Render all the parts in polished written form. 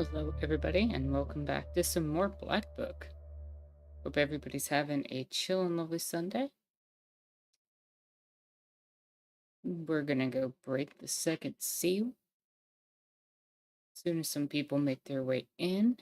Hello, everybody, and welcome back to some more Black Book. Hope everybody's having a chill and lovely Sunday. We're gonna go break the second seal as soon as some people make their way in.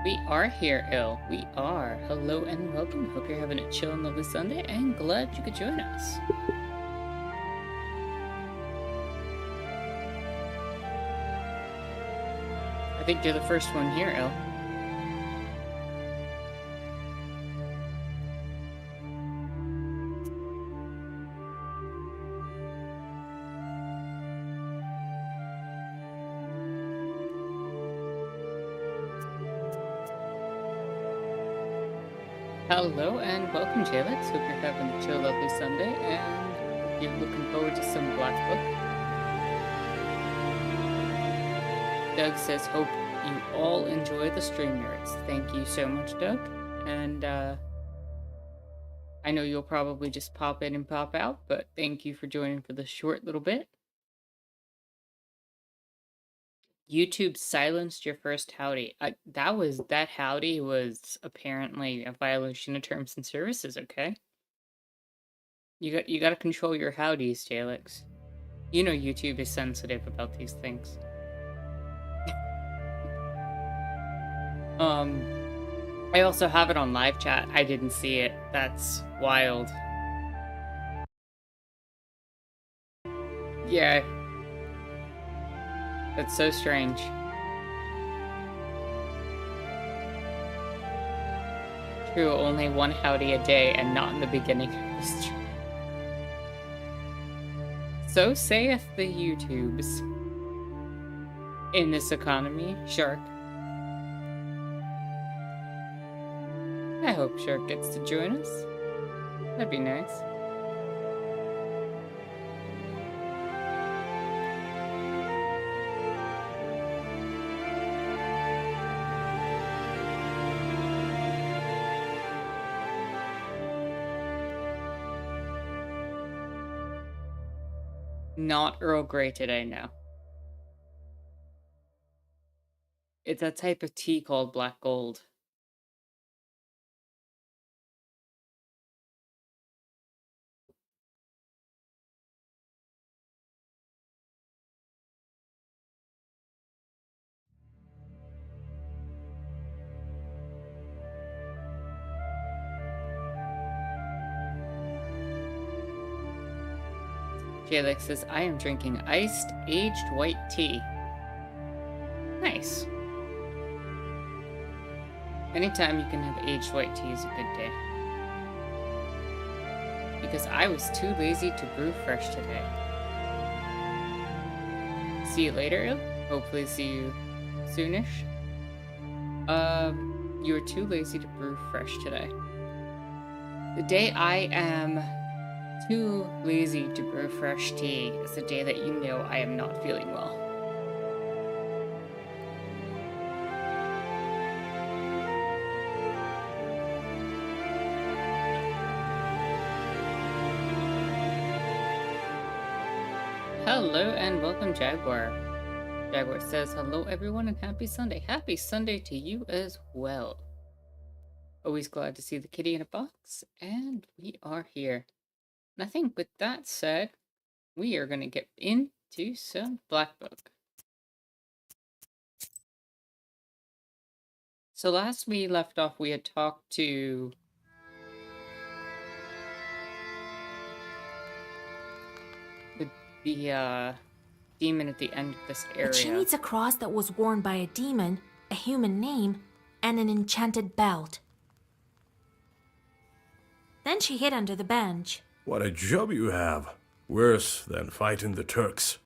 We are here, Il. We are. Hello and welcome. Hope you're having a chill and lovely Sunday, and glad you could join us. I think you're the first one here, Il. Hello and welcome, Jalix. Hope you're having a chill, lovely Sunday, and hope you're looking forward to some Black Book. Doug says, hope you all enjoy the stream nerds. Thank you so much, Doug. And I know you'll probably just pop in and pop out, but thank you for joining for this short little bit. YouTube silenced your first howdy. That howdy was apparently a violation of terms and services, okay? You gotta control your howdies, Jalix. You know YouTube is sensitive about these things. I also have it on live chat. I didn't see it. That's wild. Yeah. That's so strange. True, only one howdy a day and not in the beginning of the stream. So saith the YouTubes. In this economy, Shark. I hope Shark gets to join us. That'd be nice. Not Earl Grey today, no. It's a type of tea called Black Gold. Jalix says, I am drinking iced, aged white tea. Nice. Anytime you can have aged white tea is a good day. Because I was too lazy to brew fresh today. See you later, Il. Hopefully see you soonish. You were too lazy to brew fresh today. The day I am too lazy to brew fresh tea is the day that you know I am not feeling well. Hello and welcome, Jaguar. Jaguar says, hello everyone and happy Sunday. Happy Sunday to you as well. Always glad to see the kitty in a box, and we are here. And I think with that said, we are going to get into some Black Book. So last we left off, we had talked to the demon at the end of this area. But she needs a cross that was worn by a demon, a human name, and an enchanted belt. Then she hid under the bench. What a job you have. Worse than fighting the Turks.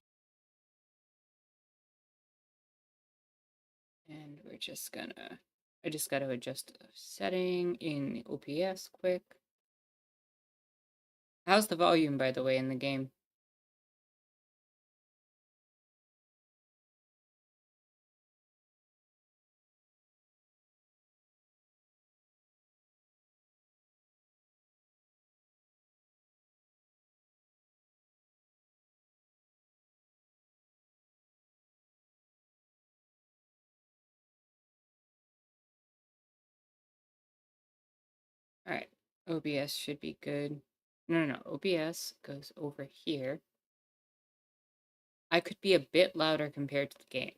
And we're just gonna... I just gotta adjust the setting in OBS quick. How's the volume, by the way, in the game? OBS should be good. No. OBS goes over here. I could be a bit louder compared to the game.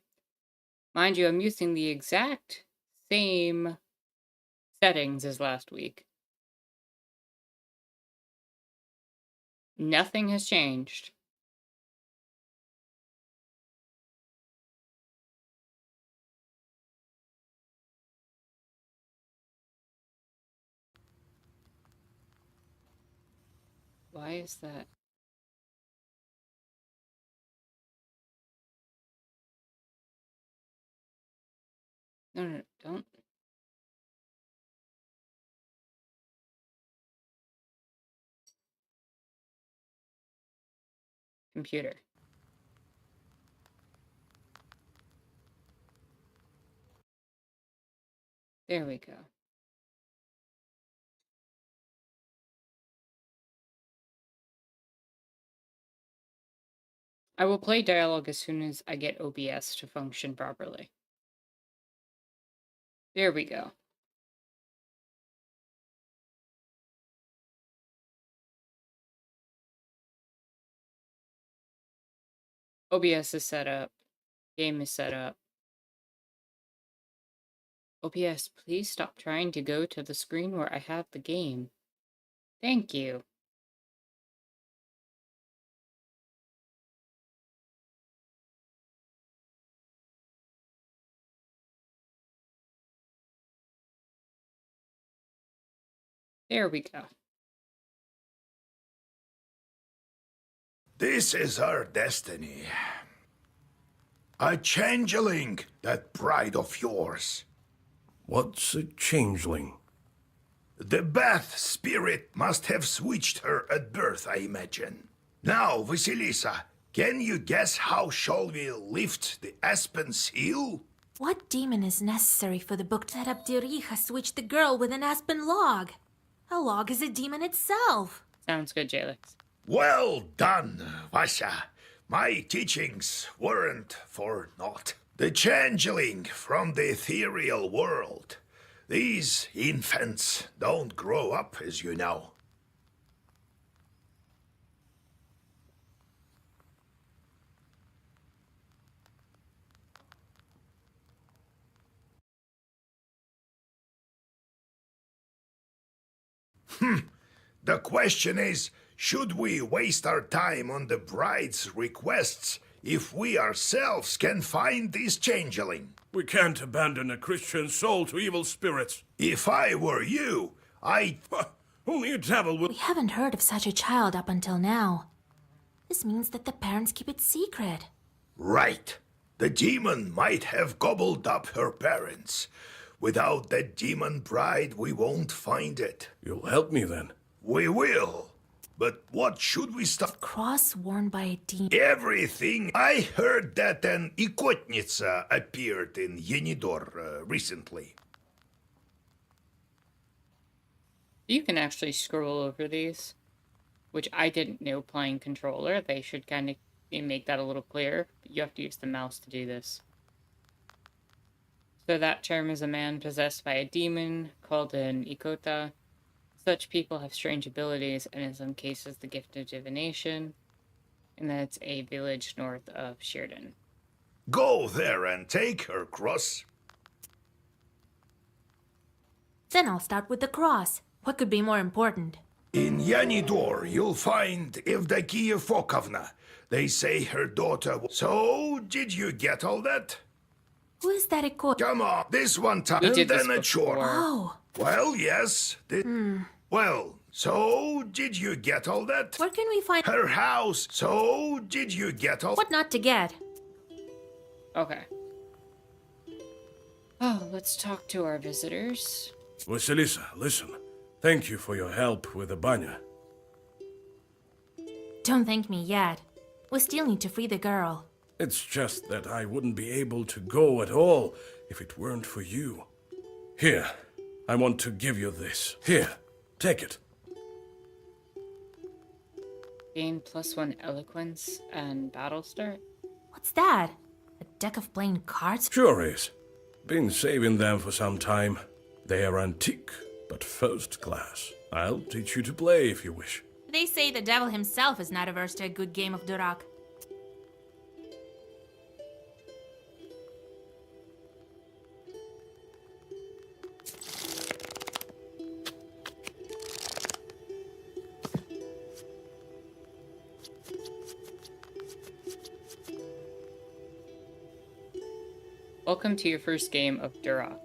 Mind you, I'm using the exact same settings as last week. Nothing has changed. Why is that? No, don't. Computer. There we go. I will play dialogue as soon as I get OBS to function properly. There we go. OBS is set up. Game is set up. OBS, please stop trying to go to the screen where I have the game. Thank you. There we go. This is our destiny. A changeling, that bride of yours. What's a changeling? The Bath spirit must have switched her at birth, I imagine. Now, Vasilisa, can you guess how shall we lift the aspen seal? What demon is necessary for the book that Abderrija switched the girl with an aspen log? A log is a demon itself. Sounds good, Jalix. Well done, Vasha. My teachings weren't for naught. The changeling from the ethereal world. These infants don't grow up, as you know. The question is, should we waste our time on the bride's requests if we ourselves can find this changeling? We can't abandon a Christian soul to evil spirits. If I were you, I'd... Only a devil will... We haven't heard of such a child up until now. This means that the parents keep it secret. Right. The demon might have gobbled up her parents. Without that demon bride, we won't find it. You'll help me then. We will. But what should we stop? Cross worn by a demon. Everything. I heard that an Ikotnitsa appeared in Yenidor recently. You can actually scroll over these, which I didn't know playing controller. They should kind of make that a little clearer. You have to use the mouse to do this. So that term is a man possessed by a demon called an Ikota. Such people have strange abilities and in some cases the gift of divination. And that's a village north of Sheridan. Go there and take her, Cross. Then I'll start with the cross. What could be more important? In Yanidor, you'll find Evdokia Fokovna. They say her daughter... So, did you get all that? Who is that Ikot? Come on, this one time, We and did this then a chore. before. Oh, Well, yes. Well, so, did you get all that? where can we find... Her house. So, did you get all... What not to get? Okay. Oh, let's talk to our visitors. Vasilisa, listen. Thank you for your help with the banya. Don't thank me yet. We still need to free the girl. It's just that I wouldn't be able to go at all if it weren't for you. Here, I want to give you this. Here, take it. Gain +1 eloquence and battle start. What's that? A deck of playing cards? Sure is. Been saving them for some time. They are antique, but first class. I'll teach you to play if you wish. They say the devil himself is not averse to a good game of Durak. Welcome to your first game of Durak.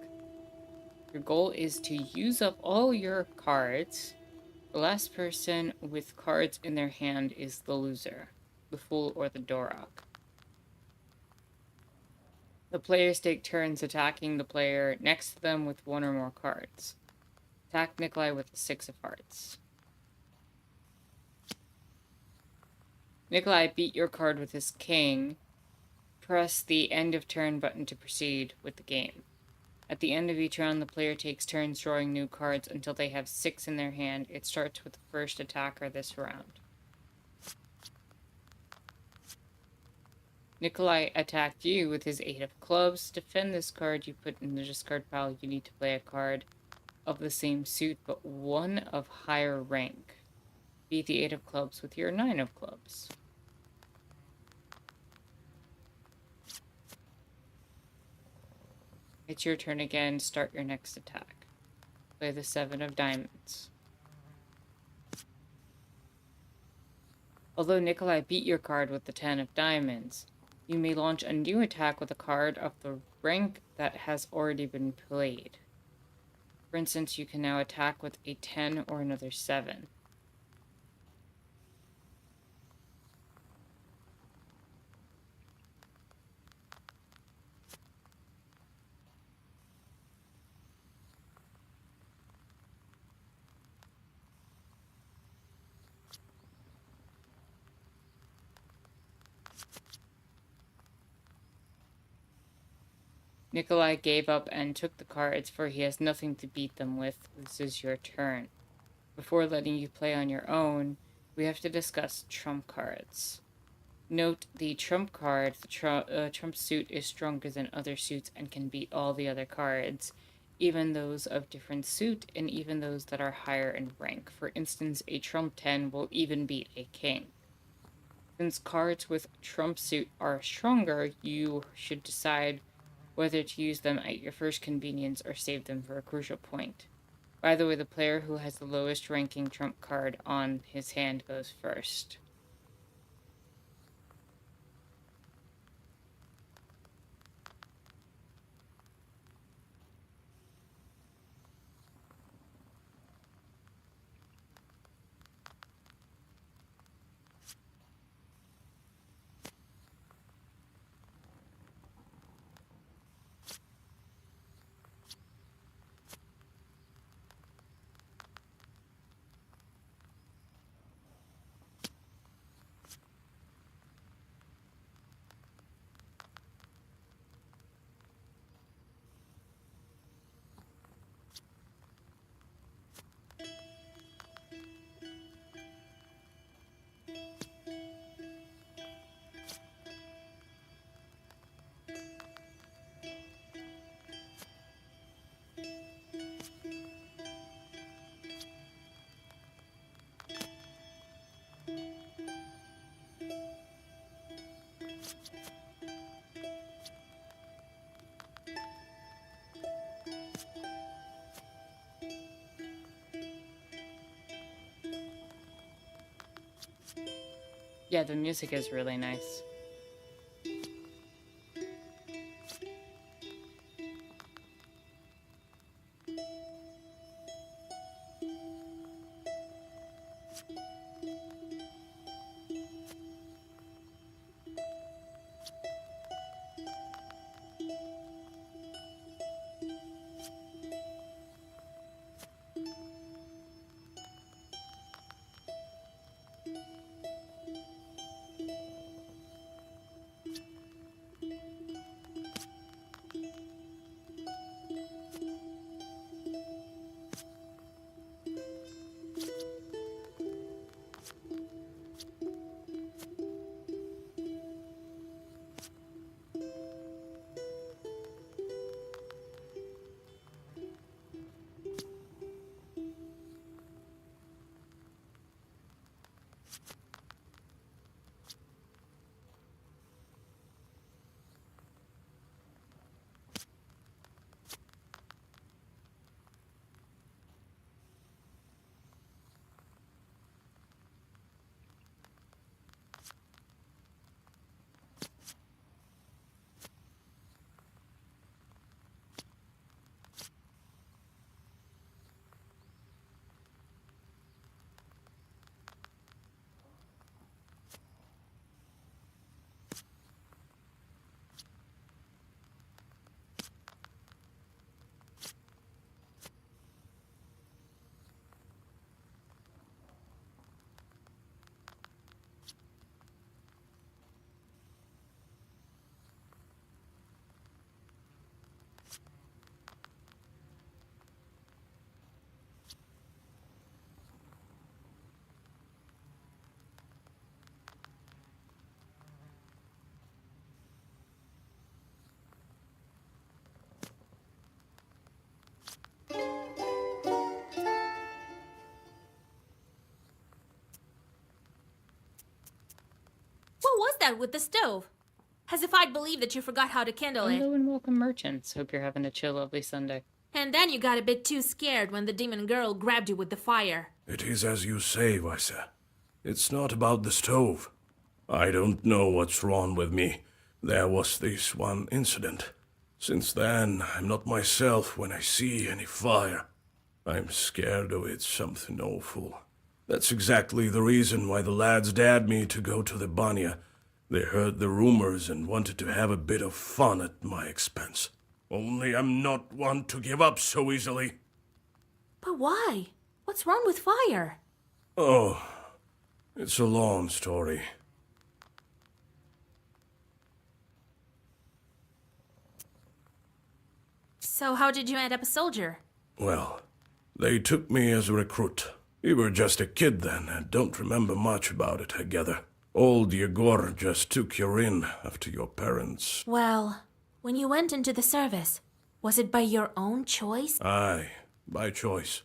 Your goal is to use up all your cards. The last person with cards in their hand is the loser, the fool or the Durak. The players take turns attacking the player next to them with one or more cards. Attack Nikolai with the 6 of hearts. Nikolai beat your card with his king. Press the end of turn button to proceed with the game. At the end of each round, the player takes turns drawing new cards until they have 6 in their hand. It starts with the first attacker this round. Nikolai attacked you with his 8 of clubs. To defend this card, you put in the discard pile. You need to play a card of the same suit, but one of higher rank. Beat the 8 of clubs with your 9 of clubs. It's your turn again. Start your next attack. Play the 7 of diamonds. Although Nikolai beat your card with the 10 of diamonds, you may launch a new attack with a card of the rank that has already been played. For instance, you can now attack with a 10 or another 7. Nikolai gave up and took the cards, for he has nothing to beat them with. This is your turn. Before letting you play on your own, we have to discuss trump cards. Note the trump card, the trump suit is stronger than other suits and can beat all the other cards, even those of different suit and even those that are higher in rank. For instance, a trump 10 will even beat a king. Since cards with trump suit are stronger, you should decide whether to use them at your first convenience or save them for a crucial point. By the way, the player who has the lowest ranking trump card on his hand goes first. Yeah, the music is really nice. that with the stove. As if I'd believe that you forgot how to kindle it. Hello and welcome, merchants. Hope you're having a chill, lovely Sunday. And then you got a bit too scared when the demon girl grabbed you with the fire. It is as you say, Vaisa. It's not about the stove. I don't know what's wrong with me. There was this one incident. Since then, I'm not myself when I see any fire. I'm scared of it something awful. That's exactly the reason why the lads dared me to go to the Banya. They heard the rumors and wanted to have a bit of fun at my expense. Only I'm not one to give up so easily. But why? What's wrong with fire? Oh, it's a long story. So how did you end up a soldier? Well, they took me as a recruit. You were just a kid then and don't remember much about it, I gather. Old Yegor just took you in after your parents. Well, when you went into the service, was it by your own choice? Aye, by choice.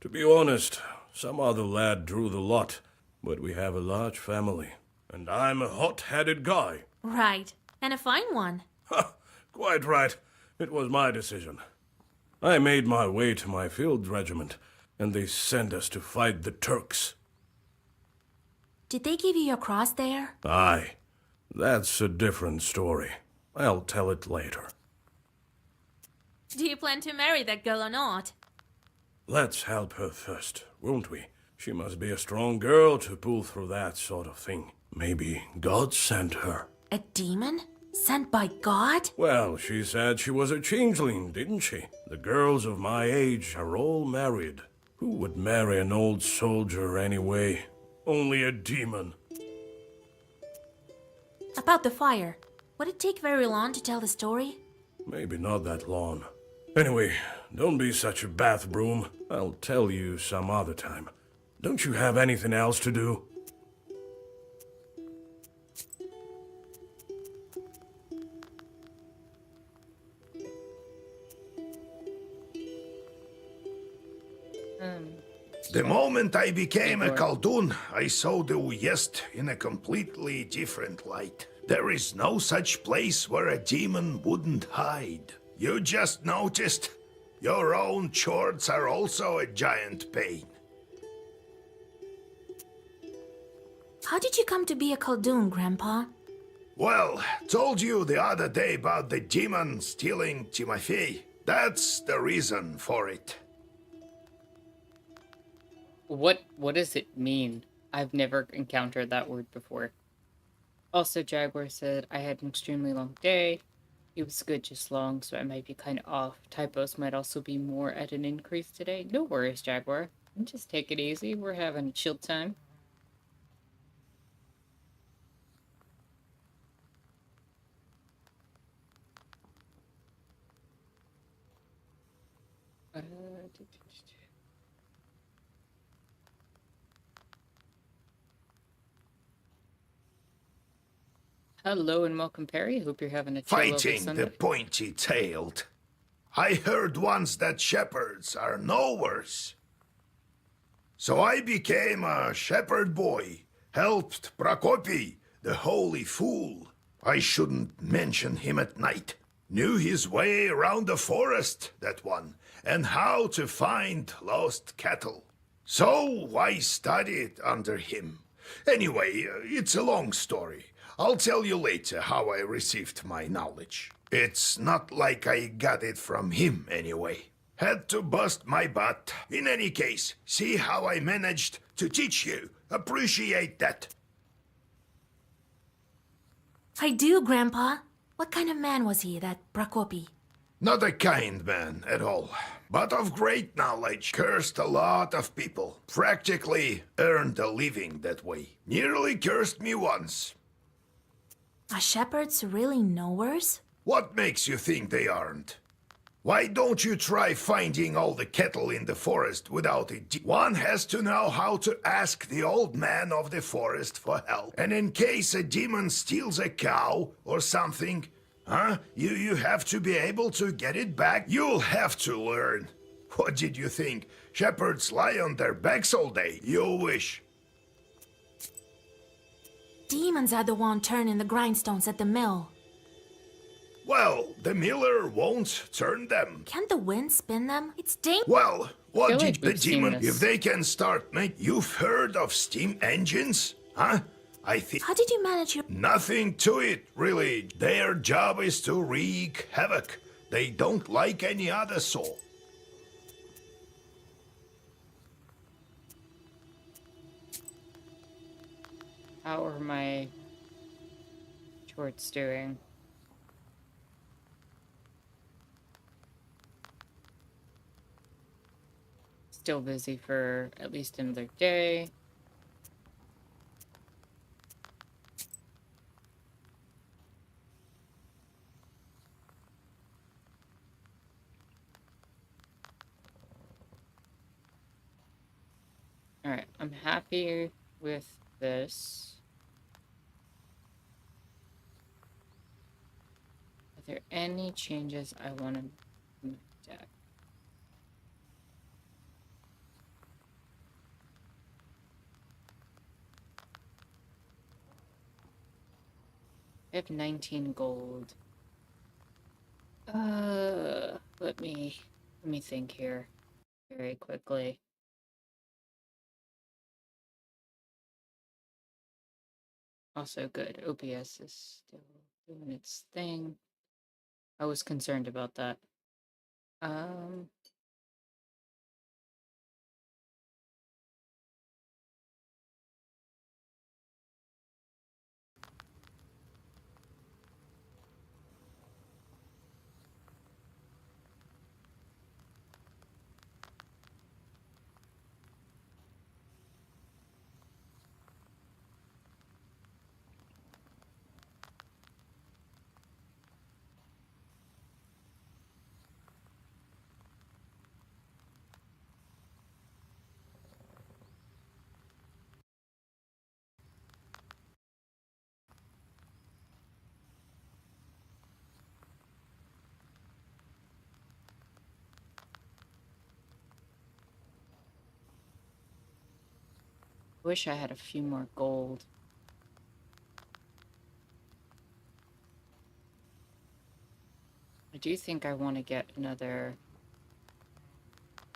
To be honest, some other lad drew the lot, but we have a large family, and I'm a hot-headed guy. Right, and a fine one. Ha! Quite right. It was my decision. I made my way to my field regiment, and they sent us to fight the Turks. Did they give you your cross there? Aye, that's a different story. I'll tell it later. Do you plan to marry that girl or not? Let's help her first, won't we? She must be a strong girl to pull through that sort of thing. Maybe God sent her. A demon? Sent by God? Well, she said she was a changeling, didn't she? The girls of my age are all married. Who would marry an old soldier anyway? Only a demon. About the fire. Would it take very long to tell the story? Maybe not that long. Anyway, don't be such a bath broom. I'll tell you some other time. Don't you have anything else to do? The moment I became a Khaldun, I saw the Uyezd in a completely different light. There is no such place where a demon wouldn't hide. You just noticed? Your own chords are also a giant pain. How did you come to be a Khaldun, Grandpa? Well, told you the other day about the demon stealing Timofey. That's the reason for it. What does it mean? I've never encountered that word before. Also, Jaguar said, I had an extremely long day. It was good, just long, so I might be kind of off. Typos might also be more at an increase today. No worries, Jaguar. Just take it easy. We're having a chill time. Hello and welcome, Perry. Hope you're having a chill Fighting Sunday. the pointy-tailed. I heard once that shepherds are no worse. So I became a shepherd boy, helped Prokopy, the holy fool. I shouldn't mention him at night. Knew his way around the forest, that one, and how to find lost cattle. So I studied under him. Anyway, it's a long story. I'll tell you later how I received my knowledge. It's not like I got it from him anyway. Had to bust my butt. In any case, see how I managed to teach you. Appreciate that. I do, Grandpa. What kind of man was he, that Prokopy? Not a kind man at all, but of great knowledge. Cursed a lot of people. Practically earned a living that way. Nearly cursed me once. Are shepherds really knowers? What makes you think they aren't? Why don't you try finding all the cattle in the forest without it? One has to know how to ask the old man of the forest for help. And in case a demon steals a cow or something, you have to be able to get it back. You'll have to learn. What did you think? Shepherds lie on their backs all day. You wish. demons are the one turning the grindstones at the mill. Well, the miller won't turn them. Can't the wind spin them? It's dangerous. Well, what feel did like the we've seen demon... this. If they can start make... You've heard of steam engines? Huh? I think... How did you manage your... Nothing to it, really. Their job is to wreak havoc. They don't like any other soul. How are my shorts doing? Still busy for at least another day. Alright, I'm happy with this. Are there any changes I want to make deck? I have 19 gold. Let me think here very quickly. Also good. OPS is still doing its thing. I was concerned about that. Wish I had a few more gold. I do think I want to get another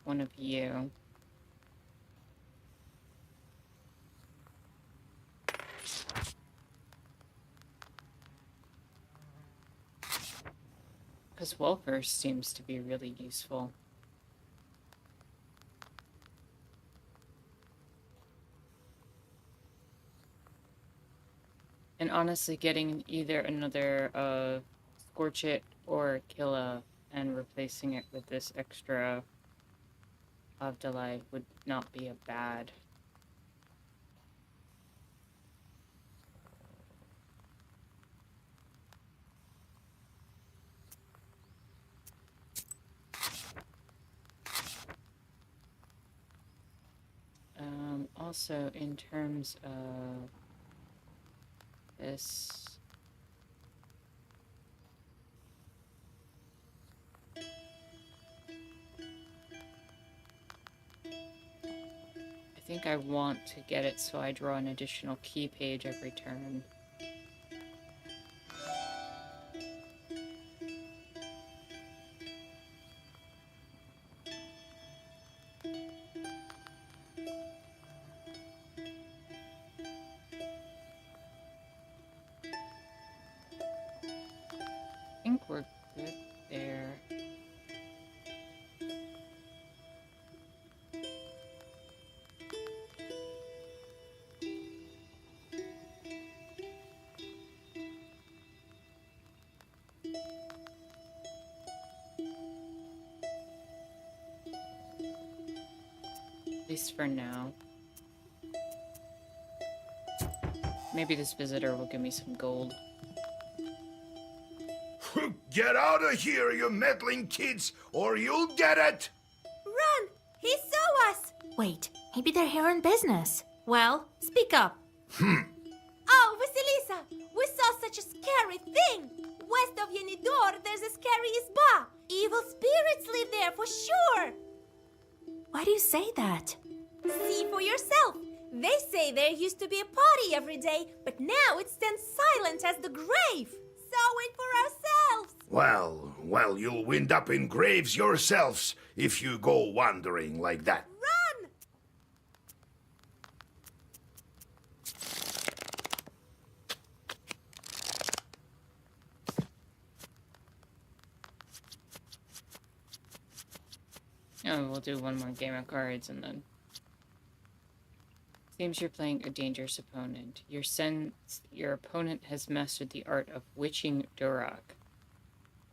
one of you. Because welfare seems to be really useful. And honestly, getting either another Scorch It or Killa and replacing it with this extra Avdalai would not be a bad. Also, in terms of this, I think I want to get it so I draw an additional key page every turn. I think we're good there. At least for now. Maybe this visitor will give me some gold. Get out of here, you meddling kids, or you'll get it! Run! He saw us! Wait, maybe they're here on business. Well, speak up. Oh, Vasilisa! We saw such a scary thing! West of Yenidor, there's a scary Izba! Evil spirits live there for sure! Why do you say that? See for yourself! They say there used to be a party every day, but now it stands silent as the grave. Saw it for ourselves. Well, you'll wind up in graves yourselves if you go wandering like that. Run! Oh, we'll do one more game of cards and then... Seems you're playing a dangerous opponent. Your opponent has mastered the art of witching Durak.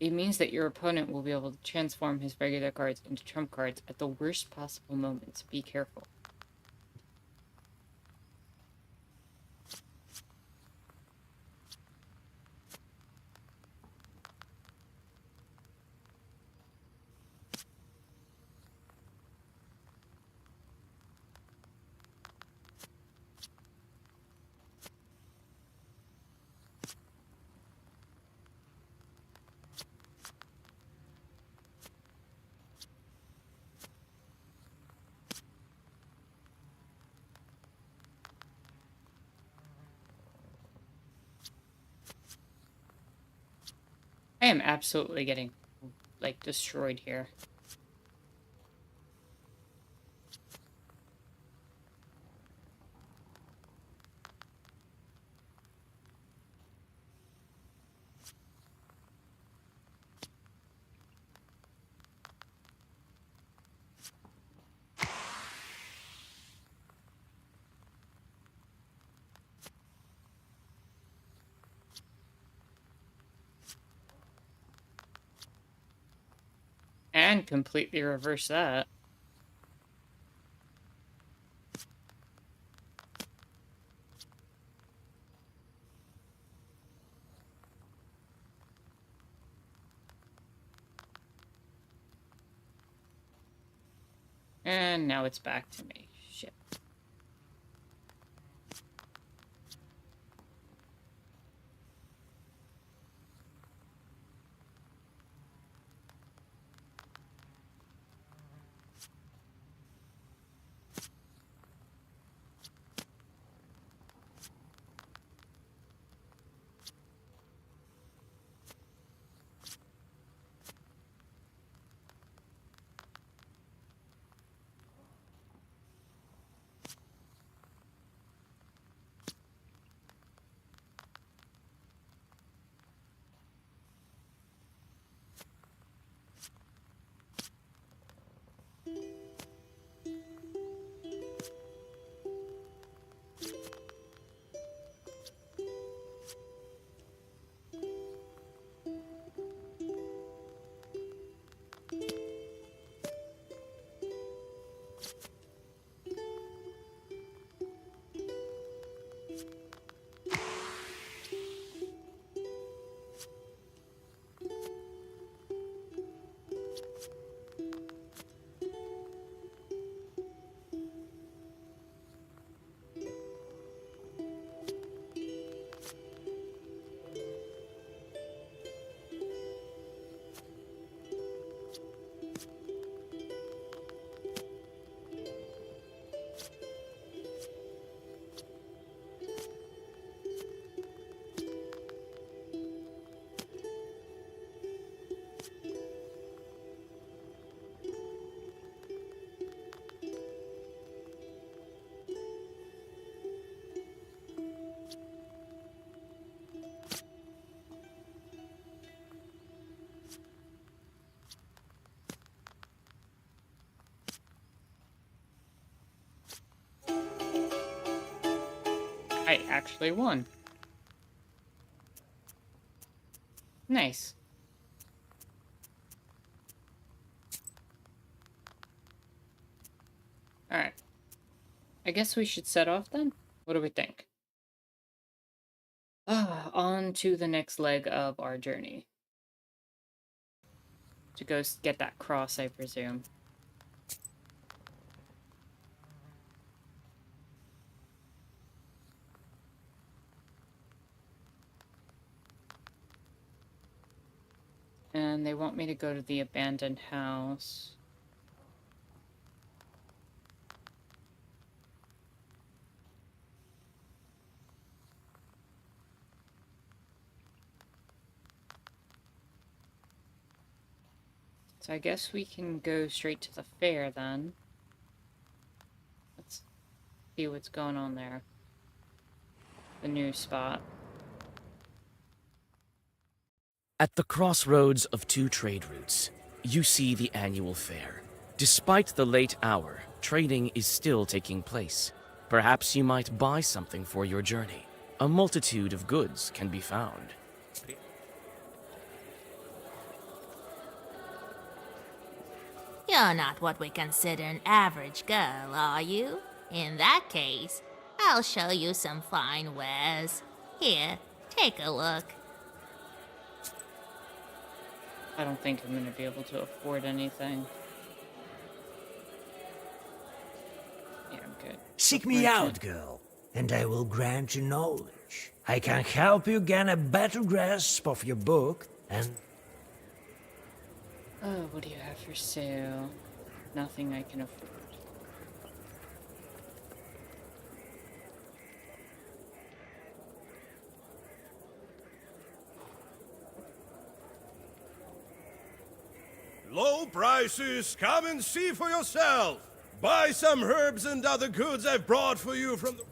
It means that your opponent will be able to transform his regular cards into trump cards at the worst possible moments. Be careful. I am absolutely getting, like, destroyed here. And completely reverse that. And now it's back to me. Shit. I actually won. Nice. Alright. I guess we should set off then? What do we think? On to the next leg of our journey. To go get that cross, I presume. And they want me to go to the abandoned house. So I guess we can go straight to the fair then. Let's see what's going on there. The new spot. At the crossroads of two trade routes, you see the annual fair. Despite the late hour, trading is still taking place. Perhaps you might buy something for your journey. A multitude of goods can be found. You're not what we consider an average girl, are you? In that case, I'll show you some fine wares. Here, take a look. I don't think I'm going to be able to afford anything. Yeah, I'm good. Seek me out, girl, and I will grant you knowledge. I can help you gain a better grasp of your book, and Oh, what do you have for sale? Nothing I can afford. Low prices, come and see for yourself. Buy some herbs and other goods I've brought for you from the...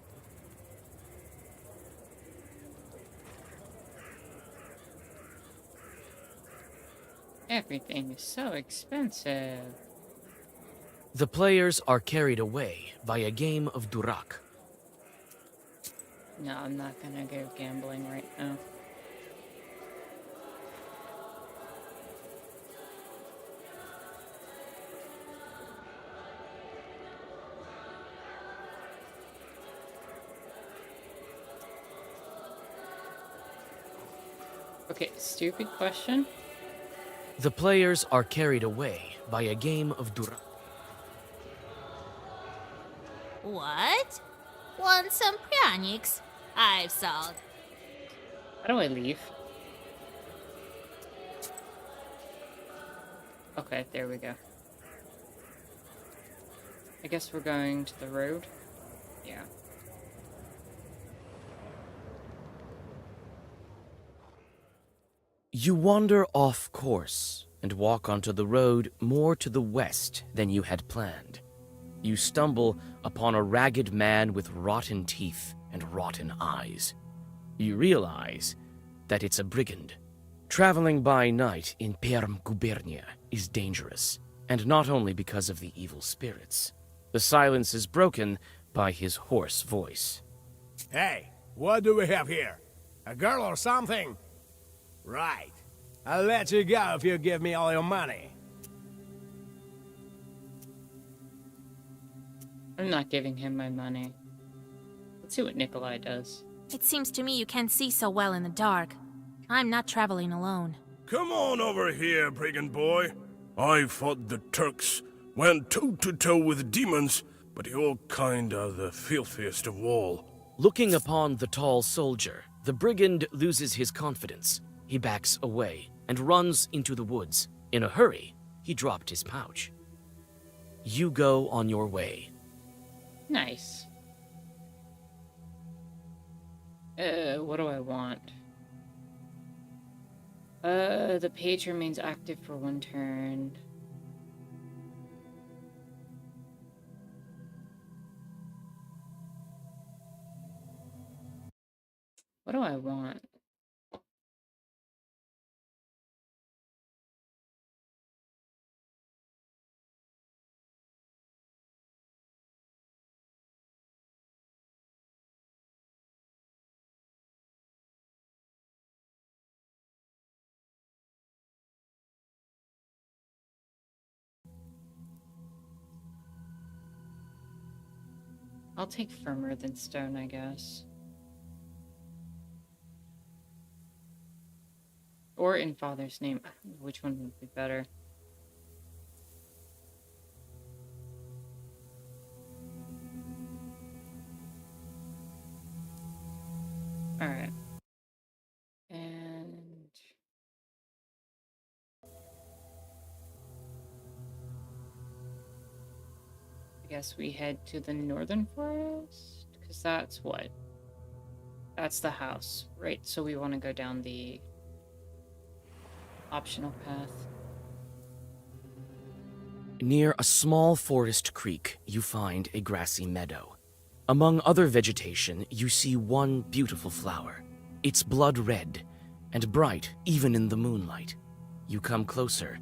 Everything is so expensive. The players are carried away by a game of Durak. No, I'm not gonna go gambling right now. Okay, stupid question. The players are carried away by a game of Durak. What? Want some pranics? I've sold. How do I leave? Okay, there we go. I guess we're going to the road. Yeah. You wander off course and walk onto the road more to the west than you had planned. You stumble upon a ragged man with rotten teeth and rotten eyes. You realize that it's a brigand. Traveling by night in Perm Gubernia is dangerous, and not only because of the evil spirits. The silence is broken by his hoarse voice. Hey, what do we have here? A girl or something? Right. I'll let you go if you give me all your money. I'm not giving him my money. Let's see what Nikolai does. It seems to me you can't see so well in the dark. I'm not traveling alone. Come on over here, brigand boy. I fought the Turks, went toe-to-toe with demons, but your kind are the filthiest of all. Looking upon the tall soldier, the brigand loses his confidence. He backs away and runs into the woods. In a hurry, he dropped his pouch. You go on your way. Nice. What do I want? The page remains active for 1 turn. What do I want? I'll take firmer than stone, I guess. Or in father's name. I don't know which one would be better. Alright. And I guess we head to the northern forest, because that's what? That's the house, right? So we want to go down the optional path. Near a small forest creek, you find a grassy meadow. Among other vegetation, you see one beautiful flower. It's blood red and bright even in the moonlight. You come closer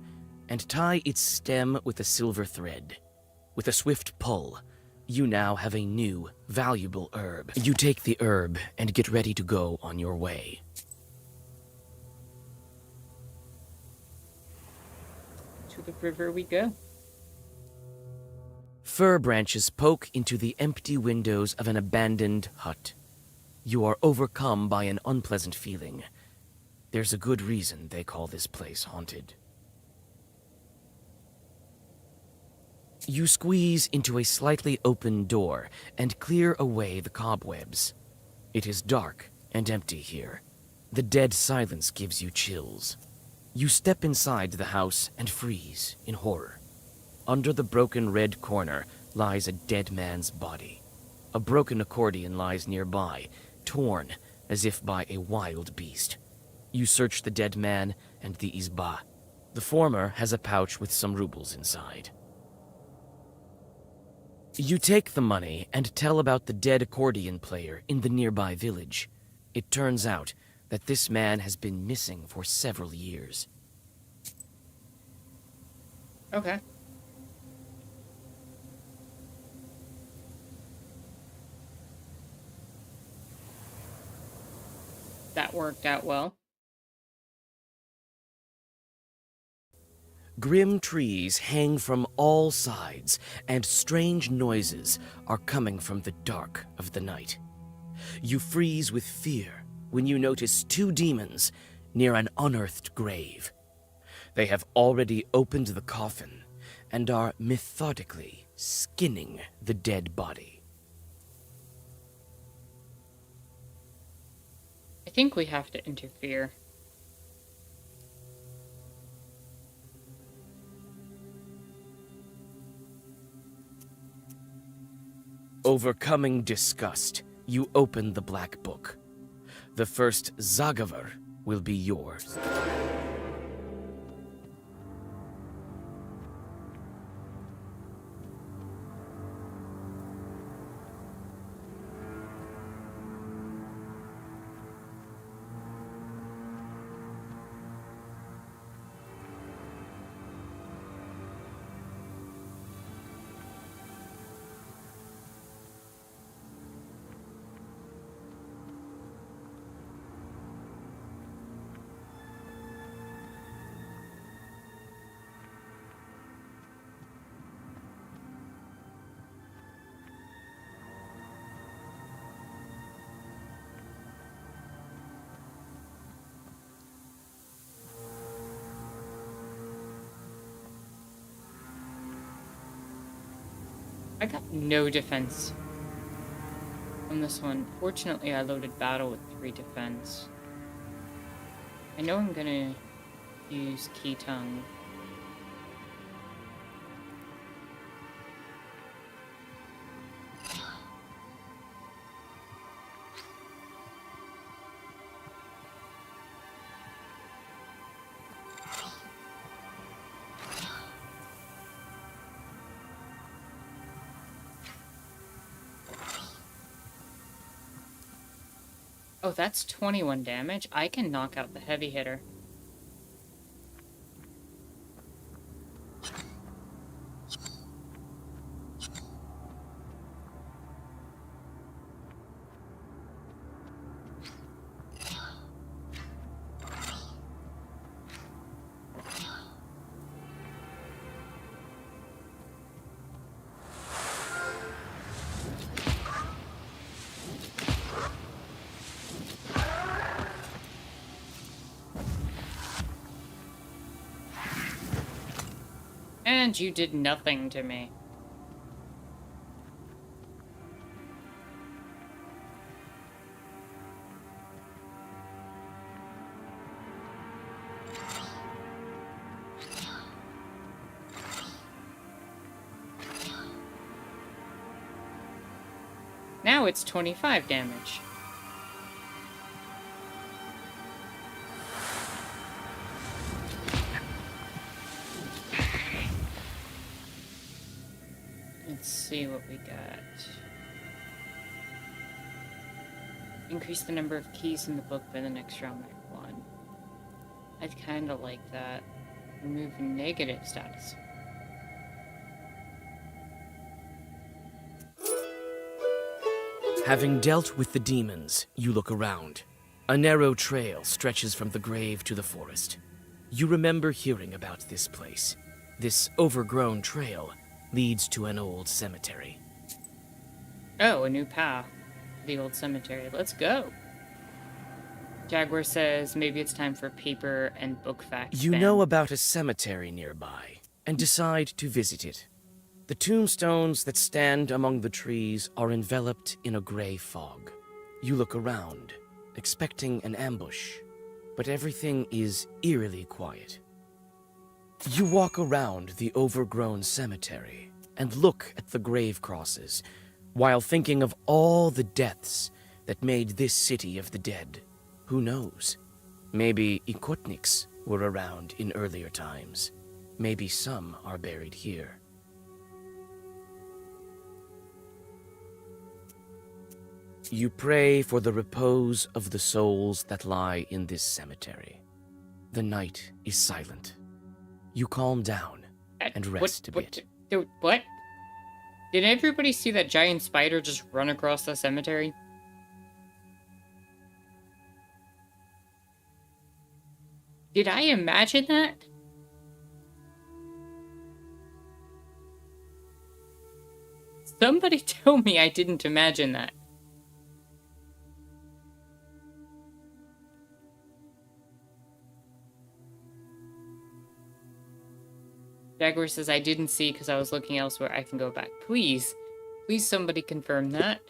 and tie its stem with a silver thread. With a swift pull, you now have a new, valuable herb. You take the herb and get ready to go on your way. To the river we go. Fir branches poke into the empty windows of an abandoned hut. You are overcome by an unpleasant feeling. There's a good reason they call this place haunted. You squeeze into a slightly open door and clear away the cobwebs. It is dark and empty here. The dead silence gives you chills. You step inside the house and freeze in horror. Under the broken red corner lies a dead man's body. A broken accordion lies nearby, torn as if by a wild beast. You search the dead man and the izba. The former has a pouch with some rubles inside. You take the money and tell about the dead accordion player in the nearby village. It turns out that this man has been missing for several years. Okay. That worked out well. Grim trees hang from all sides, and strange noises are coming from the dark of the night. You freeze with fear when you notice two demons near an unearthed grave. They have already opened the coffin and are methodically skinning the dead body. I think we have to interfere. Overcoming disgust, you open the black book. The first Zagavar will be yours. I got no defense on this one. Fortunately, I loaded battle with 3 defense. I know I'm gonna use Key Tongue. Oh, that's 21 damage. I can knock out the heavy hitter. And you did nothing to me. Now it's 25 damage. see what we got. Increase the number of keys in the book by the next round by 1. I'd kind of like that. Remove negative status. Having dealt with the demons, you look around. A narrow trail stretches from the grave to the forest. You remember hearing about this place. This overgrown trail leads to an old cemetery. Oh, a new path. The old cemetery. Let's go. Jaguar says maybe it's time for paper and book facts. You know about a cemetery nearby and decide to visit it. The tombstones that stand among the trees are enveloped in a gray fog. You look around, expecting an ambush, but everything is eerily quiet. You walk around the overgrown cemetery and look at the grave crosses, while thinking of all the deaths that made this city of the dead. Who knows? Maybe Ikotniks were around in earlier times. Maybe some are buried here. You pray for the repose of the souls that lie in this cemetery. The night is silent. You calm down and rest a bit. Dude, what? Did everybody see that giant spider just run across the cemetery? Did I imagine that? Somebody tell me I didn't imagine that. Jaguar says I didn't see because I was looking elsewhere. I can go back. Please. Please somebody confirm that.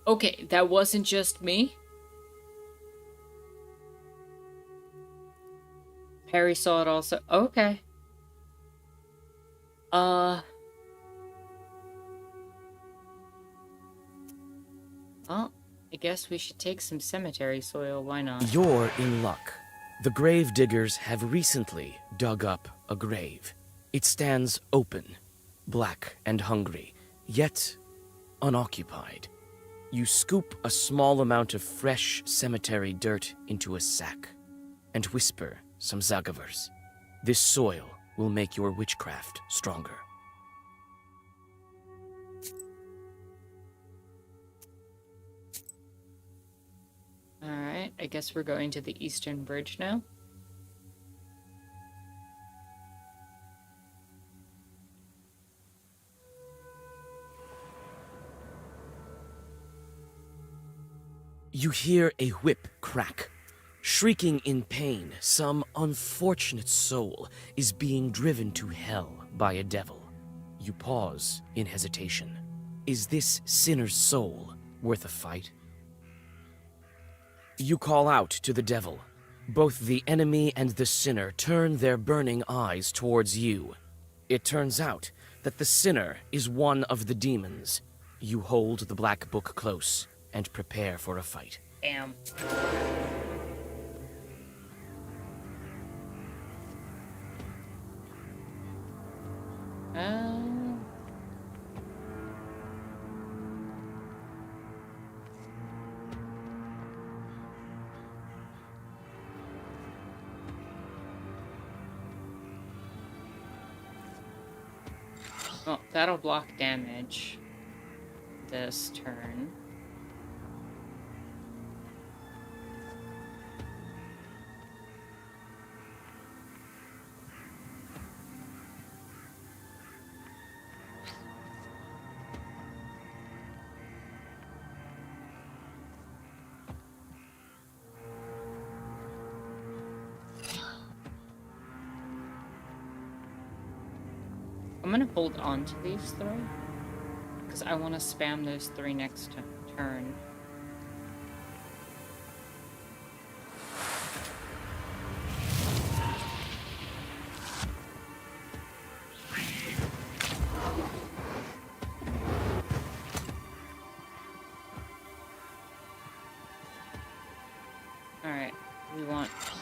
Okay, that wasn't just me. Harry saw it also. Okay. Well, I guess we should take some cemetery soil. Why not? You're in luck. The grave diggers have recently dug up a grave. It stands open, black and hungry, yet unoccupied. You scoop a small amount of fresh cemetery dirt into a sack and whisper some Zagavers. This soil will make your witchcraft stronger. Alright, I guess we're going to the Eastern Bridge now. You hear a whip crack. Shrieking in pain, some unfortunate soul is being driven to hell by a devil. You pause in hesitation. Is this sinner's soul worth a fight? You call out to the devil. Both the enemy and the sinner turn their burning eyes towards you. It turns out that the sinner is one of the demons. You hold the black book close and prepare for a fight. Damn. Well, that'll block damage this turn. I'm gonna hold on to these three because I want to spam those three next turn.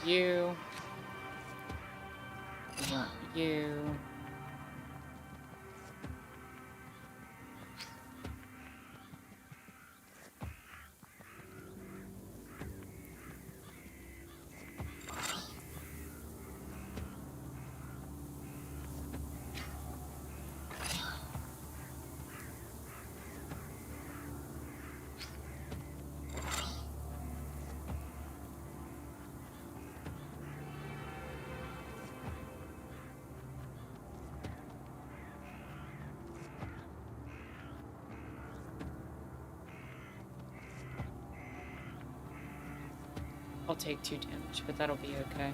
you. We want you. I'll take 2 damage, but that'll be okay.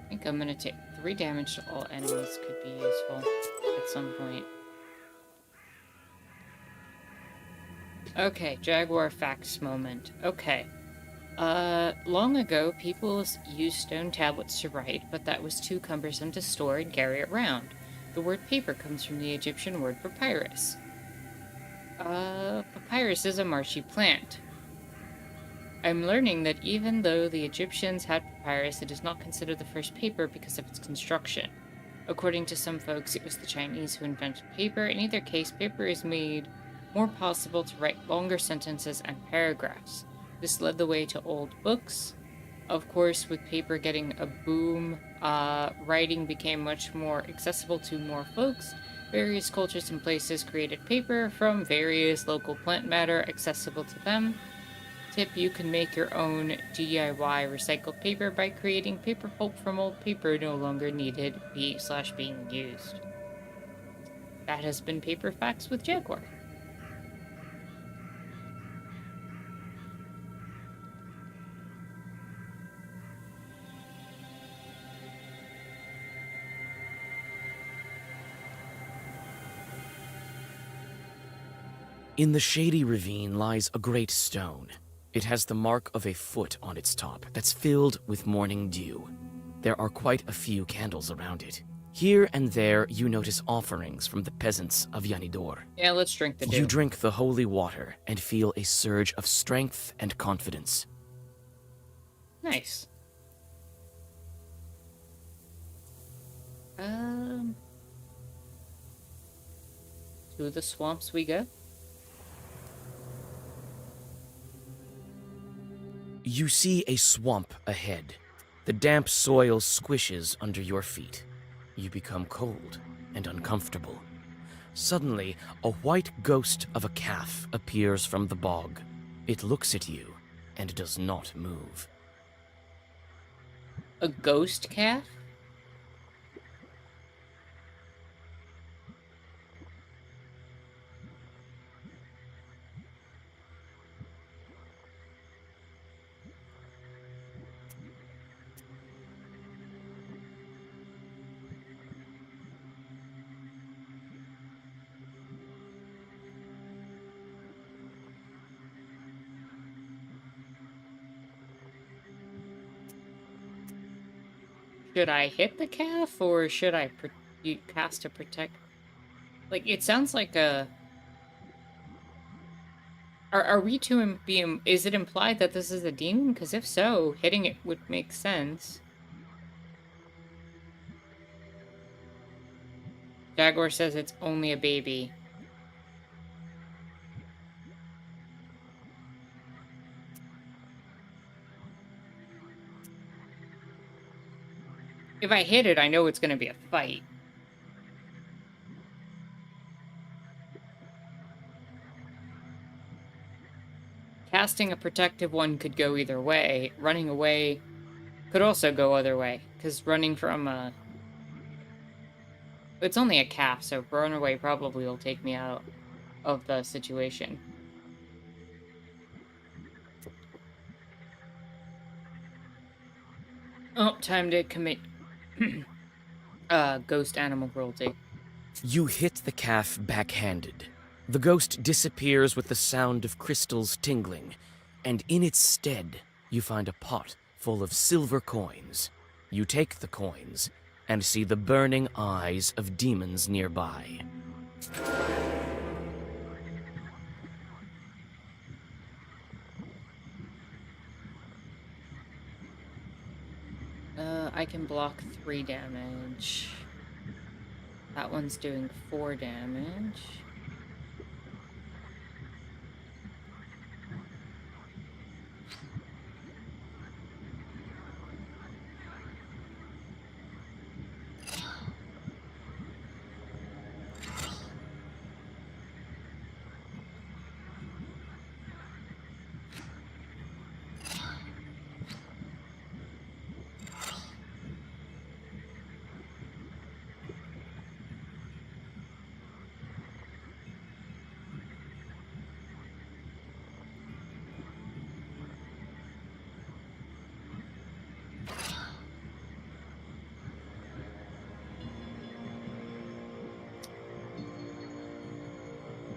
I think I'm gonna take 3 damage to all enemies. Could be useful at some point. Okay, Jaguar facts moment. Okay. Long ago, people used stone tablets to write, but that was too cumbersome to store and carry around. The word paper comes from the Egyptian word papyrus. Papyrus is a marshy plant. I'm learning that even though the Egyptians had papyrus, it is not considered the first paper because of its construction. According to some folks, it was the Chinese who invented paper. In either case, paper is made more possible to write longer sentences and paragraphs. This led the way to old books. Of course, with paper getting a boom, writing became much more accessible to more folks. Various cultures and places created paper from various local plant matter accessible to them. Tip: you can make your own DIY recycled paper by creating paper pulp from old paper no longer needed being used. That has been Paper Facts with Jaguar. In the shady ravine lies a great stone. It has the mark of a foot on its top that's filled with morning dew. There are quite a few candles around it. Here and there you notice offerings from the peasants of Yanidor. Yeah, let's drink the dew. You drink the holy water and feel a surge of strength and confidence. Nice. To the swamps we go. You see a swamp ahead. The damp soil squishes under your feet. You become cold and uncomfortable. Suddenly, a white ghost of a calf appears from the bog. It looks at you and does not move. A ghost calf? Should I hit the calf, or should I cast a protect? Like, it sounds like a... Are we to be... Is it implied that this is a demon? Because if so, hitting it would make sense. Jaguar says it's only a baby. If I hit it, I know it's going to be a fight. casting a protective one could go either way. Running away could also go other way, because running from a... It's only a calf, so run away probably will take me out of the situation. Oh, time to commit ghost animal cruelty. You hit the calf backhanded. The ghost disappears with the sound of crystals tingling, and in its stead, you find a pot full of silver coins. You take the coins and see the burning eyes of demons nearby. I can block 3 damage. That one's doing 4 damage.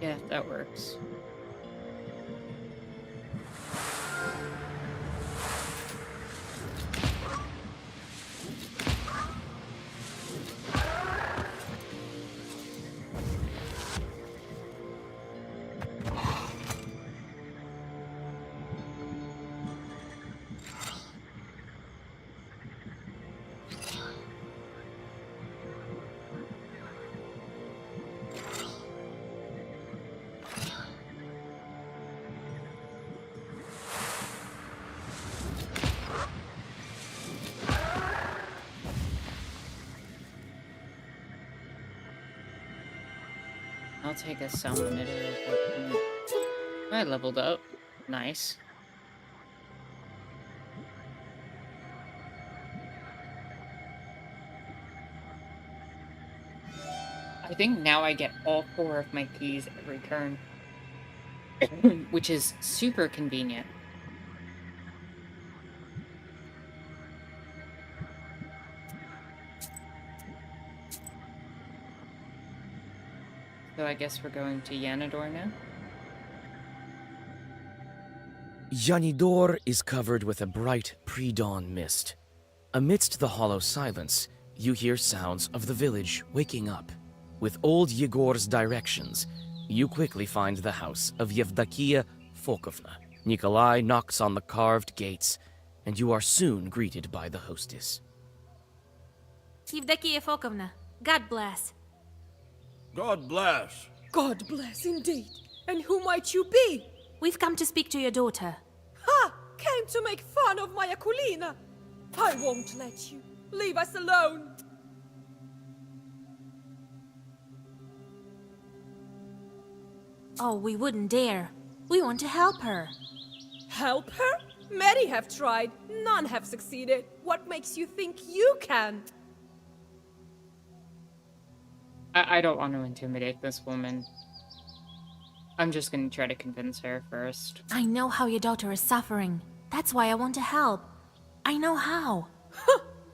Yeah, that works. I'll take a summon it. I leveled up. Nice. I think now I get all 4 of my keys every turn. Which is super convenient. So I guess we're going to Yanador now? Yanidor is covered with a bright pre-dawn mist. Amidst the hollow silence, you hear sounds of the village waking up. With old Yegor's directions, you quickly find the house of Yevdakia Fokovna. Nikolai knocks on the carved gates, and you are soon greeted by the hostess. Evdokia Fokovna, God bless. God bless. God bless indeed. And who might you be? We've come to speak to your daughter. Ha! Came to make fun of my Akulina. I won't let you. Leave us alone. Oh, we wouldn't dare. We want to help her. Help her? Many have tried. None have succeeded. What makes you think you can? I don't want to intimidate this woman. I'm just gonna try to convince her first. I know how your daughter is suffering. That's why I want to help. I know how.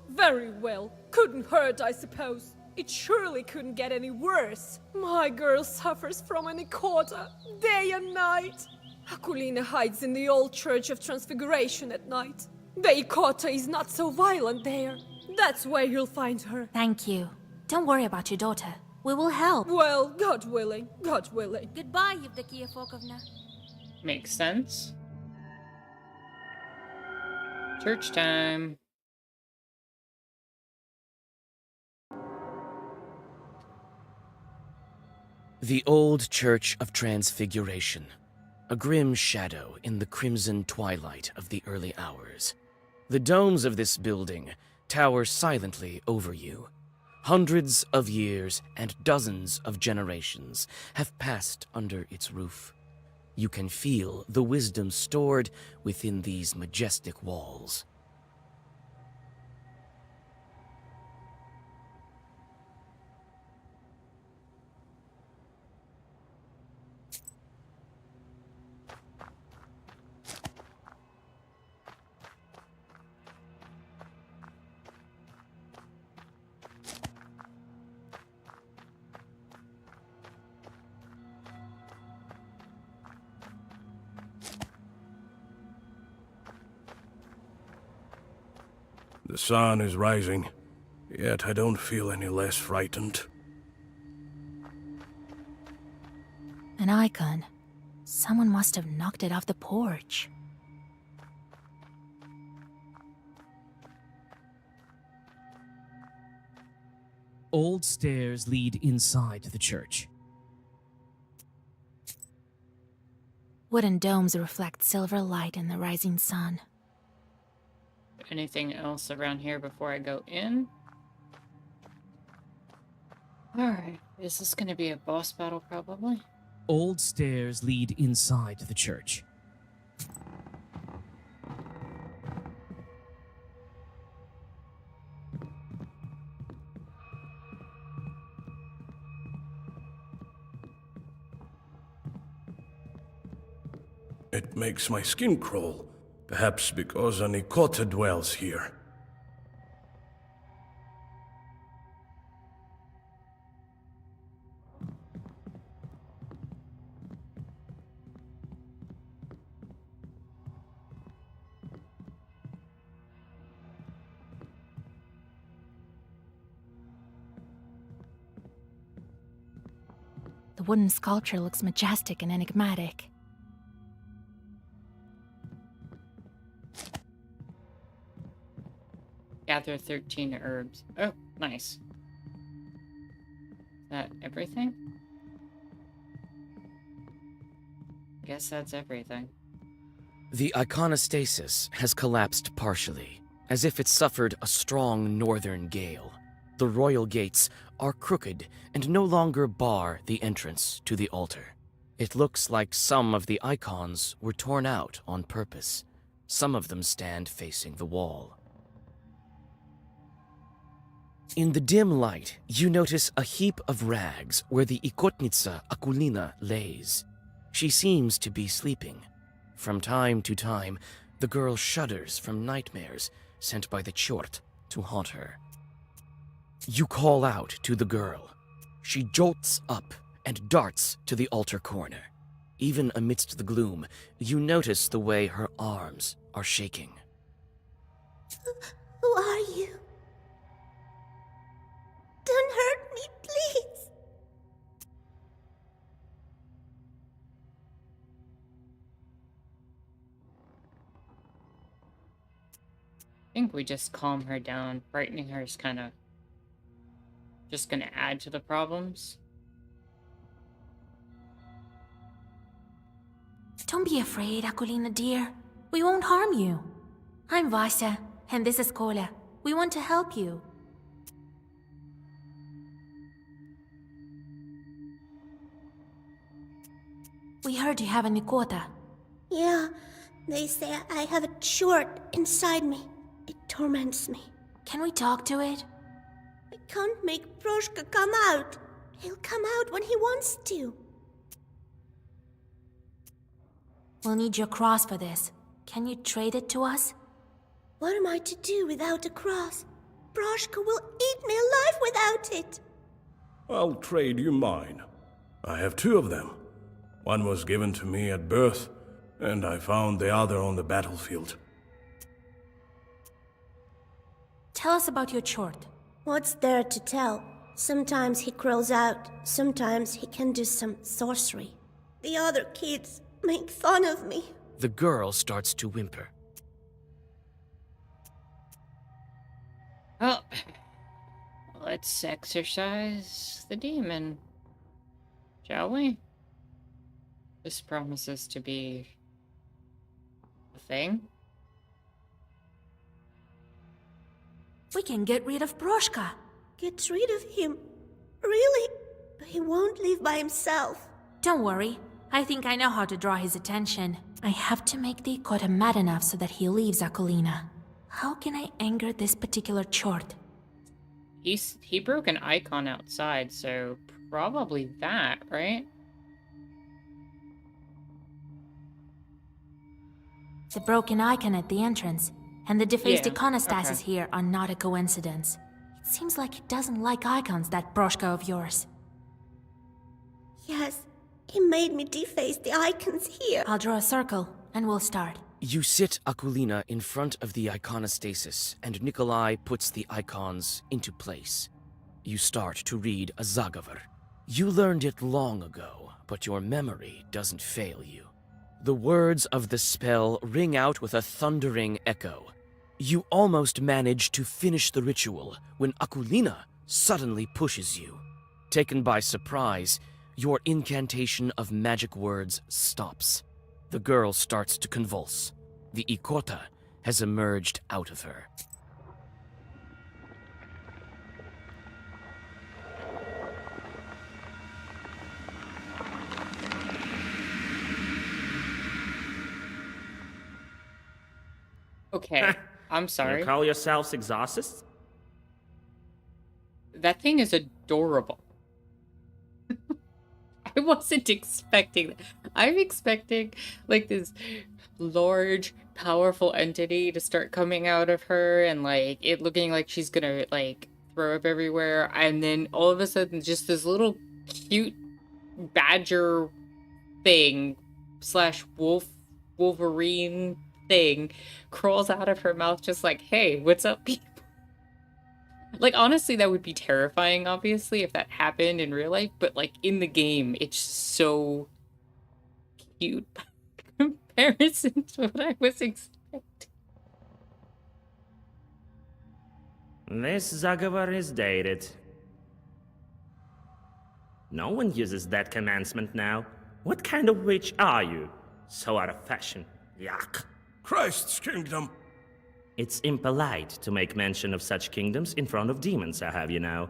Very well. Couldn't hurt, I suppose. It surely couldn't get any worse. My girl suffers from an ikota, day and night. Akulina hides in the old Church of Transfiguration at night. The ikota is not so violent there. That's where you'll find her. Thank you. Don't worry about your daughter. We will help. Well, God willing, God willing. Goodbye, Evdokia Fokovna. Makes sense. Church time. The old Church of Transfiguration. A grim shadow in the crimson twilight of the early hours. The domes of this building tower silently over you. Hundreds of years and dozens of generations have passed under its roof. You can feel the wisdom stored within these majestic walls. The sun is rising, yet I don't feel any less frightened. An icon. Someone must have knocked it off the porch. Old stairs lead inside the church. Wooden domes reflect silver light in the rising sun. Anything else around here before I go in? Alright, is this gonna be a boss battle probably? Old stairs lead inside the church. It makes my skin crawl. Perhaps because an Ikota dwells here. The wooden sculpture looks majestic and enigmatic. Gather 13 herbs. Oh, nice. Is that everything? Guess that's everything. The iconostasis has collapsed partially, as if it suffered a strong northern gale. The royal gates are crooked and no longer bar the entrance to the altar. It looks like some of the icons were torn out on purpose. Some of them stand facing the wall. In the dim light, you notice a heap of rags where the Ikotnitsa Akulina lays. She seems to be sleeping. From time to time, the girl shudders from nightmares sent by the Chort to haunt her. You call out to the girl. She jolts up and darts to the altar corner. Even amidst the gloom, you notice the way her arms are shaking. Who are you? Don't hurt me, please. I think we just calm her down. Frightening her is kind of just gonna add to the problems. Don't be afraid, Akulina dear. We won't harm you. I'm Vasia, and this is Kola. We want to help you. We heard you have a Nikota. Yeah, they say I have a Chort inside me. It torments me. Can we talk to it? I can't make Proshka come out. He'll come out when he wants to. We'll need your cross for this. Can you trade it to us? What am I to do without a cross? Proshka will eat me alive without it. I'll trade you mine. I have two of them. One was given to me at birth, and I found the other on the battlefield. Tell us about your Chort. What's there to tell? Sometimes he crawls out, sometimes he can do some sorcery. The other kids make fun of me. The girl starts to whimper. Well, let's exercise the demon, shall we? This promises to be a thing. We can get rid of Proshka. Get rid of him? Really? But he won't leave by himself. Don't worry. I think I know how to draw his attention. I have to make the Ikota mad enough so that he leaves Akulina. How can I anger this particular chort? He broke an icon outside, so probably that, right? The broken icon at the entrance, and the defaced Yeah, iconostasis okay. here are not a coincidence. It seems like he doesn't like icons, that Broshka of yours. Yes, he made me deface the icons here. I'll draw a circle, and we'll start. You sit Akulina in front of the iconostasis, and Nikolai puts the icons into place. You start to read a Zagavar. You learned it long ago, but your memory doesn't fail you. The words of the spell ring out with a thundering echo. You almost manage to finish the ritual when Akulina suddenly pushes you. Taken by surprise, your incantation of magic words stops. The girl starts to convulse. The Ikota has emerged out of her. Okay, I'm sorry. You call yourselves exorcists? That thing is adorable. I wasn't expecting that. I'm expecting like this large, powerful entity to start coming out of her and like it looking like she's gonna like throw up everywhere, and then all of a sudden just this little cute badger thing slash Wolverine thing crawls out of her mouth just like, hey, what's up, people? Like, honestly, that would be terrifying, obviously, if that happened in real life, but, like, in the game, it's so cute by comparison to what I was expecting. This Zagavar is dated. No one uses that commencement now. What kind of witch are you? So out of fashion. Yuck. Christ's kingdom. It's impolite to make mention of such kingdoms in front of demons, I have you know.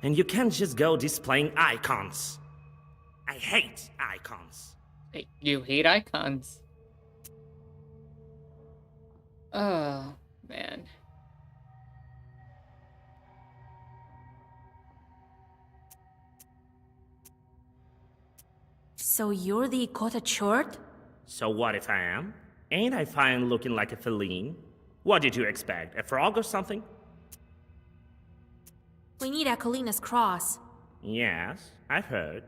And you can't just go displaying icons. I hate icons. Hey, you hate icons. Oh, man. So you're the Ikota chort? So what if I am? Ain't I fine looking like a feline? What did you expect? A frog or something? We need Akulina's cross. Yes, I've heard.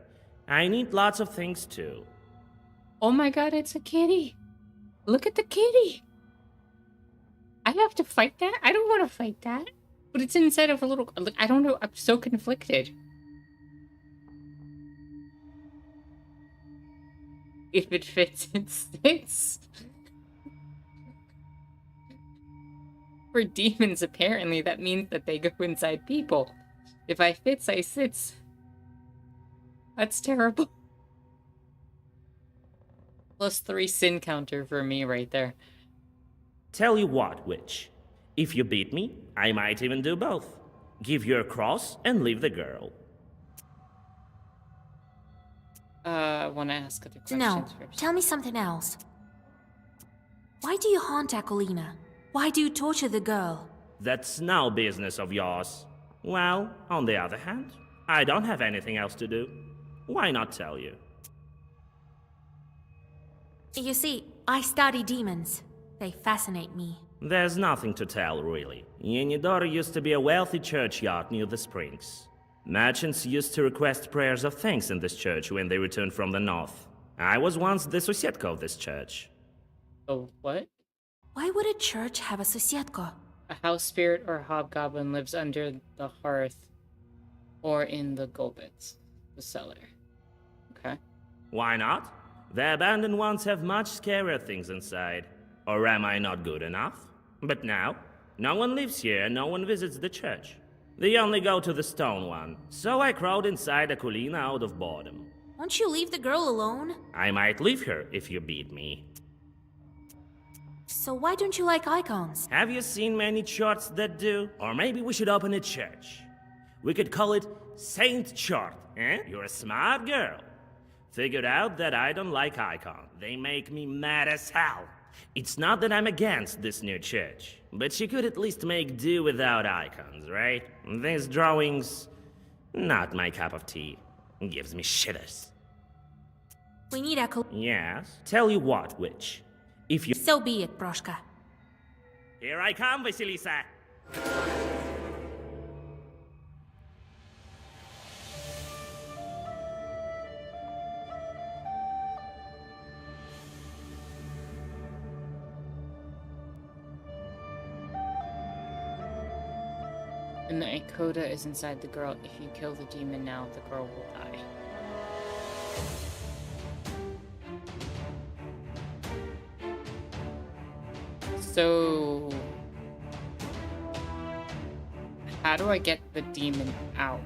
I need lots of things too. Oh my god, it's a kitty. Look at the kitty. I have to fight that? I don't want to fight that. But it's inside of a little... I don't know. I'm so conflicted. If it fits, it sits. For demons, apparently, that means that they go inside people. If I fits, I sits. That's terrible. +3 sin counter for me right there. Tell you what, witch. If you beat me, I might even do both. Give you a cross and leave the girl. I want to ask other questions No, first. tell me something else. Why do you haunt Akulina? Why do you torture the girl? That's no business of yours. Well, on the other hand, I don't have anything else to do. Why not tell you? You see, I study demons. They fascinate me. There's nothing to tell, really. Yenidor used to be a wealthy churchyard near the springs. Merchants used to request prayers of thanks in this church when they returned from the north. I was once the Sosietka of this church. Oh, what? Why would a church have a Sosietka? A house spirit or hobgoblin lives under the hearth or in the gulbits, the cellar. Okay. Why not? The abandoned ones have much scarier things inside. Or am I not good enough? But now, no one lives here and no one visits the church. They only go to the stone one, so I crawled inside Akulina out of boredom. Won't you leave the girl alone? I might leave her if you beat me. So why don't you like icons? Have you seen many charts that do? Or maybe we should open a church. We could call it Saint Chart, eh? You're a smart girl. Figured out that I don't like icons. They make me mad as hell. It's not that I'm against this new church, but you could at least make do without icons, right? These drawings, not my cup of tea. Gives me shivers. We need a Yes? Tell you what, witch. If you... So be it, Proshka. Here I come, Vasilisa! And the Akoda is inside the girl. If you kill the demon now, the girl will die. So... how do I get the demon out?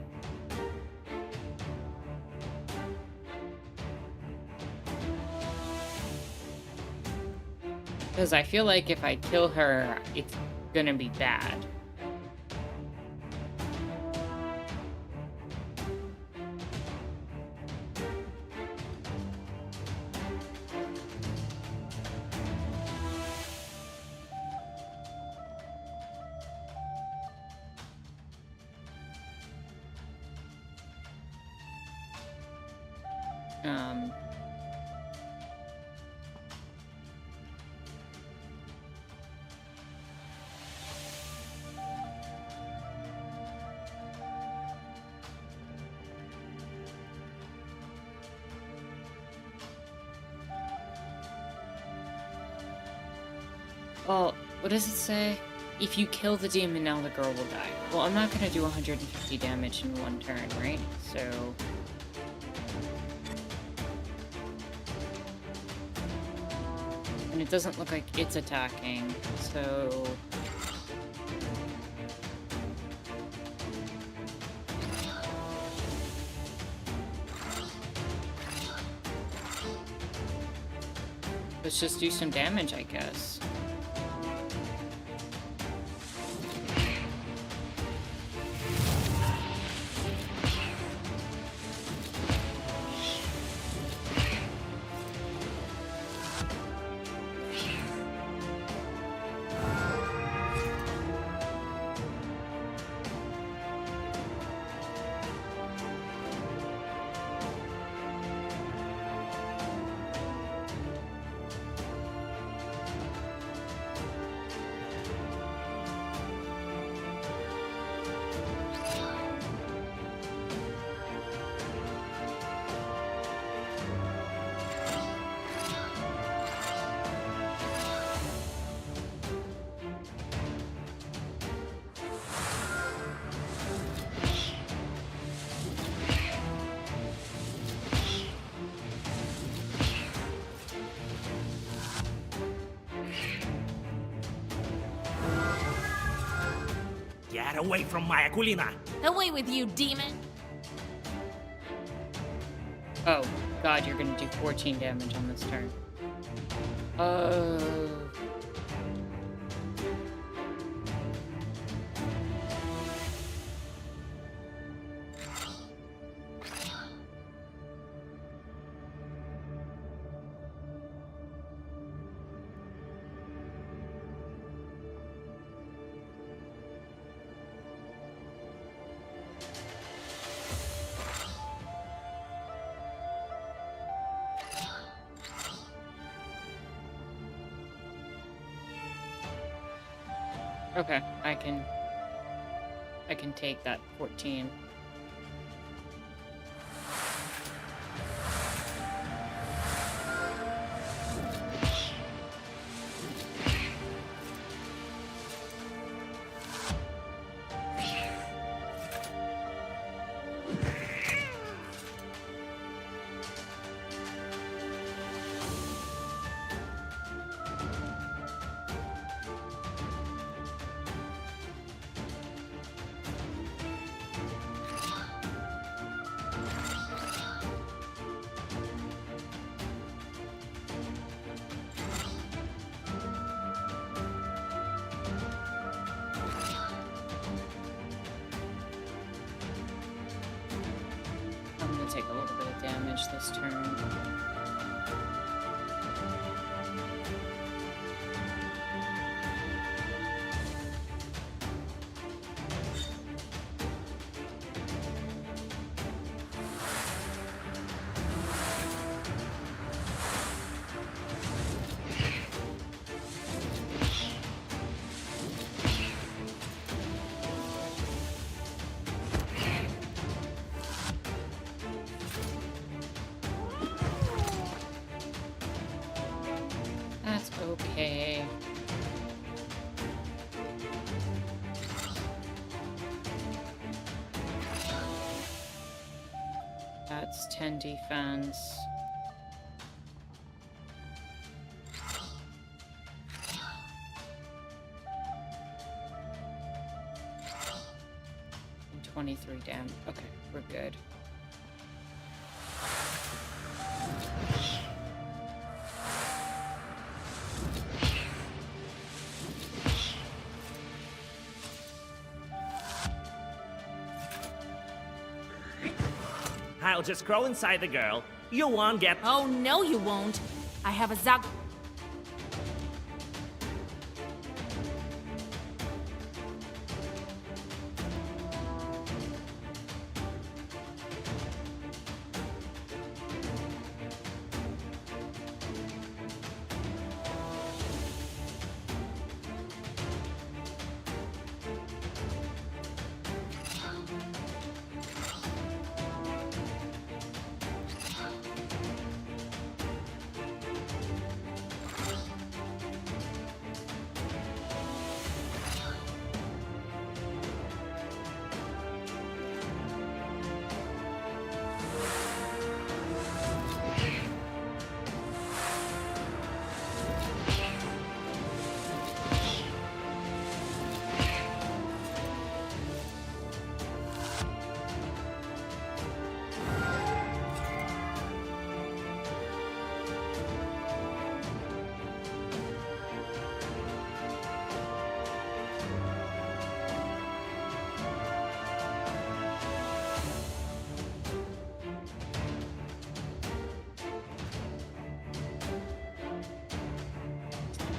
Because I feel like if I kill her, it's gonna be bad. Well, what does it say? If you kill the demon now, the girl will die. Well, I'm not gonna do 150 damage in one turn, right? So... and it doesn't look like it's attacking, so... let's just do some damage, I guess. Get away from my Akulina! Away with you, demon! Oh, God, you're gonna do 14 damage on this turn. Oh... okay, I can take that 14. damage this turn. That's okay. That's 10 defense. And 23 damage. Okay, we're good. I'll just crawl inside the girl. You won't get. Oh, no, you won't. I have a Zag.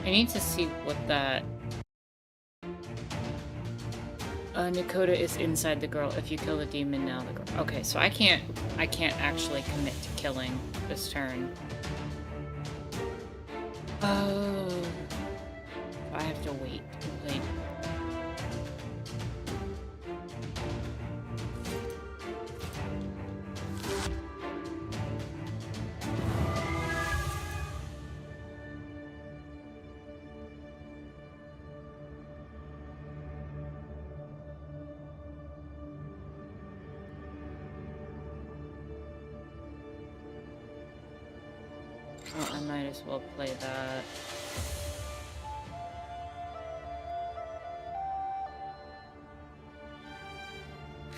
I need to see what that... Nakoda is inside the girl. If you kill the demon, now the girl. Okay, so I can't actually commit to killing this turn. Oh, I have to wait to complete. Well, I might as well play that.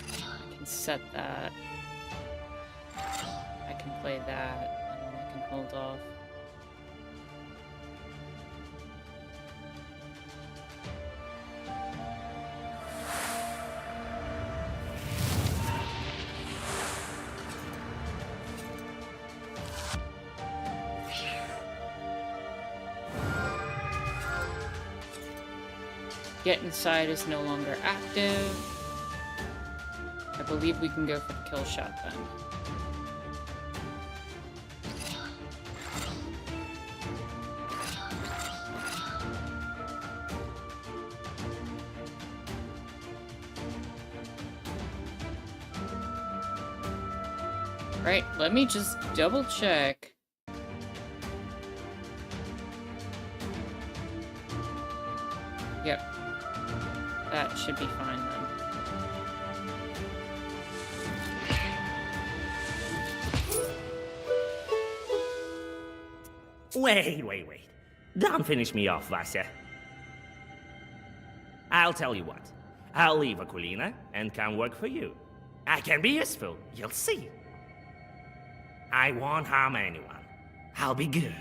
I can set that. I can play that, and then I can hold off. Get inside is no longer active. I believe we can go for the kill shot then. Right, let me just double check. Yep. That should be fine then. Wait. Don't finish me off, Vasya. I'll tell you what. I'll leave Aquilina and come work for you. I can be useful, you'll see. I won't harm anyone. I'll be good.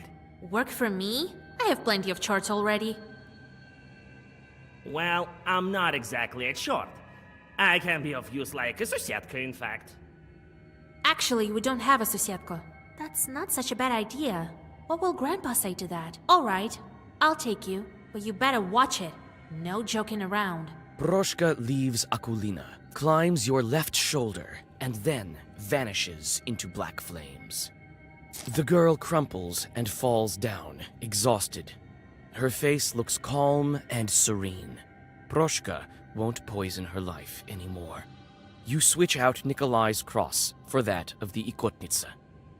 Work for me? I have plenty of charts already. Well, I'm not exactly a short. I can be of use like a Susietka, in fact. Actually, we don't have a Susietko. That's not such a bad idea. What will Grandpa say to that? All right, I'll take you, but you better watch it. No joking around. Proshka leaves Akulina, climbs your left shoulder, and then vanishes into black flames. The girl crumples and falls down, exhausted. Her face looks calm and serene. Proshka won't poison her life anymore. You switch out Nikolai's cross for that of the Ikotnitsa.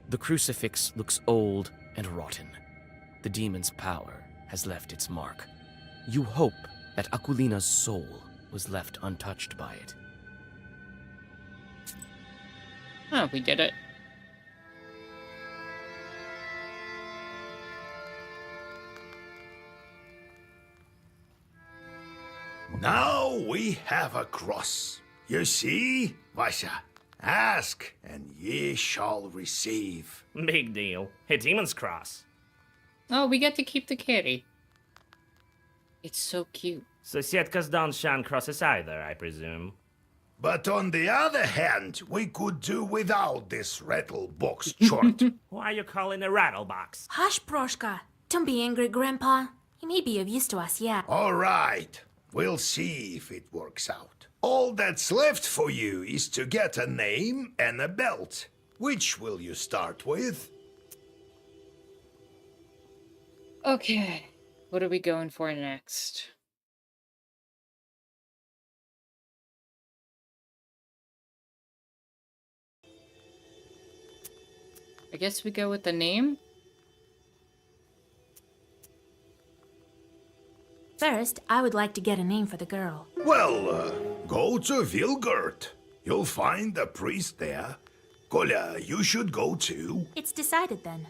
The crucifix looks old and rotten. The demon's power has left its mark. You hope that Akulina's soul was left untouched by it. Oh, we did it. Now we have a cross. You see, Vasha? Ask, and ye shall receive. Big deal. A demon's cross. Oh, we get to keep the kitty. It's so cute. Sosietkas don't shun crosses either, I presume. But on the other hand, we could do without this rattle box chort. Why are you calling a rattle box? Hush, Proshka. Don't be angry, Grandpa. He may be of use to us yet. All right, we'll see if it works out. All that's left for you is to get a name and a belt. Which will you start with? Okay, what are we going for next? I guess we go with the name? First, I would like to get a name for the girl. Well, go to Vilgurt. You'll find a priest there. Kolya, you should go too. It's decided then.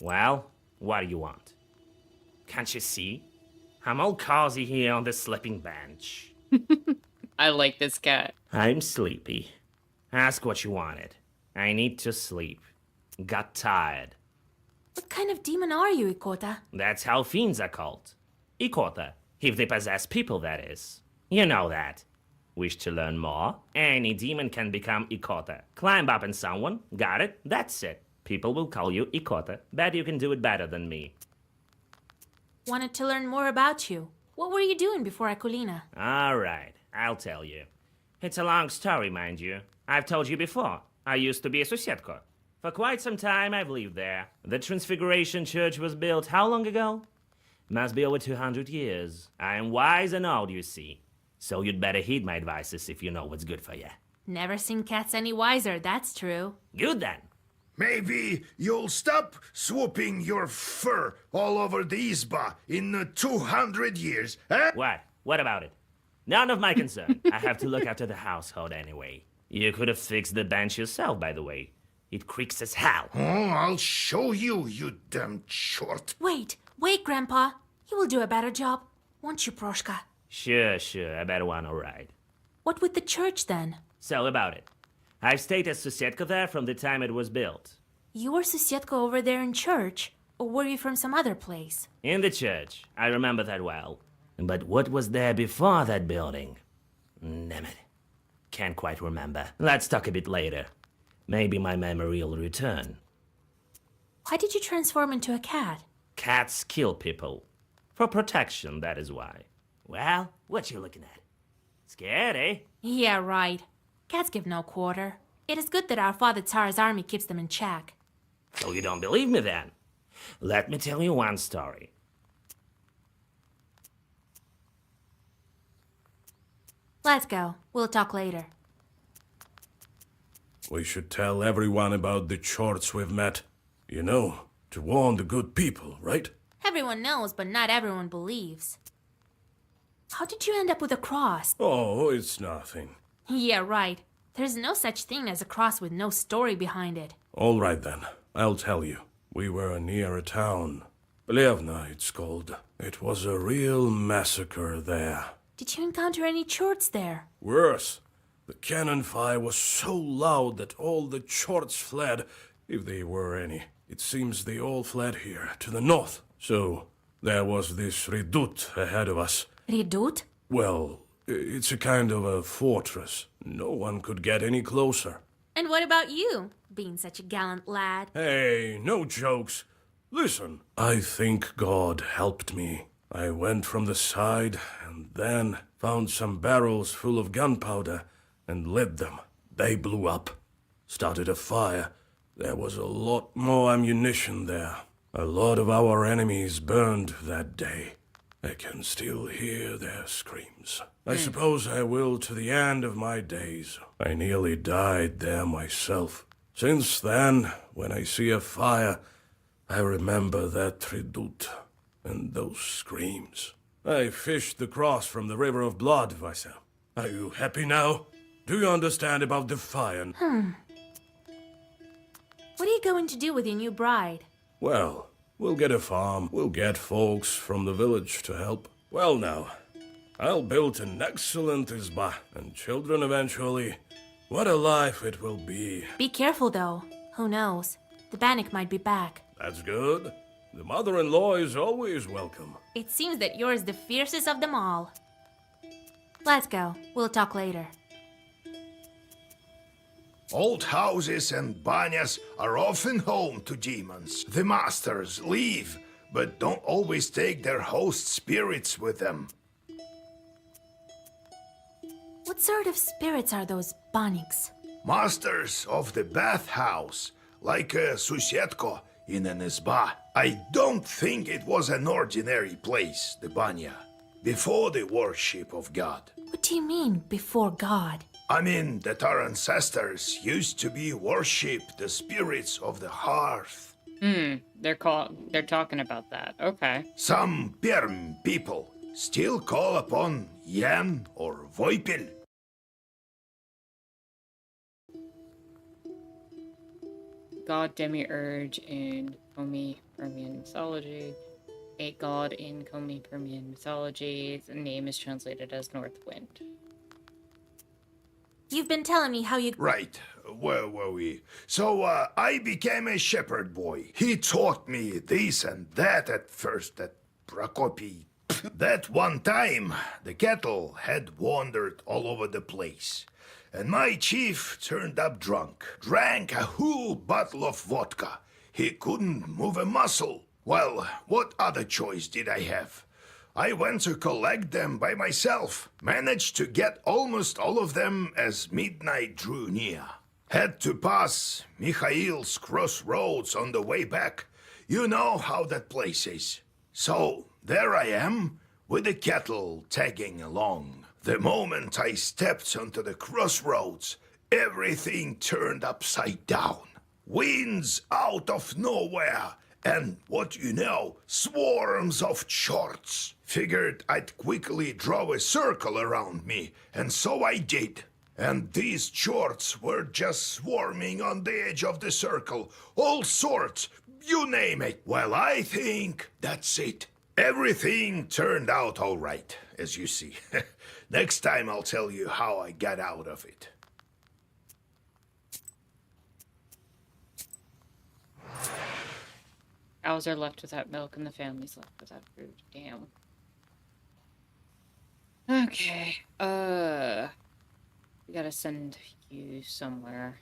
Well, what do you want? Can't you see? I'm all cozy here on the sleeping bench. I like this cat. I'm sleepy. Ask what you wanted. I need to sleep. Got tired. What kind of demon are you, Ikota? That's how fiends are called. Ikota, if they possess people, that is. You know that. Wish to learn more? Any demon can become Ikota. Climb up on someone, got it, that's it. People will call you Ikota. Bet you can do it better than me. Wanted to learn more about you. What were you doing before Akulina? Alright, I'll tell you. It's a long story, mind you. I've told you before. I used to be a Susietko. For quite some time, I've lived there. The Transfiguration Church was built how long ago? Must be over 200 years. I am wise and old, you see. So you'd better heed my advices if you know what's good for you. Never seen cats any wiser, that's true. Good then. Maybe you'll stop swooping your fur all over the Izba in 200 years, eh? What? What about it? None of my concern. I have to look after the household anyway. You could have fixed the bench yourself, by the way. It creaks as hell. Oh, I'll show you, you damn short. Wait, Grandpa. He will do a better job. Won't you, Proshka? Sure, I better want to ride. What with the church, then? So about it. I've stayed as Susietko there from the time it was built. You were Susietko over there in church? Or were you from some other place? In the church. I remember that well. But what was there before that building? Damn it. Can't quite remember. Let's talk a bit later. Maybe my memory will return. Why did you transform into a cat? Cats kill people. For protection, that is why. Well, what you looking at? Scared, eh? Yeah, right. Cats give no quarter. It is good that our father Tsar's army keeps them in check. So you don't believe me then? Let me tell you one story. Let's go. We'll talk later. We should tell everyone about the chorts we've met. You know, to warn the good people, right? Everyone knows, but not everyone believes. How did you end up with a cross? Oh, it's nothing. Yeah, right. There's no such thing as a cross with no story behind it. All right then, I'll tell you. We were near a town. Plevna, it's called. It was a real massacre there. Did you encounter any chorts there? Worse. The cannon fire was so loud that all the chorts fled, if they were any. It seems they all fled here, to the north. So, there was this redoute ahead of us. Redoute? Well, It's a kind of a fortress. No one could get any closer. And what about you, being such a gallant lad? Hey, no jokes. Listen, I think God helped me. I went from the side and then found some barrels full of gunpowder and lit them. They blew up. Started a fire. There was a lot more ammunition there. A lot of our enemies burned that day. I can still hear their screams. I suppose I will to the end of my days. I nearly died there myself. Since then, when I see a fire, I remember that Tridut and those screams. I fished the cross from the River of Blood, Vaisa. Are you happy now? Do you understand about the fire? What are you going to do with your new bride? Well, we'll get a farm. We'll get folks from the village to help. Well now, I'll build an excellent izba, and children eventually. What a life it will be. Be careful, though. Who knows? The Bannock might be back. That's good. The mother-in-law is always welcome. It seems that yours the fiercest of them all. Let's go. We'll talk later. Old houses and banyas are often home to demons. The masters leave, but don't always take their host spirits with them. What sort of spirits are those Baniks? Masters of the bathhouse, like a Susetko in an izba. I don't think it was an ordinary place, the banya, before the worship of God. What do you mean, before God? I mean that our ancestors used to be worshipped the spirits of the hearth. They're talking about that. Okay. Some Perm people still call upon Jan or Voipil. God demiurge in Komi Permian mythology. A god in Komi Permian mythology. The name is translated as North Wind. You've been telling me how you... Right. Where were we? So, I became a shepherd boy. He taught me this and that at first at Prokopi. That one time, the cattle had wandered all over the place. And my chief turned up drunk. Drank a whole bottle of vodka. He couldn't move a muscle. Well, what other choice did I have? I went to collect them by myself. Managed to get almost all of them as midnight drew near. Had to pass Mikhail's crossroads on the way back. You know how that place is. So, there I am, with the cattle tagging along. The moment I stepped onto the crossroads, everything turned upside down. Winds out of nowhere, and what you know, swarms of shorts. Figured I'd quickly draw a circle around me, and so I did. And these shorts were just swarming on the edge of the circle. All sorts, you name it. Well, I think that's it. Everything turned out all right, as you see. Next time I'll tell you how I got out of it. Owls are left without milk and the family's left without food. Damn. Okay. We gotta send you somewhere.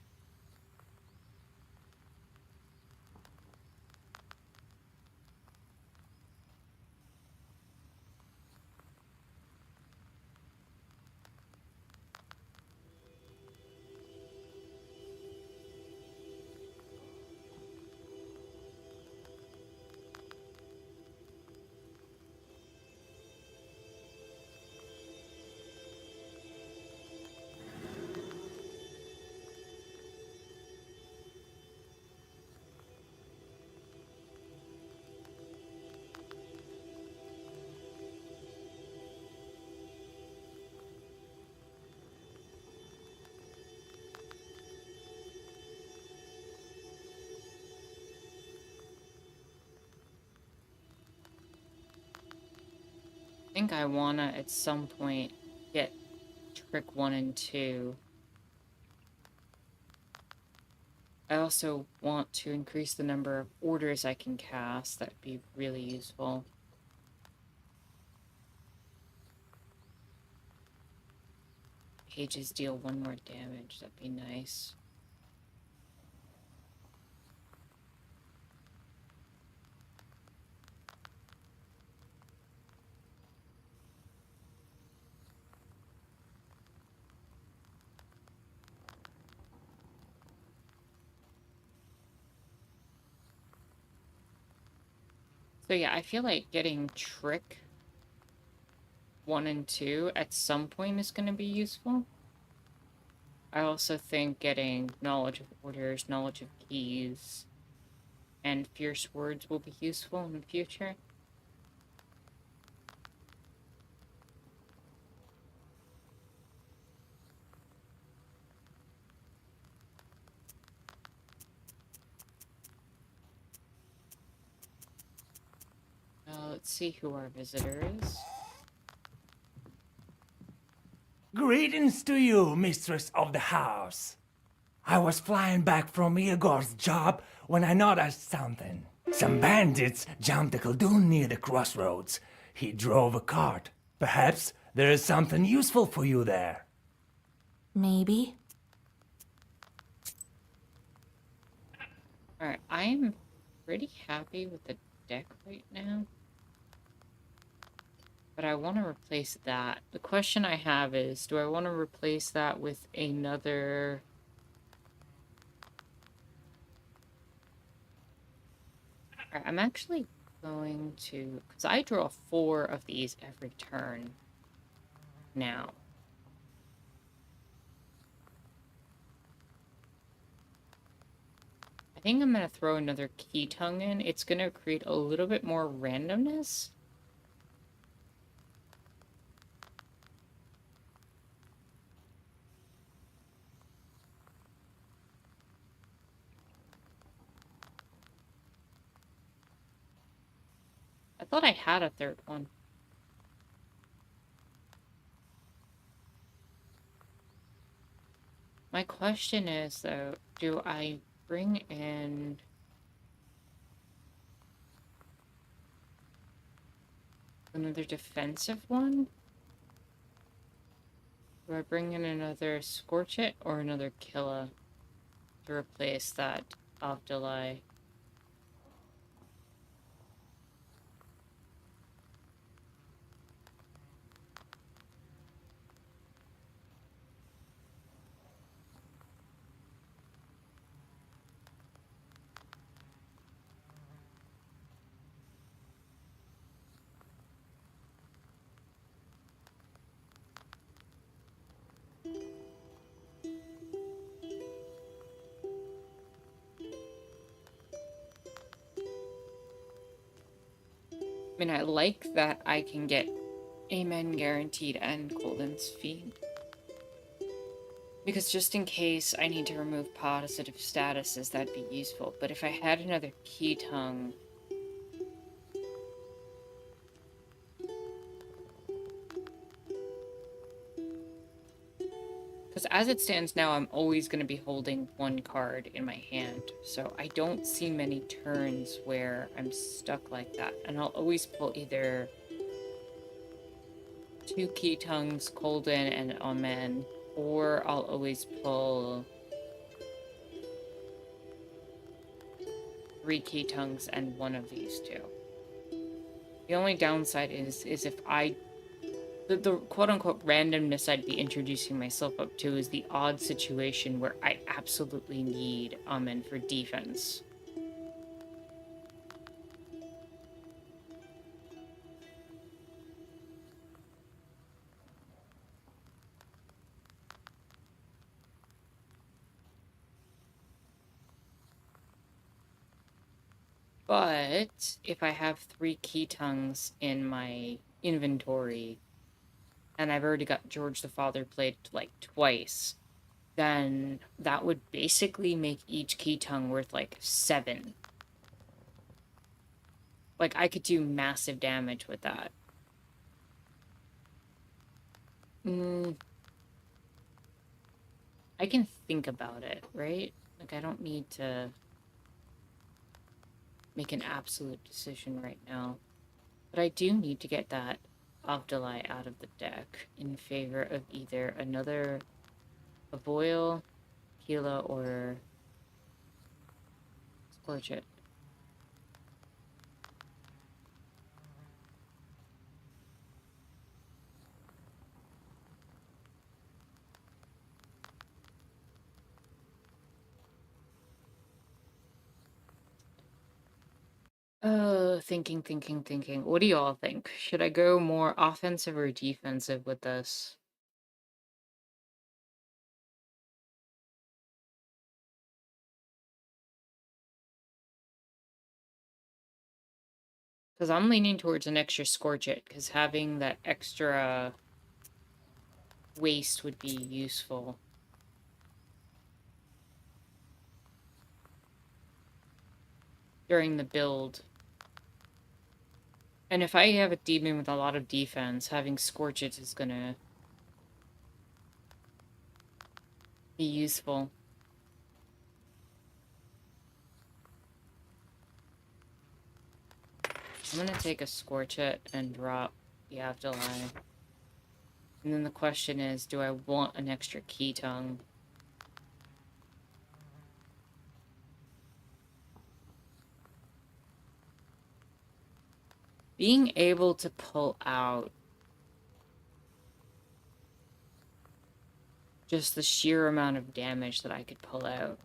I think I wanna, at some point, get Trick 1 and 2. I also want to increase the number of orders I can cast. That'd be really useful. pages deal 1 more damage. That'd be nice. So yeah, I feel like getting Trick 1 and 2 at some point is going to be useful. I also think getting Knowledge of Orders, Knowledge of Keys, and Fierce Words will be useful in the future. Let's see who our visitor is. Greetings to you, mistress of the house. I was flying back from Igor's job when I noticed something. Some bandits jumped a Khaldun near the crossroads. He drove a cart. Perhaps there is something useful for you there. Maybe. Alright, I'm pretty happy with the deck right now. But I want to replace that. The question I have is, do I want to replace that with another... Alright, I'm actually going to... Because I draw 4 of these every turn now. I think I'm going to throw another Key Tongue in. It's going to create a little bit more randomness. I thought I had a 3rd one. My question is, though, do I bring in... another defensive one? Do I bring in another Scorch It or another Killa to replace that Avdalai? I mean, I like that I can get Amen Guaranteed and Golden's Feed. Because just in case I need to remove positive statuses, that'd be useful. But if I had another Key Tongue... Because as it stands now, I'm always going to be holding 1 card in my hand. So I don't see many turns where I'm stuck like that. And I'll always pull either 2 Key Tongues, Kolden, and Amen. Or I'll always pull 3 Key Tongues and 1 of these 2. The only downside is if I... The quote-unquote randomness I'd be introducing myself up to is the odd situation where I absolutely need Amen for defense. But if I have 3 Key Tongues in my inventory, and I've already got George the Father played like twice, then that would basically make each Key Tongue worth like 7. Like, I could do massive damage with that. I can think about it, right? Like, I don't need to make an absolute decision right now. But I do need to get that Afterlight out of the deck in favor of either another Boil, Gila, or Scorch It. Thinking. What do you all think? Should I go more offensive or defensive with this? Because I'm leaning towards an extra Scorch It, because having that extra waste would be useful. During the build. And if I have a demon with a lot of defense, having Scorch It is gonna be useful. I'm gonna take a Scorch It and drop the Afterlife. And then the question is, do I want an extra Key Tongue? Being able to pull out just the sheer amount of damage that I could pull out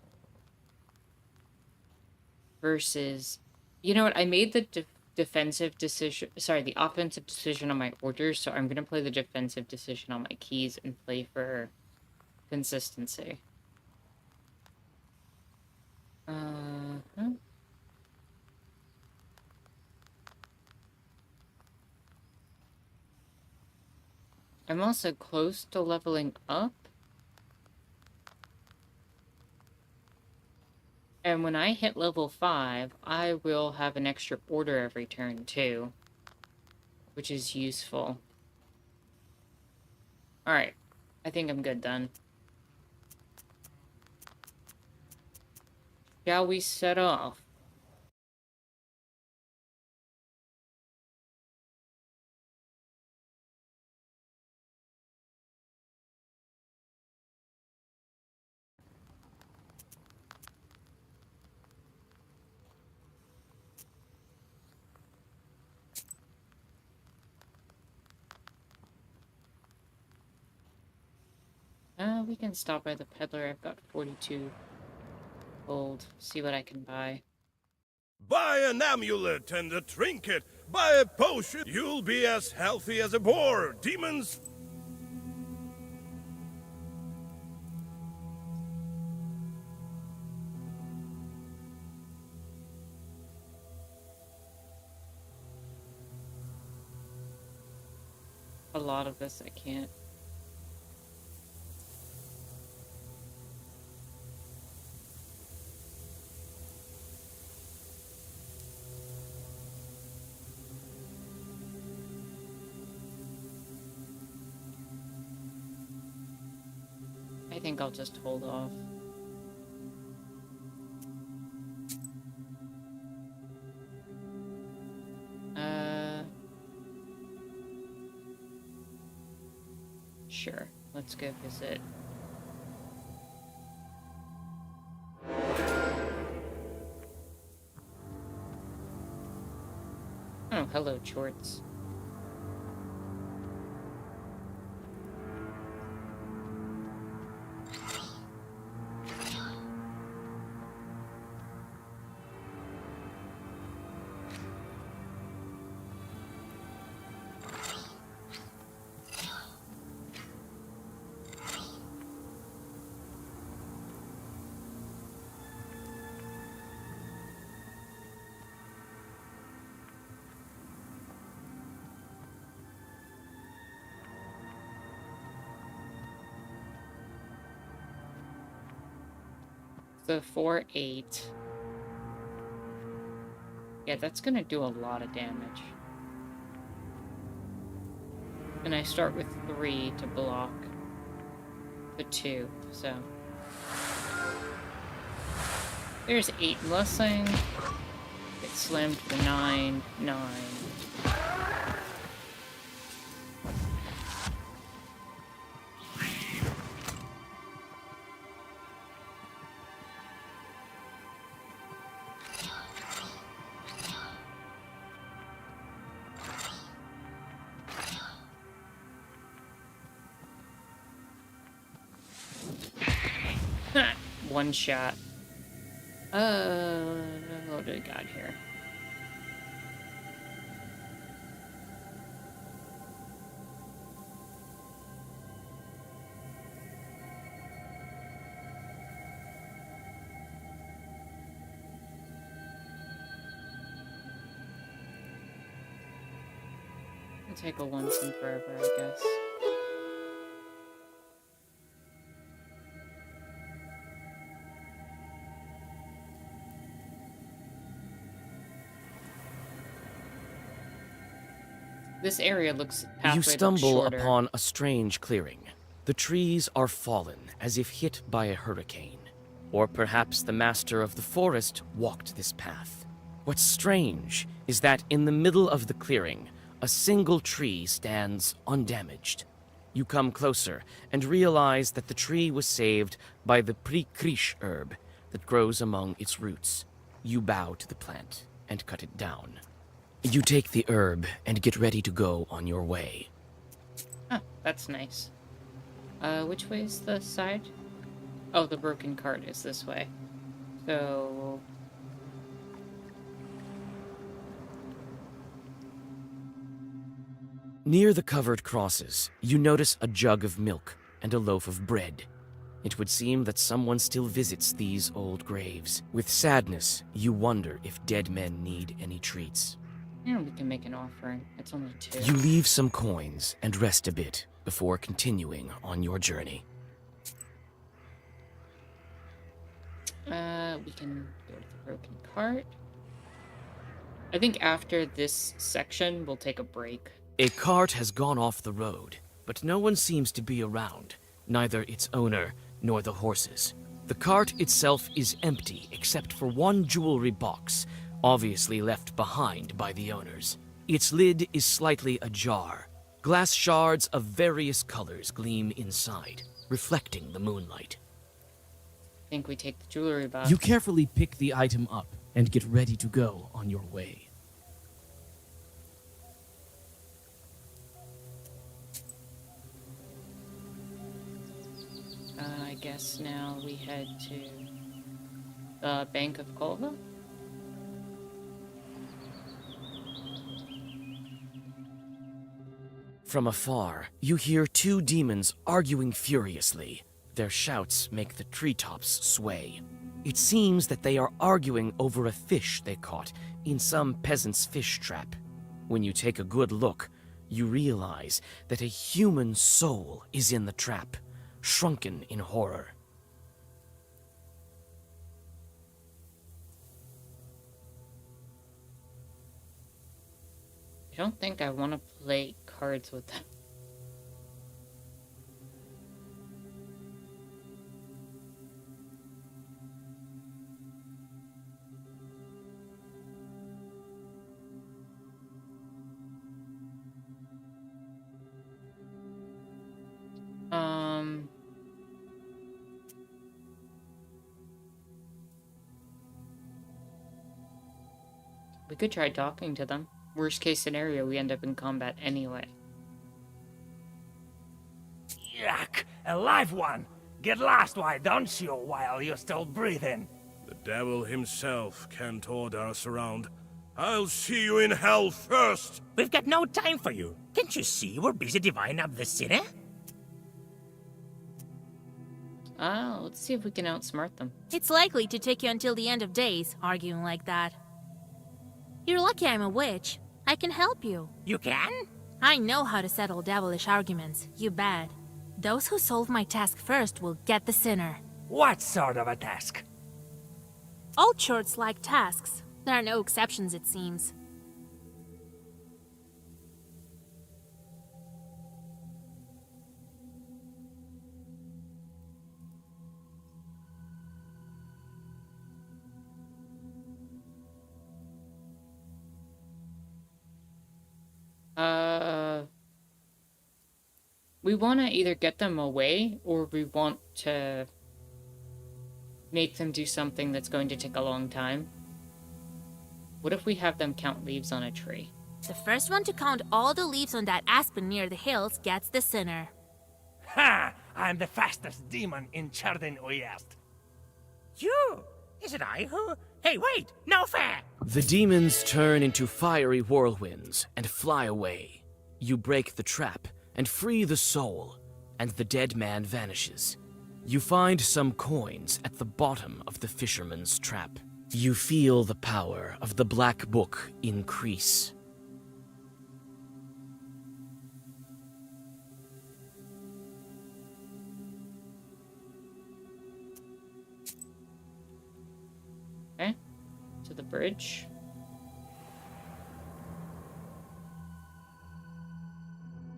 versus, you know what, I made the defensive decision, sorry, the offensive decision on my orders, so I'm gonna play the defensive decision on my keys and play for consistency. I'm also close to leveling up. And when I hit level 5, I will have an extra order every turn too, which is useful. Alright, I think I'm good then. Shall we set off? We can stop by the peddler. I've got 42 gold. See what I can buy. Buy an amulet and a trinket. Buy a potion. You'll be as healthy as a boar. Demons. A lot of this I can't. I think I'll just hold off. Sure. Let's go visit. Oh, hello, Chorts. So 4-8. Yeah, that's gonna do a lot of damage. And I start with 3 to block the 2, so. There's 8 blessing. Get slammed for 9, 9. one shot. What do we got here? It'll take a once and forever, I guess. This area looks You stumble upon a strange clearing. The trees are fallen, as if hit by a hurricane. Or perhaps the master of the forest walked this path. What's strange is that in the middle of the clearing, a single tree stands undamaged. You come closer and realize that the tree was saved by the Prikrish herb that grows among its roots. You bow to the plant and cut it down. You take the herb and get ready to go on your way. Oh, that's nice. Which way is the side? Oh, the broken cart is this way. So... Near the covered crosses, you notice a jug of milk and a loaf of bread. It would seem that someone still visits these old graves. With sadness, you wonder if dead men need any treats. Yeah, we can make an offering. It's only 2. You leave some coins and rest a bit before continuing on your journey. We can go to the broken cart. I think after this section, we'll take a break. A cart has gone off the road, but no one seems to be around, neither its owner nor the horses. The cart itself is empty except for one jewelry box, obviously left behind by the owners. Its lid is slightly ajar. Glass shards of various colors gleam inside, reflecting the moonlight. I think we take the jewelry box. You carefully pick the item up and get ready to go on your way. I guess now we head to the Bank of Kolva. From afar, you hear 2 demons arguing furiously. Their shouts make the treetops sway. It seems that they are arguing over a fish they caught in some peasant's fish trap. When you take a good look, you realize that a human soul is in the trap, shrunken in horror. I don't think I want to play cards with them. We could try talking to them. Worst case scenario, we end up in combat anyway. Yuck! A live one! Get lost, why don't you, while you're still breathing? The devil himself can't order us around. I'll see you in hell first! We've got no time for you. Can't you see we're busy dividing up the city? Let's see if we can outsmart them. It's likely to take you until the end of days, arguing like that. You're lucky I'm a witch. I can help you. You can? I know how to settle devilish arguments, you bet. Those who solve my task first will get the sinner. What sort of a task? All churches like tasks. There are no exceptions, it seems. We want to either get them away, or we want to make them do something that's going to take a long time. What if we have them count leaves on a tree? The first one to count all the leaves on that aspen near the hills gets the sinner. Ha! I'm the fastest demon in Chardin Uyest. You? Is it I who? Hey, wait! No fair! The demons turn into fiery whirlwinds and fly away. You break the trap and free the soul, and the dead man vanishes. You find some coins at the bottom of the fisherman's trap. You feel the power of the Black Book increase. Okay, to the bridge.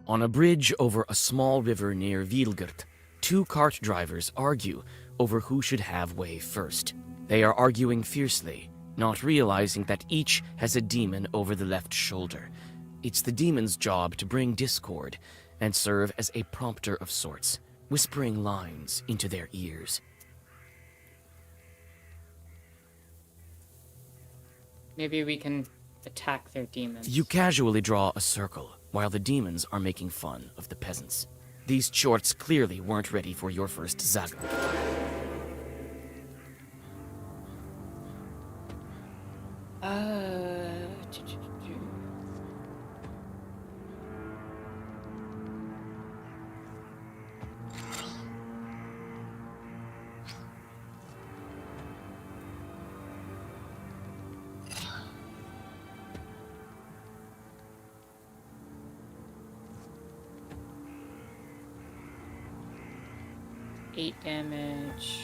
On a bridge over a small river near Vilgert, two cart drivers argue over who should have way first. They are arguing fiercely, not realizing that each has a demon over the left shoulder. It's the demon's job to bring discord and serve as a prompter of sorts, whispering lines into their ears. Maybe we can attack their demons. You casually draw a circle, while the demons are making fun of the peasants. These chorts clearly weren't ready for your first Zaga. Eight damage.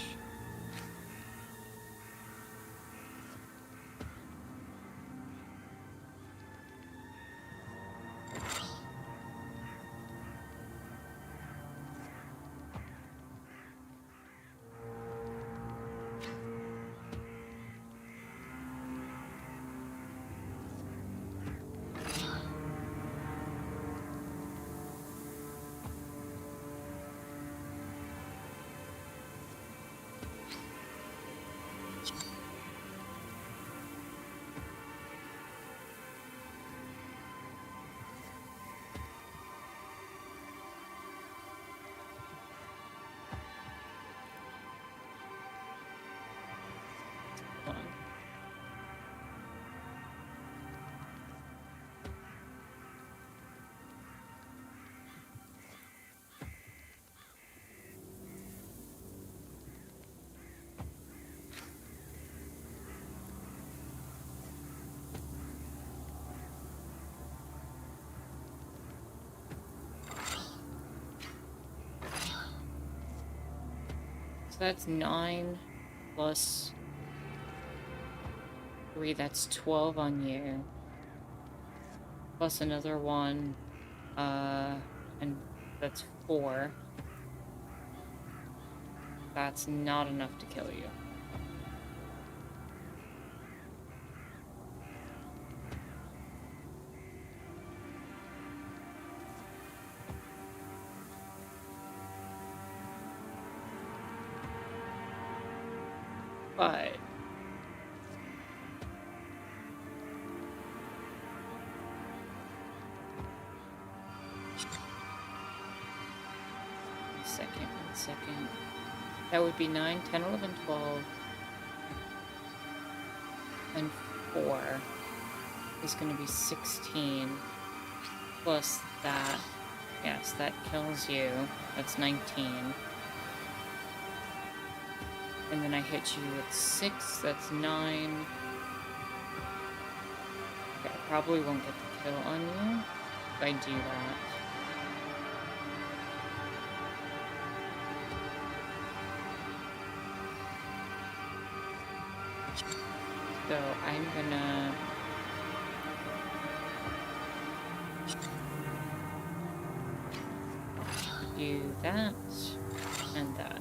So that's 9 plus 3, that's 12 on you. Plus another 1, and that's 4. That's not enough to kill you. But one second. That would be 9, 10, 11, 12, and 4 is going to be 16 plus that. Yes, that kills you. That's 19. And then I hit you with 6, that's 9. Okay, I probably won't get the kill on you if I do that. So I'm gonna do that and that.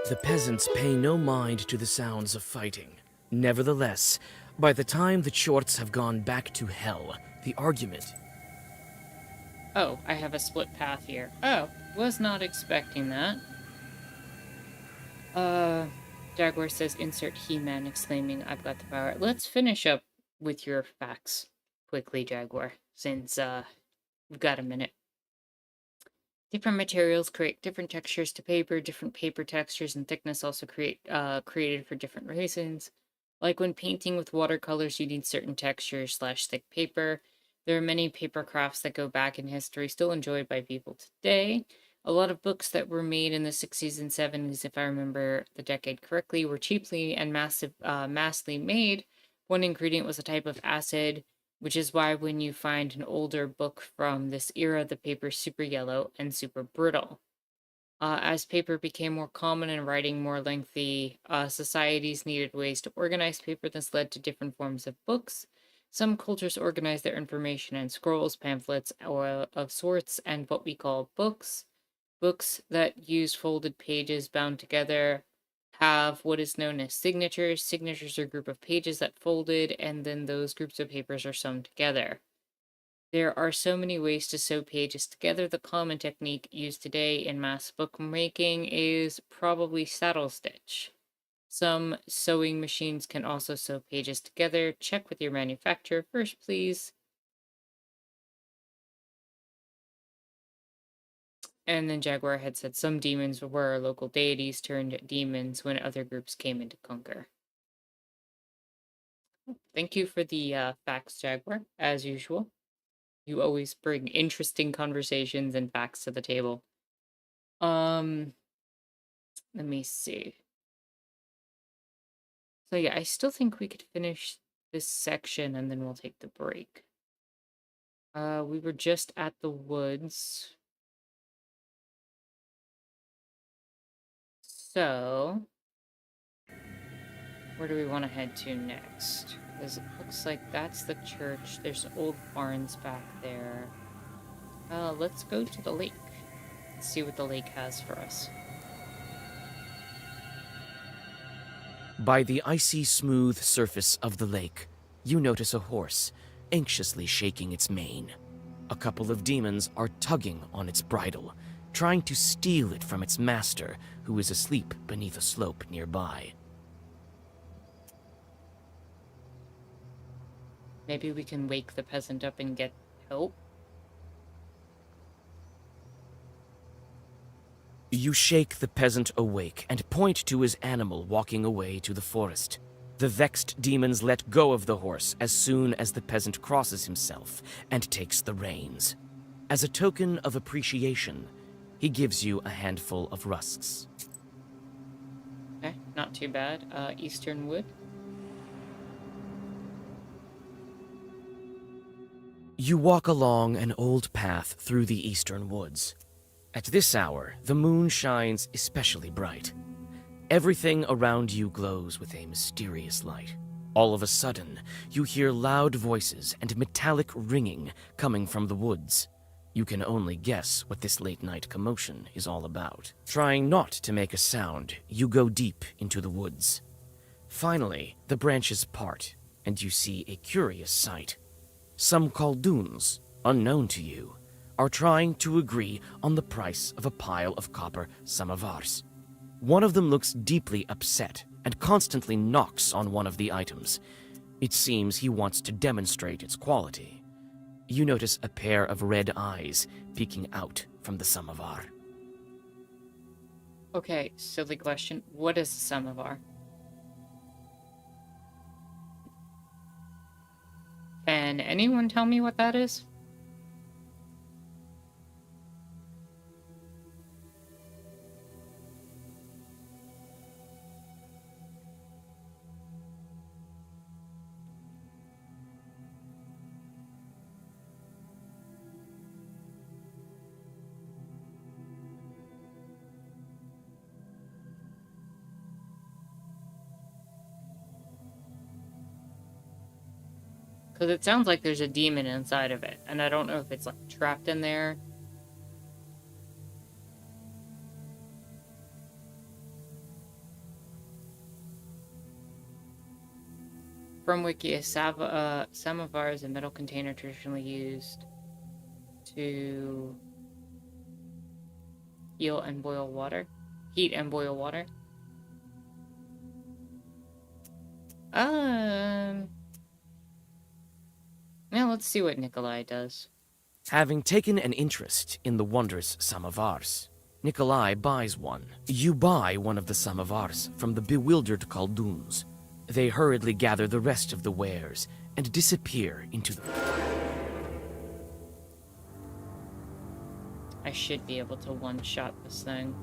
The peasants pay no mind to the sounds of fighting. Nevertheless, by the time the Chorts have gone back to hell, the argument... Oh, I have a split path here. Oh, was not expecting that. Jaguar says, insert He-Man, exclaiming, I've got the power. Let's finish up with your facts quickly, Jaguar, since, we've got a minute. Different materials create different textures to paper. Different paper textures and thickness also created for different reasons. Like when painting with watercolors, you need certain textures / thick paper. There are many paper crafts that go back in history, still enjoyed by people today. A lot of books that were made in the 60s and 70s, if I remember the decade correctly, were cheaply and massively made. One ingredient was a type of acid, which is why when you find an older book from this era, the paper is super yellow and super brittle. As paper became more common and writing more lengthy, societies needed ways to organize paper. This led to different forms of books. Some cultures organize their information in scrolls, pamphlets, or of sorts, and what we call books. Books that use folded pages bound together have what is known as signatures. Signatures are a group of pages that folded, and then those groups of papers are sewn together. There are so many ways to sew pages together. The common technique used today in mass bookmaking is probably saddle stitch. Some sewing machines can also sew pages together. Check with your manufacturer first, please. And then Jaguar had said some demons were local deities turned demons when other groups came in to conquer. Thank you for the facts, Jaguar, as usual. You always bring interesting conversations and facts to the table. Let me see. So yeah, I still think we could finish this section and then we'll take the break. We were just at the woods. So, where do we want to head to next? Because it looks like that's the church. There's old barns back there. Let's go to the lake. Let's see what the lake has for us. By the icy smooth surface of the lake, you notice a horse, anxiously shaking its mane. A couple of demons are tugging on its bridle, trying to steal it from its master, who is asleep beneath a slope nearby. Maybe we can wake the peasant up and get help? You shake the peasant awake and point to his animal walking away to the forest. The vexed demons let go of the horse as soon as the peasant crosses himself and takes the reins. As a token of appreciation, he gives you a handful of rusks. Okay, not too bad. Eastern wood. You walk along an old path through the eastern woods. At this hour, the moon shines especially bright. Everything around you glows with a mysterious light. All of a sudden, you hear loud voices and metallic ringing coming from the woods. You can only guess what this late-night commotion is all about. Trying not to make a sound, you go deep into the woods. Finally, the branches part, and you see a curious sight. Some Khaldoons, unknown to you, are trying to agree on the price of a pile of copper samovars. One of them looks deeply upset and constantly knocks on one of the items. It seems he wants to demonstrate its quality. You notice a pair of red eyes peeking out from the samovar. Okay, silly question. What is a samovar? Can anyone tell me what that is? Because it sounds like there's a demon inside of it, and I don't know if it's like trapped in there. From Wiki, samovar is a metal container traditionally used to heat and boil water. Now let's see what Nikolai does. Having taken an interest in the wondrous samovars, Nikolai buys one. You buy one of the samovars from the bewildered Khalduns. They hurriedly gather the rest of the wares and disappear into the... I should be able to one-shot this thing.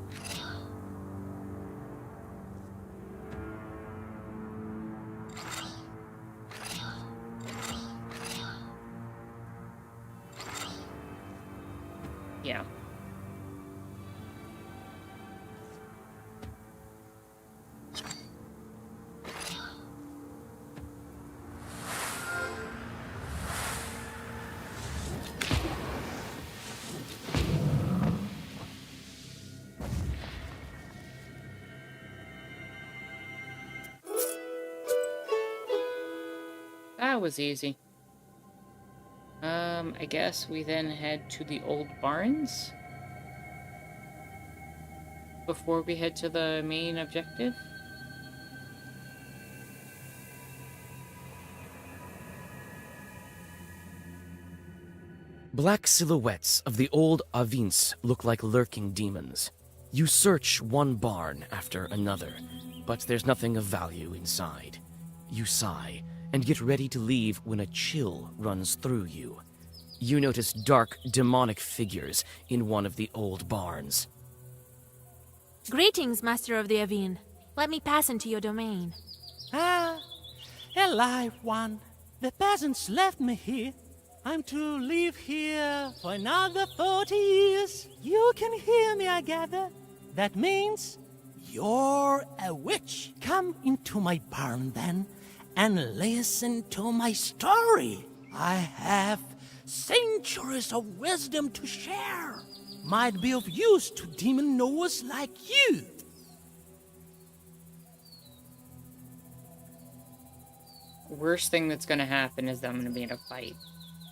Yeah. That was easy. I guess we then head to the old barns before we head to the main objective. Black silhouettes of the old Avins look like lurking demons. You search one barn after another, but there's nothing of value inside. You sigh and get ready to leave when a chill runs through you. You notice dark, demonic figures in one of the old barns. Greetings, Master of the Avin. Let me pass into your domain. Ah, alive one. The peasants left me here. I'm to live here for another 40 years. You can hear me, I gather. That means you're a witch. Come into my barn then and listen to my story. I have centuries of wisdom to share. Might be of use to demon knowers like you. Worst thing that's gonna happen is that I'm gonna be in a fight.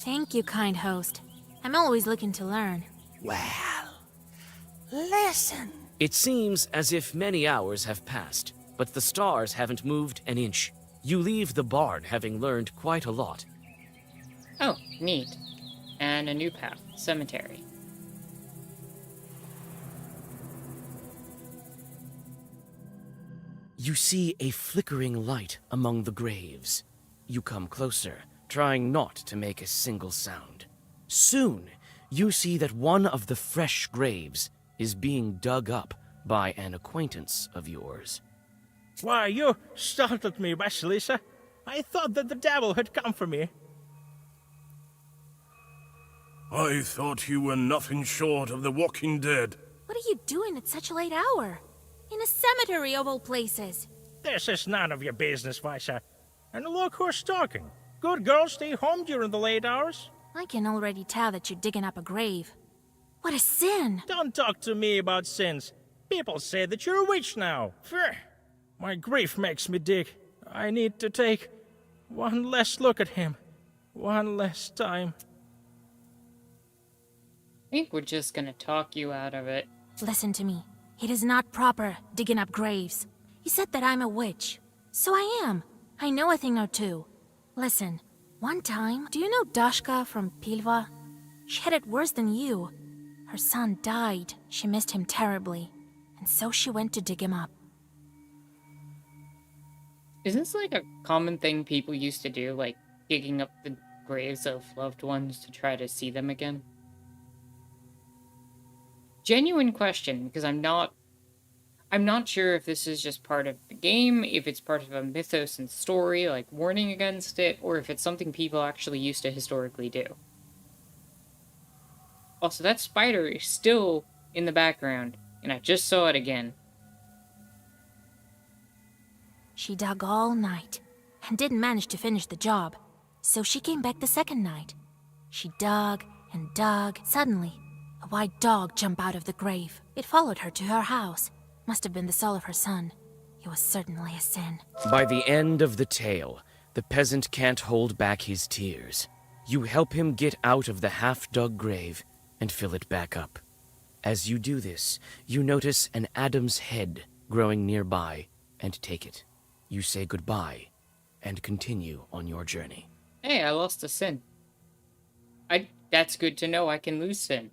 Thank you, kind host. I'm always looking to learn. Well, listen. It seems as if many hours have passed, but the stars haven't moved an inch. You leave the barn having learned quite a lot. Oh, neat. And a new path, cemetery. You see a flickering light among the graves. You come closer, trying not to make a single sound. Soon, you see that one of the fresh graves is being dug up by an acquaintance of yours. Why, you startled me, Vasilisa. I thought that the devil had come for me. I thought you were nothing short of the Walking Dead. What are you doing at such a late hour? In a cemetery of all places. This is none of your business, Vaisa. And look who's talking. Good girls stay home during the late hours. I can already tell that you're digging up a grave. What a sin! Don't talk to me about sins. People say that you're a witch now. Phew. My grief makes me dig. I need to take one last look at him. One last time. I think we're just gonna talk you out of it. Listen to me. It is not proper digging up graves. You said that I'm a witch. So I am. I know a thing or two. Listen, one time, do you know Dashka from Pilva? She had it worse than you. Her son died. She missed him terribly. And so she went to dig him up. Is this like a common thing people used to do, like digging up the graves of loved ones to try to see them again? Genuine question, because I'm not sure if this is just part of the game, if it's part of a mythos and story, like warning against it, or if it's something people actually used to historically do. Also, that spider is still in the background, and I just saw it again. She dug all night, and didn't manage to finish the job, so she came back the second night. She dug and dug. Suddenly, a white dog jumped out of the grave. It followed her to her house. Must have been the soul of her son. It was certainly a sin. By the end of the tale, The peasant can't hold back his tears. You help him get out of the half-dug grave and fill it back up. As you do this, you notice an Adam's head growing nearby and take it. You say goodbye and continue on your journey. Hey, I lost a sin. That's good to know I can lose sin.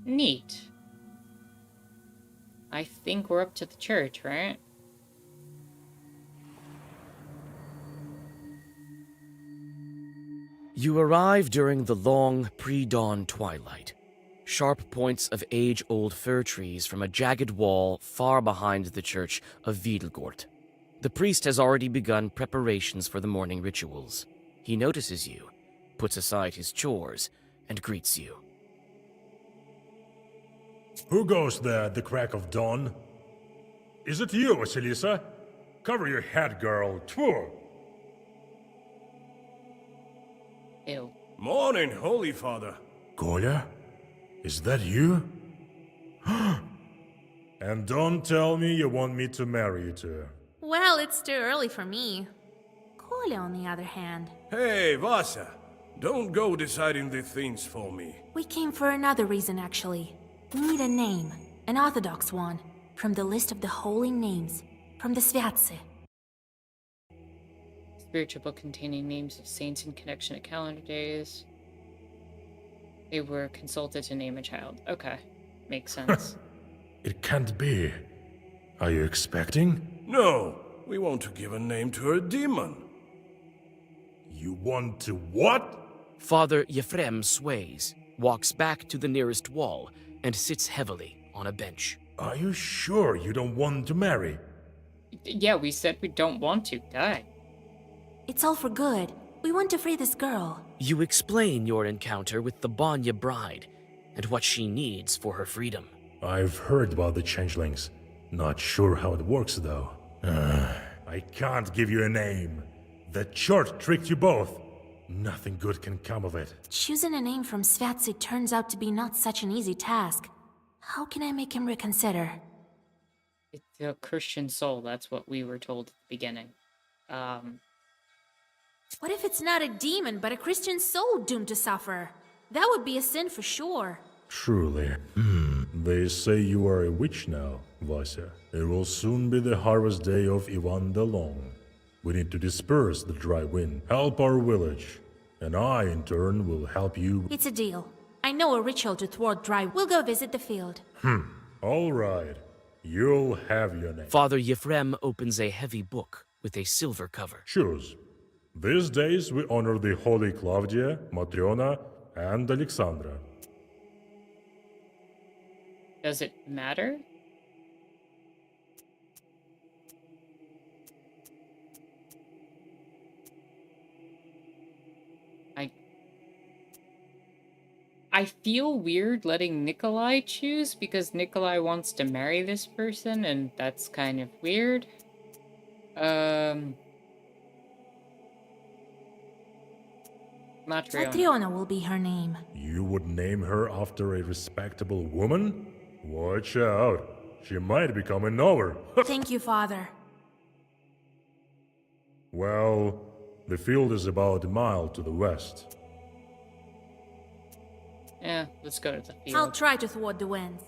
Neat. I think we're up to the church, right? You arrive during the long, pre-dawn twilight. Sharp points of age-old fir trees from a jagged wall far behind the church of Wiedelgort. The priest has already begun preparations for the morning rituals. He notices you, puts aside his chores, and greets you. Who goes there at the crack of dawn? Is it you, Vasilisa? Cover your head, girl. Tfu! Ew. Morning, Holy Father. Kolya? Is that you? And don't tell me you want me to marry you to her. Well, it's too early for me. Kolya, on the other hand. Hey, Vasa. Don't go deciding the things for me. We came for another reason, actually. We need a name, an Orthodox one, from the list of the holy names, from the Sviatse. Spiritual book containing names of saints in connection to calendar days. They were consulted to name a child. Okay, makes sense. It can't be. Are you expecting? No, we want to give a name to a demon. You want to what? Father Yefrem sways, walks back to the nearest wall, and sits heavily on a bench. Are you sure you don't want to marry? Yeah, we said we don't want to. Die. It's all for good. We want to free this girl. You explain your encounter with the Banya bride, and what she needs for her freedom. I've heard about the changelings. Not sure how it works, though. I can't give you a name. The chart tricked you both. Nothing good can come of it. Choosing a name from Sviatse turns out to be not such an easy task. How can I make him reconsider? It's a Christian soul. That's what we were told at the beginning. What if it's not a demon, but a Christian soul doomed to suffer? That would be a sin for sure. Truly. They say you are a witch now, Vasya. It will soon be the harvest day of Ivan the Long. We need to disperse the dry wind, help our village. And I, in turn, will help you. It's a deal. I know a ritual to thwart dry. We'll go visit the field. All right. You'll have your name. Father Yefrem opens a heavy book with a silver cover. Choose. These days we honor the holy Claudia, Matriona, and Alexandra. Does it matter? I feel weird letting Nikolai choose because Nikolai wants to marry this person and that's kind of weird. Matriona will be her name. You would name her after a respectable woman? Watch out. She might become a knower. Thank you, Father. Well, the field is about a mile to the west. Yeah, let's go to the field. I'll try to thwart the winds.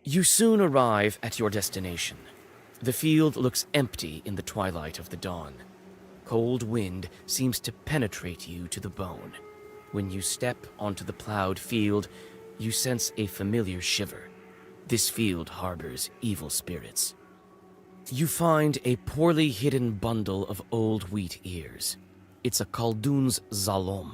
You soon arrive at your destination. The field looks empty in the twilight of the dawn. Cold wind seems to penetrate you to the bone. When you step onto the plowed field, you sense a familiar shiver. This field harbors evil spirits. You find a poorly hidden bundle of old wheat ears. It's a Khaldun's zalom.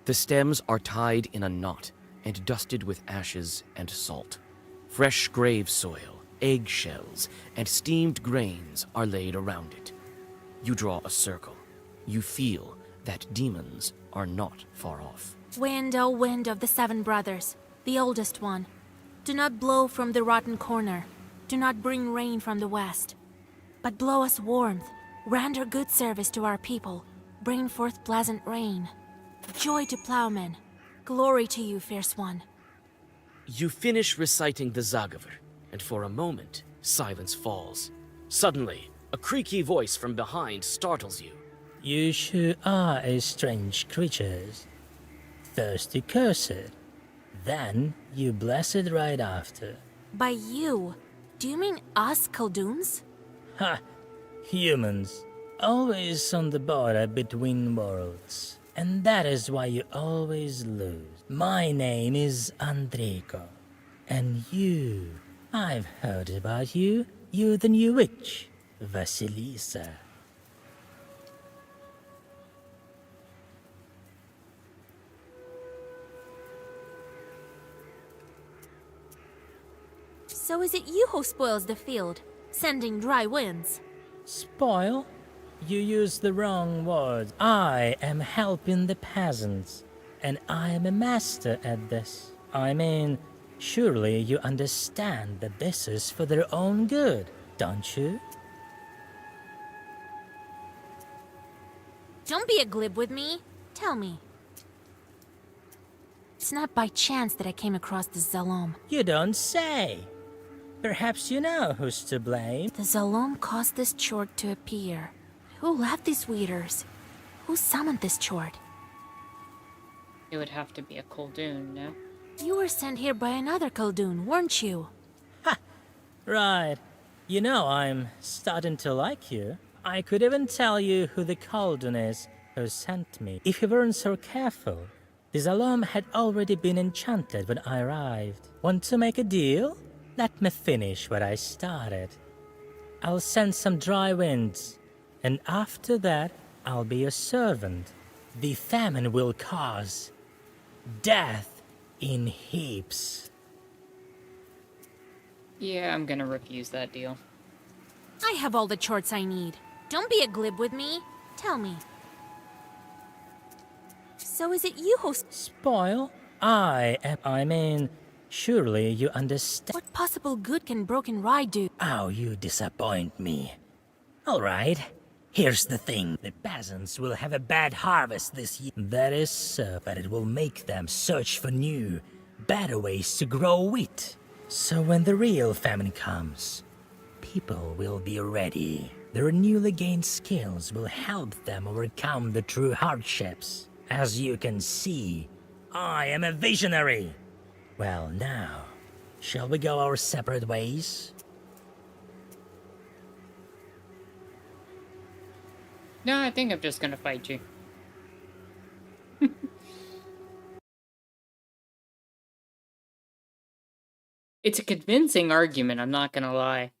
The stems are tied in a knot and dusted with ashes and salt. Fresh grave soil, eggshells, and steamed grains are laid around it. You draw a circle. You feel that demons are not far off. Wind, O wind of the seven brothers, the oldest one, do not blow from the rotten corner. Do not bring rain from the west. But blow us warmth, render good service to our people, bring forth pleasant rain. Joy to plowmen, glory to you, fierce one. You finish reciting the Zagavr, and for a moment, silence falls. Suddenly, a creaky voice from behind startles you. You sure are a strange creatures. First you curse it, then you bless it right after. By you, do you mean us Khaldun's? Ha! Humans, always on the border between worlds. And that is why you always lose. My name is Andriko. And you, I've heard about you. You're the new witch, Vasilisa. So is it you who spoils the field, sending dry winds? Spoil? You use the wrong word. I am helping the peasants, and I am a master at this. I mean, surely you understand that this is for their own good, don't you? Don't be a glib with me. Tell me. It's not by chance that I came across the Zalom. You don't say. Perhaps you know who's to blame. The Zalom caused this chord to appear. Who left these weeders? Who summoned this chord? It would have to be a Khaldun, no? You were sent here by another Khaldun, weren't you? Ha! Right. You know, I'm starting to like you. I could even tell you who the Khaldun is who sent me. If you weren't so careful, the Zalom had already been enchanted when I arrived. Want to make a deal? Let me finish what I started. I'll send some dry winds, and after that, I'll be your servant. The famine will cause death in heaps. Yeah, I'm gonna refuse that deal. I have all the charts I need. Don't be a glib with me. Tell me. So is it you who spoil? I mean, surely you understand. What possible good can Broken Ride do? Oh, you disappoint me. All right, here's the thing. The peasants will have a bad harvest this year. That is so, but it will make them search for new, better ways to grow wheat. So when the real famine comes, people will be ready. Their newly gained skills will help them overcome the true hardships. As you can see, I am a visionary. Well, now, shall we go our separate ways? No, I think I'm just gonna fight you. It's a convincing argument, I'm not gonna lie.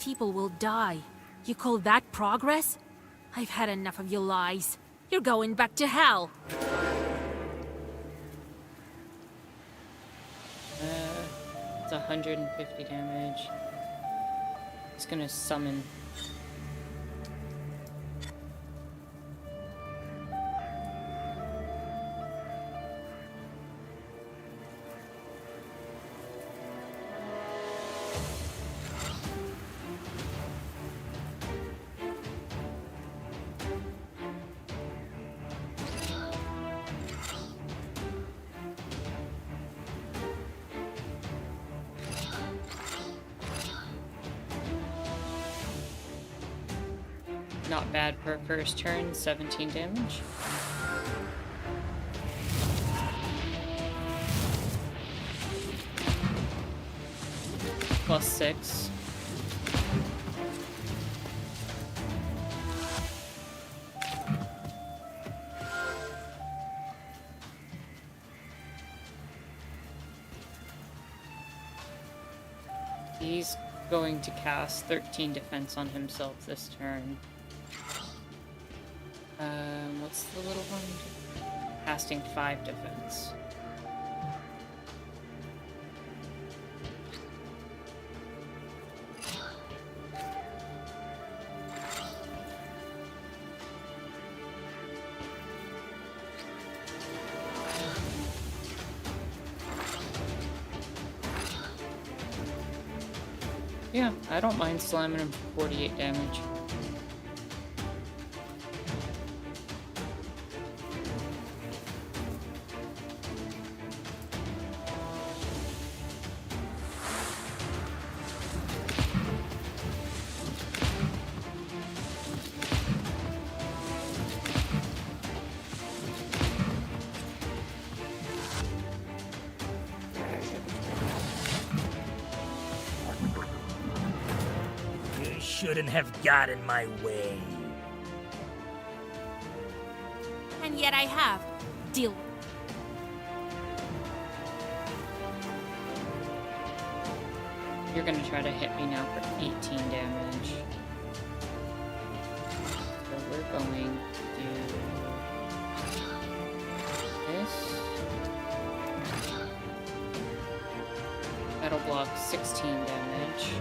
People will die. You call that progress? I've had enough of your lies. You're going back to hell. It's 150 damage. It's gonna summon. Not bad per first turn, 17 damage. Plus 6. He's going to cast 13 defense on himself this turn. What's the little one? Casting 5 defense. Yeah, I don't mind slamming him for 48 damage. shouldn't have got in my way. And yet I have. Deal. You're gonna try to hit me now for 18 damage. So we're going to do this. That'll block 16 damage.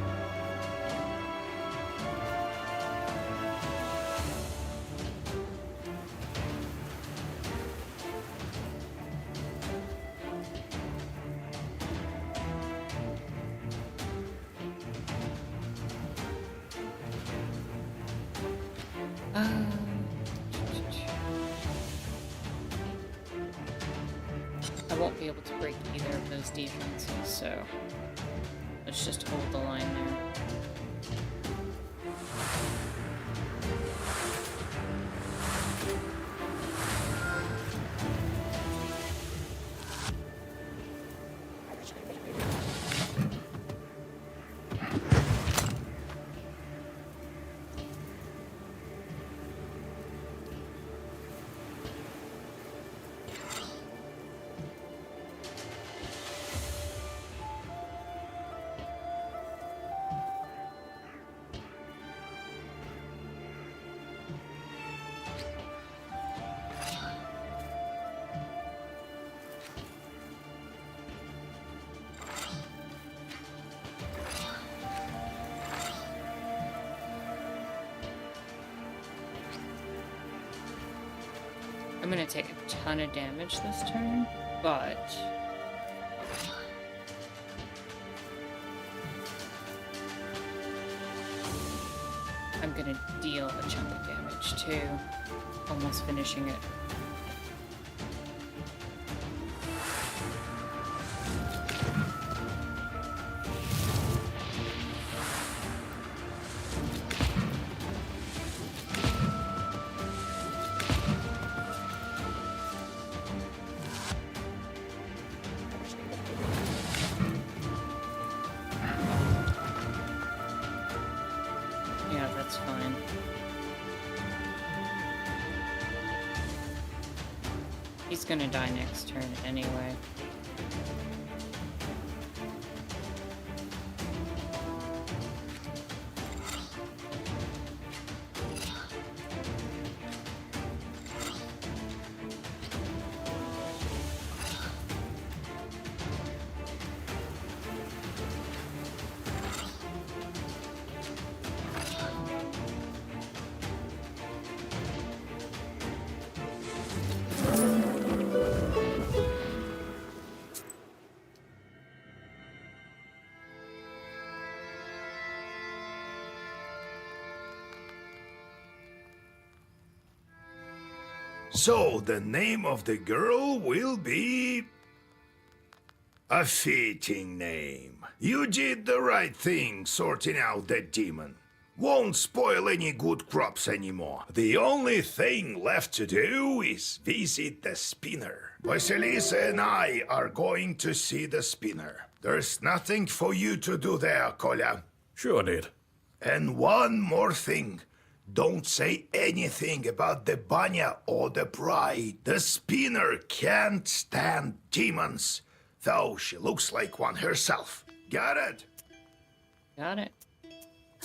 I won't be able to break either of those defenses, so let's just hold the line there. I'm gonna take a ton of damage this turn, but I'm gonna deal a chunk of damage too, almost finishing it. Yeah, that's fine. He's gonna die next turn anyway. So the name of the girl will be... a fitting name. You did the right thing sorting out that demon. Won't spoil any good crops anymore. The only thing left to do is visit the spinner. Vasilisa and I are going to see the spinner. There's nothing for you to do there, Kolya. Sure did. And one more thing. Don't say anything about the Banya or the bride. The spinner can't stand demons, though she looks like one herself. Got it? Got it.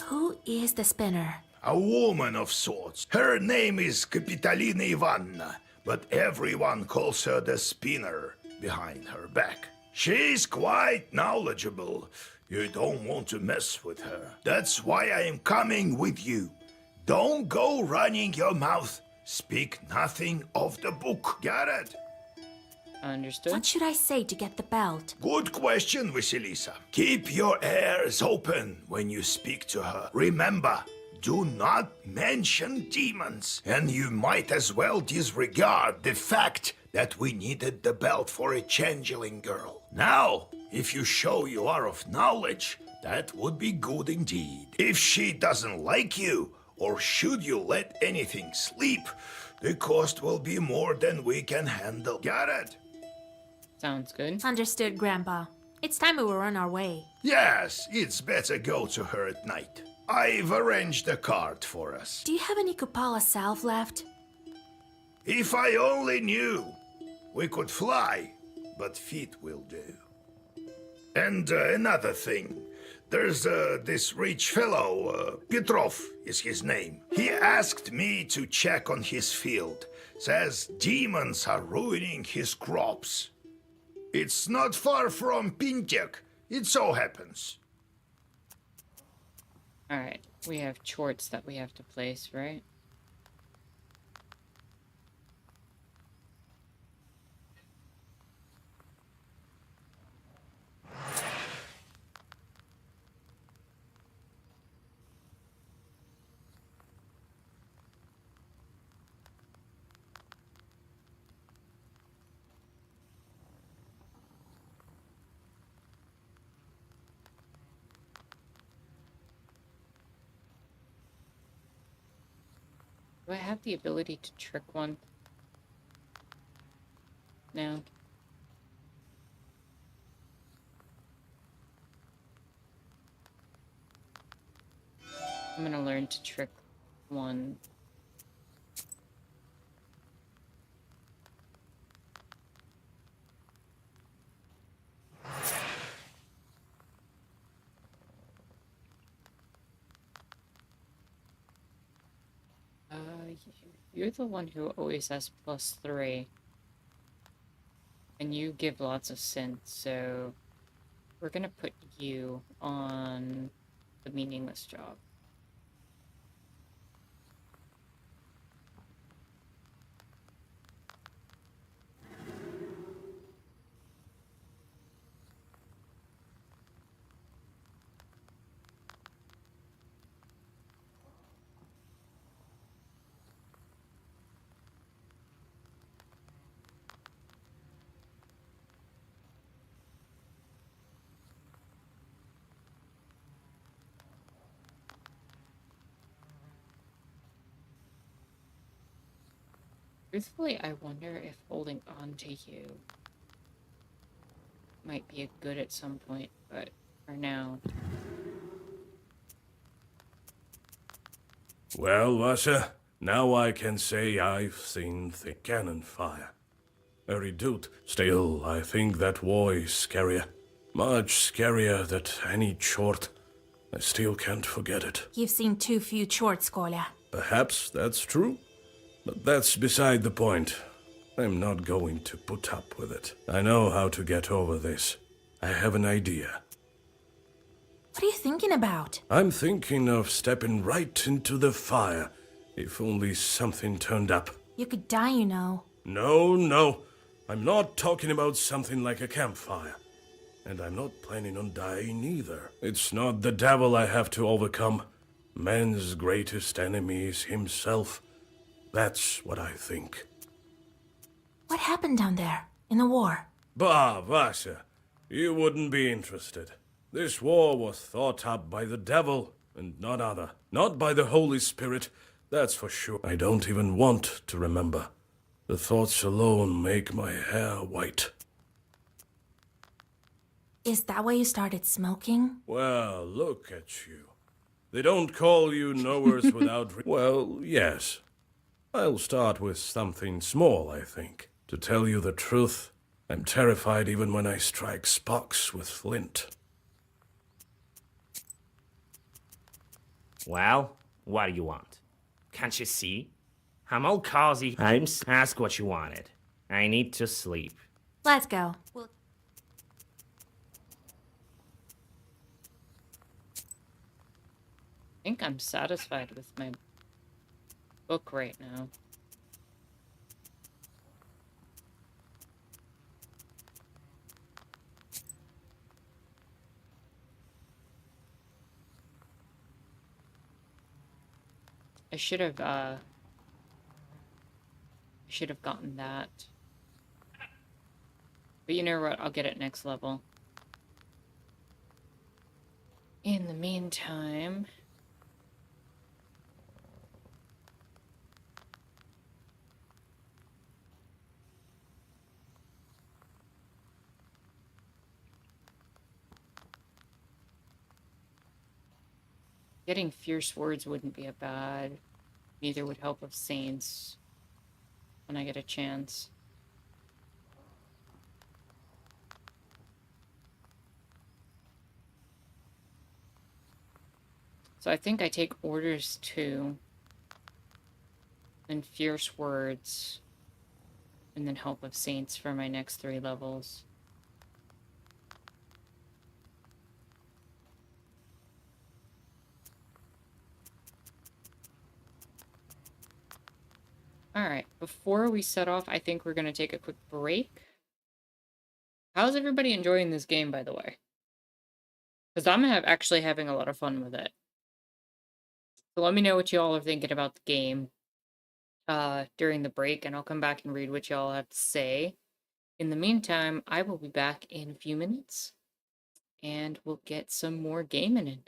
Who is the spinner? A woman of sorts. Her name is Kapitalina Ivanna, but everyone calls her the spinner behind her back. She's quite knowledgeable. You don't want to mess with her. That's why I am coming with you. Don't go running your mouth. Speak nothing of the book. Got it? Understood. What should I say to get the belt? Good question, Vasilisa. Keep your ears open when you speak to her. Remember, do not mention demons. And you might as well disregard the fact that we needed the belt for a changeling girl. Now, if you show you are of knowledge, that would be good indeed. If she doesn't like you, or should you let anything slip, the cost will be more than we can handle. Got it? Sounds good. Understood, Grandpa. It's time we were on our way. Yes, it's better go to her at night. I've arranged a cart for us. Do you have any Kupala salve left? If I only knew. We could fly, but feet will do. And another thing. There's this rich fellow, Petrov is his name. He asked me to check on his field. Says demons are ruining his crops. It's not far from Pintek. It so happens. Alright, we have chorts that we have to place, right? Do I have the ability to trick one? No. I'm gonna learn to trick one. You're the one who always has +3. And you give lots of synth, so we're gonna put you on the meaningless job. Truthfully, I wonder if holding on to you might be a good at some point, but for now... Well, Vasha, now I can say I've seen the cannon fire. A redoute. Still, I think that war is scarier. Much scarier than any chort. I still can't forget it. You've seen too few chorts, Kolya. Perhaps that's true, but that's beside the point. I'm not going to put up with it. I know how to get over this. I have an idea. What are you thinking about? I'm thinking of stepping right into the fire, if only something turned up. You could die, you know. No. I'm not talking about something like a campfire. And I'm not planning on dying either. It's not the devil I have to overcome. Man's greatest enemy is himself. That's what I think. What happened down there, in the war? Bah, Vasha, you wouldn't be interested. This war was thought up by the devil, and none other. Not by the Holy Spirit, that's for sure. I don't even want to remember. The thoughts alone make my hair white. Is that why you started smoking? Well, look at you. They don't call you knowers without... Well, yes. I'll start with something small, I think. To tell you the truth, I'm terrified even when I strike Spox with flint. Well, what do you want? Can't you see? I'm all cozy. Ask what you wanted. I need to sleep. Let's go. I think I'm satisfied with my book right now. I should have gotten that. But you know what? I'll get it next level. In the meantime... Getting Fierce Words wouldn't be a bad. Neither would Help of Saints when I get a chance. So I think I take Orders 2, then Fierce Words, and then Help of Saints for my next 3 levels. Alright, before we set off, I think we're going to take a quick break. How's everybody enjoying this game, by the way? Because I'm actually having a lot of fun with it. So let me know what y'all are thinking about the game during the break, and I'll come back and read what y'all have to say. In the meantime, I will be back in a few minutes, and we'll get some more gaming in.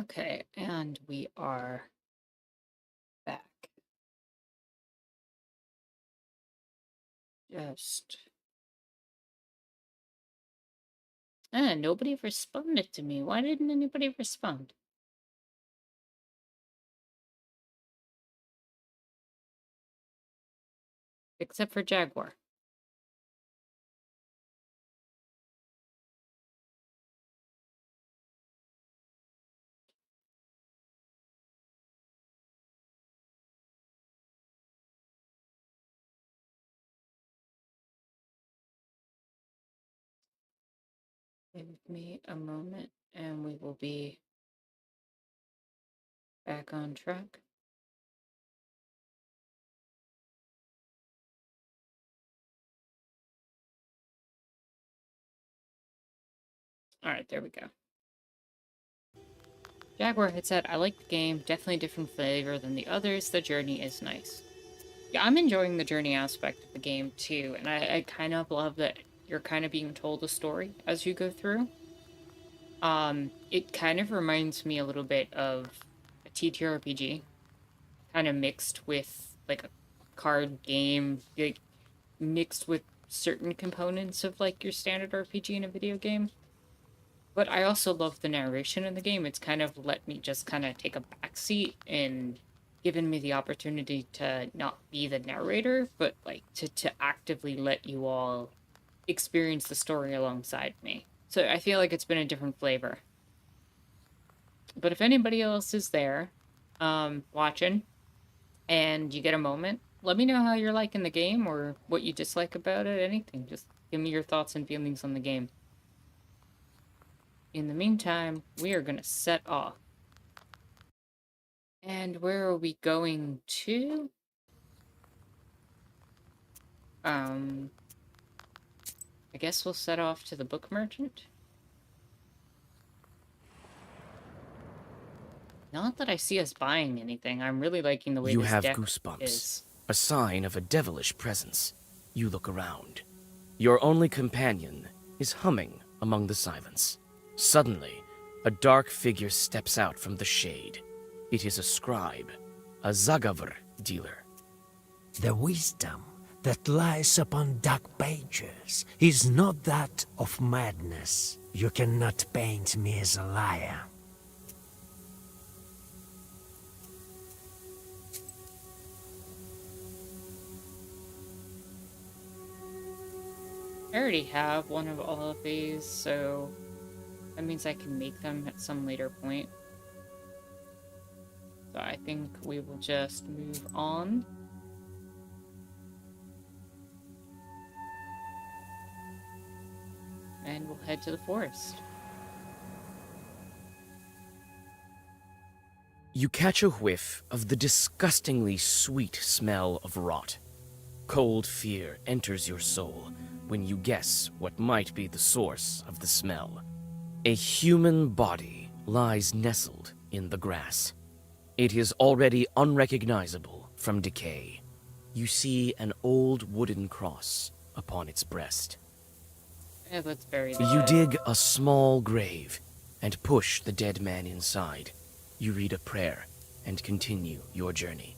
Okay, and we are back. Just... nobody responded to me. Why didn't anybody respond? Except for Jaguar. Give me a moment and we will be back on track. Alright, there we go. Jaguar had said, I like the game, definitely different flavor than the others, the journey is nice. Yeah, I'm enjoying the journey aspect of the game too, and I kind of love that you're kind of being told a story as you go through. It kind of reminds me a little bit of a TTRPG, kind of mixed with like a card game, like mixed with certain components of like your standard RPG in a video game. But I also love the narration in the game. It's kind of let me just kind of take a backseat and given me the opportunity to not be the narrator, but like to actively let you all experience the story alongside me. So I feel like it's been a different flavor. But if anybody else is there, watching, and you get a moment, let me know how you're liking the game or what you dislike about it, anything. Just give me your thoughts and feelings on the game. In the meantime, we are going to set off. And where are we going to? I guess we'll set off to the book merchant. Not that I see us buying anything. I'm really liking the way You this have deck goosebumps, is. a sign of a devilish presence. You look around. Your only companion is humming among the silence. Suddenly, a dark figure steps out from the shade. It is a scribe, a Zagavr dealer. The wisdom that lies upon dark pages is not that of madness. You cannot paint me as a liar. I already have one of all of these, so that means I can make them at some later point. So I think we will just move on. And we'll head to the forest. You catch a whiff of the disgustingly sweet smell of rot. Cold fear enters your soul when you guess what might be the source of the smell. A human body lies nestled in the grass. It is already unrecognizable from decay. You see an old wooden cross upon its breast. Yeah, let's bury the You dead. dig a small grave and push the dead man inside. You read a prayer and continue your journey.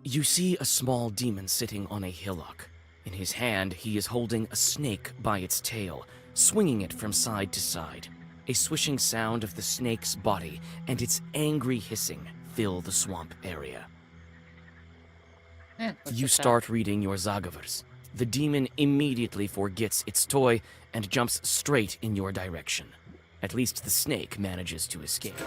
You see a small demon sitting on a hillock. In his hand, he is holding a snake by its tail, swinging it from side to side. A swishing sound of the snake's body and its angry hissing fill the swamp area. You start reading your Zagavrs. The demon immediately forgets its toy and jumps straight in your direction. At least the snake manages to escape.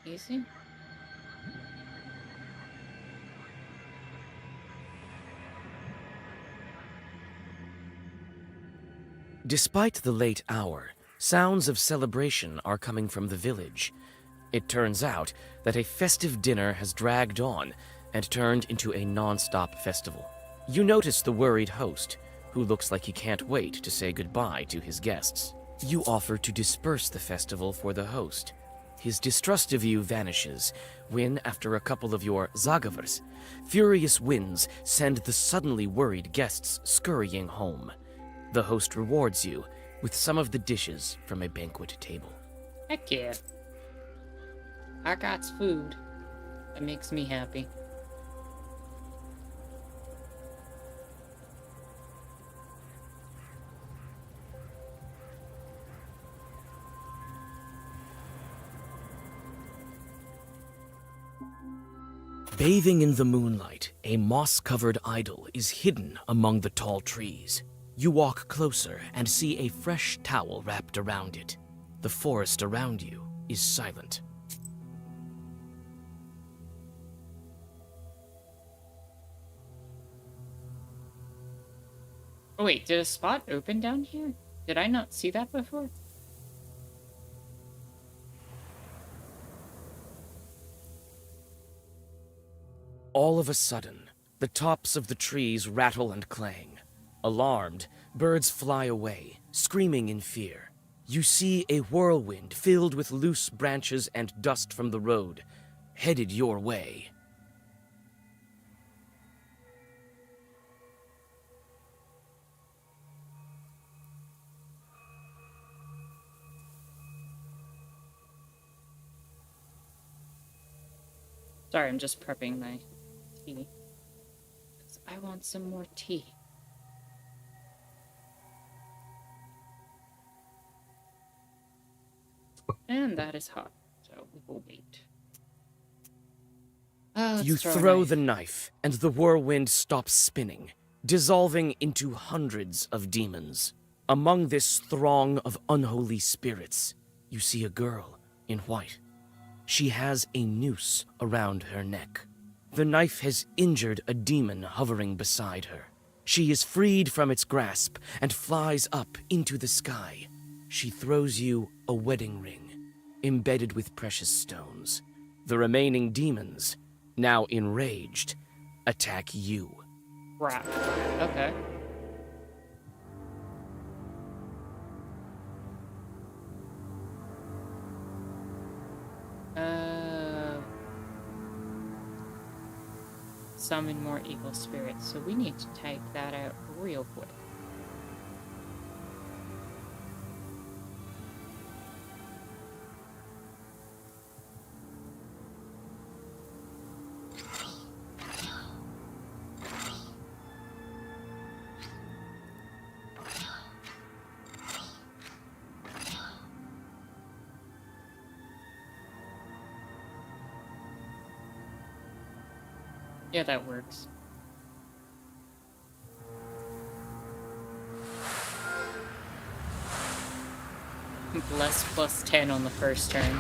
Easy. Despite the late hour, sounds of celebration are coming from the village. It turns out that a festive dinner has dragged on and turned into a non-stop festival. You notice the worried host, who looks like he can't wait to say goodbye to his guests. You offer to disperse the festival for the host. His distrust of you vanishes when, after a couple of your zagavers, furious winds send the suddenly worried guests scurrying home. The host rewards you with some of the dishes from a banquet table. Heck yeah. I got food. That makes me happy. Bathing in the moonlight, a moss-covered idol is hidden among the tall trees. You walk closer and see a fresh towel wrapped around it. The forest around you is silent. Oh wait, did a spot open down here? Did I not see that before? All of a sudden, the tops of the trees rattle and clang. Alarmed, birds fly away, screaming in fear. You see a whirlwind filled with loose branches and dust from the road, headed your way. Sorry, I'm just prepping my tea. 'Cause I want some more tea. And that is hot, so we will wait. You throw the knife, and the whirlwind stops spinning, dissolving into hundreds of demons. Among this throng of unholy spirits, you see a girl in white. She has a noose around her neck. The knife has injured a demon hovering beside her. She is freed from its grasp and flies up into the sky. She throws you a wedding ring, embedded with precious stones. The remaining demons, now enraged, attack you. Crap. Okay. Summon more evil spirits, so we need to take that out real quick. Yeah, that works. Bless plus 10 on the first turn.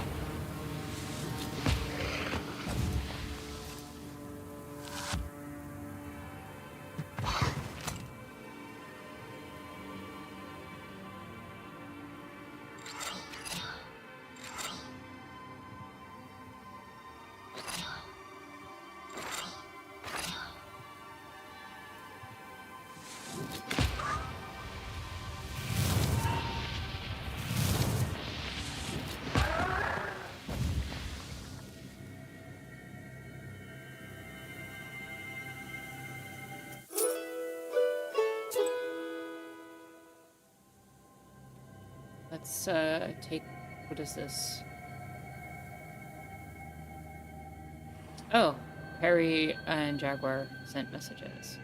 Let's take, what is this? Oh, Harry and Jaguar sent messages.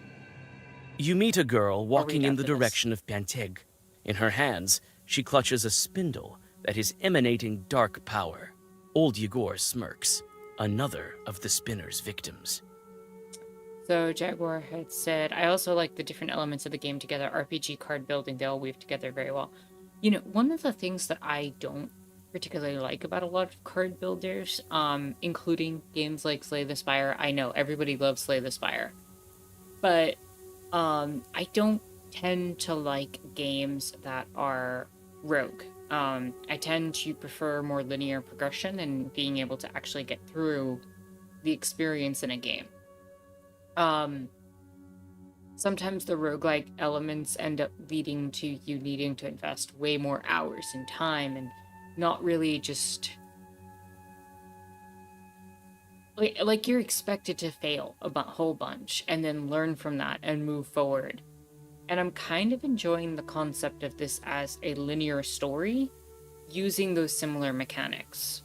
You meet a girl walking in the after this. direction of Panteg. In her hands, she clutches a spindle that is emanating dark power. Old Yegor smirks, another of the spinner's victims. So Jaguar had said, I also like the different elements of the game together. RPG, card building, they all weave together very well. You know, one of the things that I don't particularly like about a lot of card builders, including games like Slay the Spire. I know everybody loves Slay the Spire, but I don't tend to like games that are rogue. I tend to prefer more linear progression and being able to actually get through the experience in a game. Sometimes the roguelike elements end up leading to you needing to invest way more hours and time and not really just... Like you're expected to fail a whole bunch and then learn from that and move forward. And I'm kind of enjoying the concept of this as a linear story using those similar mechanics.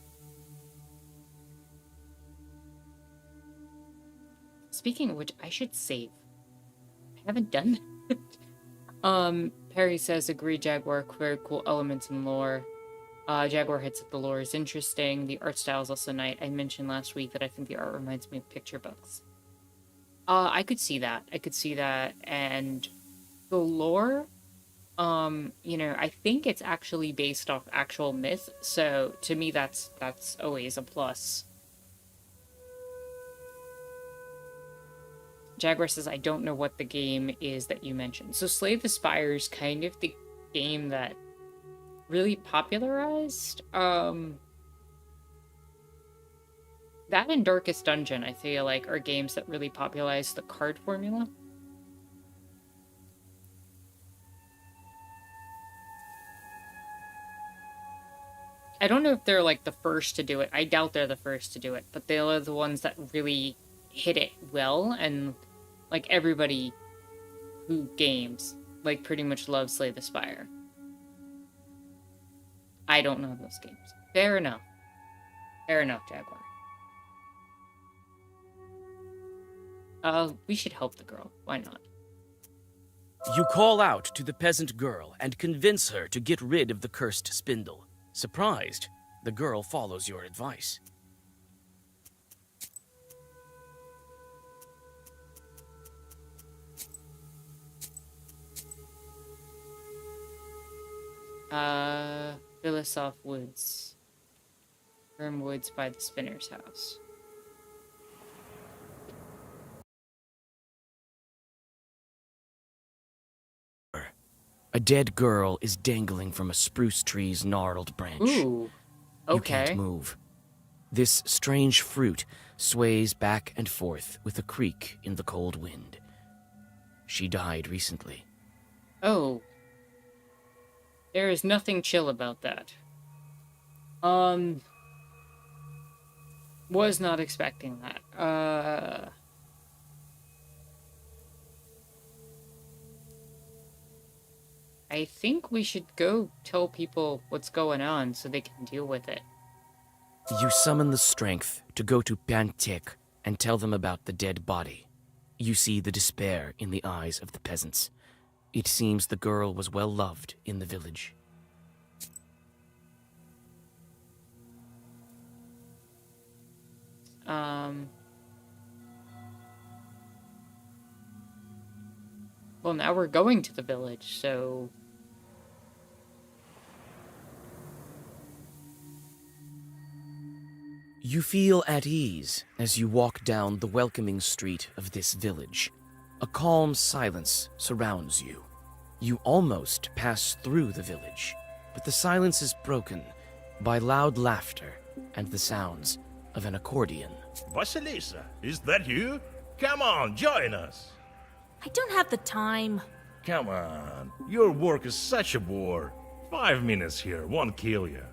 Speaking of which, I should save. I haven't done that. Perry says, agree, Jaguar, very cool elements in lore. Jaguar hits that the lore is interesting. The art style is also nice. I mentioned last week that I think the art reminds me of picture books. I could see that. And the lore, you know, I think it's actually based off actual myth, so to me that's always a plus. Jaguar says, I don't know what the game is that you mentioned. So Slay the Spire is kind of the game that really popularized that and Darkest Dungeon, I feel like, are games that really popularized the card formula. I don't know if they're like the first to do it. I doubt they're the first to do it, but they're the ones that really hit it well, and like everybody who games like pretty much loves Slay the Spire. I don't know those games. Fair enough. Fair enough, Jaguar. We should help the girl. Why not? You call out to the peasant girl and convince her to get rid of the cursed spindle. Surprised, the girl follows your advice. Philosoph Woods. Firm Woods by the Spinner's house. A dead girl is dangling from a spruce tree's gnarled branch. Ooh, okay. You can't move. This strange fruit sways back and forth with a creak in the cold wind. She died recently. Oh. There is nothing chill about that. Was not expecting that. I think we should go tell people what's going on so they can deal with it. You summon the strength to go to Pantek and tell them about the dead body. You see the despair in the eyes of the peasants. It seems the girl was well loved in the village. Well, now we're going to the village, so... You feel at ease as you walk down the welcoming street of this village. A calm silence surrounds you. You almost pass through the village, but the silence is broken by loud laughter and the sounds of an accordion. Vasilisa, is that you? Come on, join us! I don't have the time. Come on, your work is such a bore. 5 minutes here won't kill you.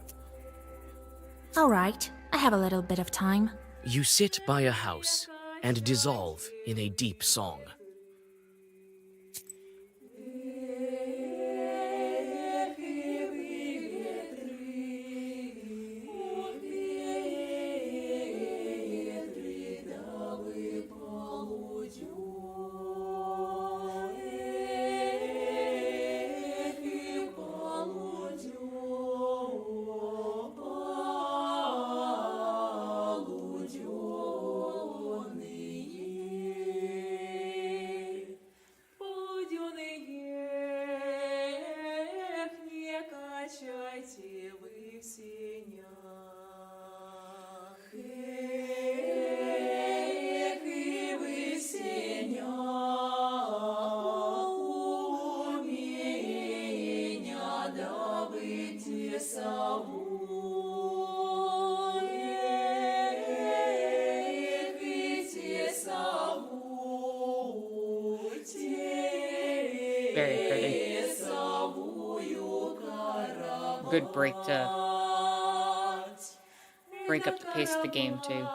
All right, I have a little bit of time. You sit by a house and dissolve in a deep song. Прощайте вы в сенях, эх, и вы в сенях, у меня добыть сову. Very pretty. Good break to break up the pace of the game too.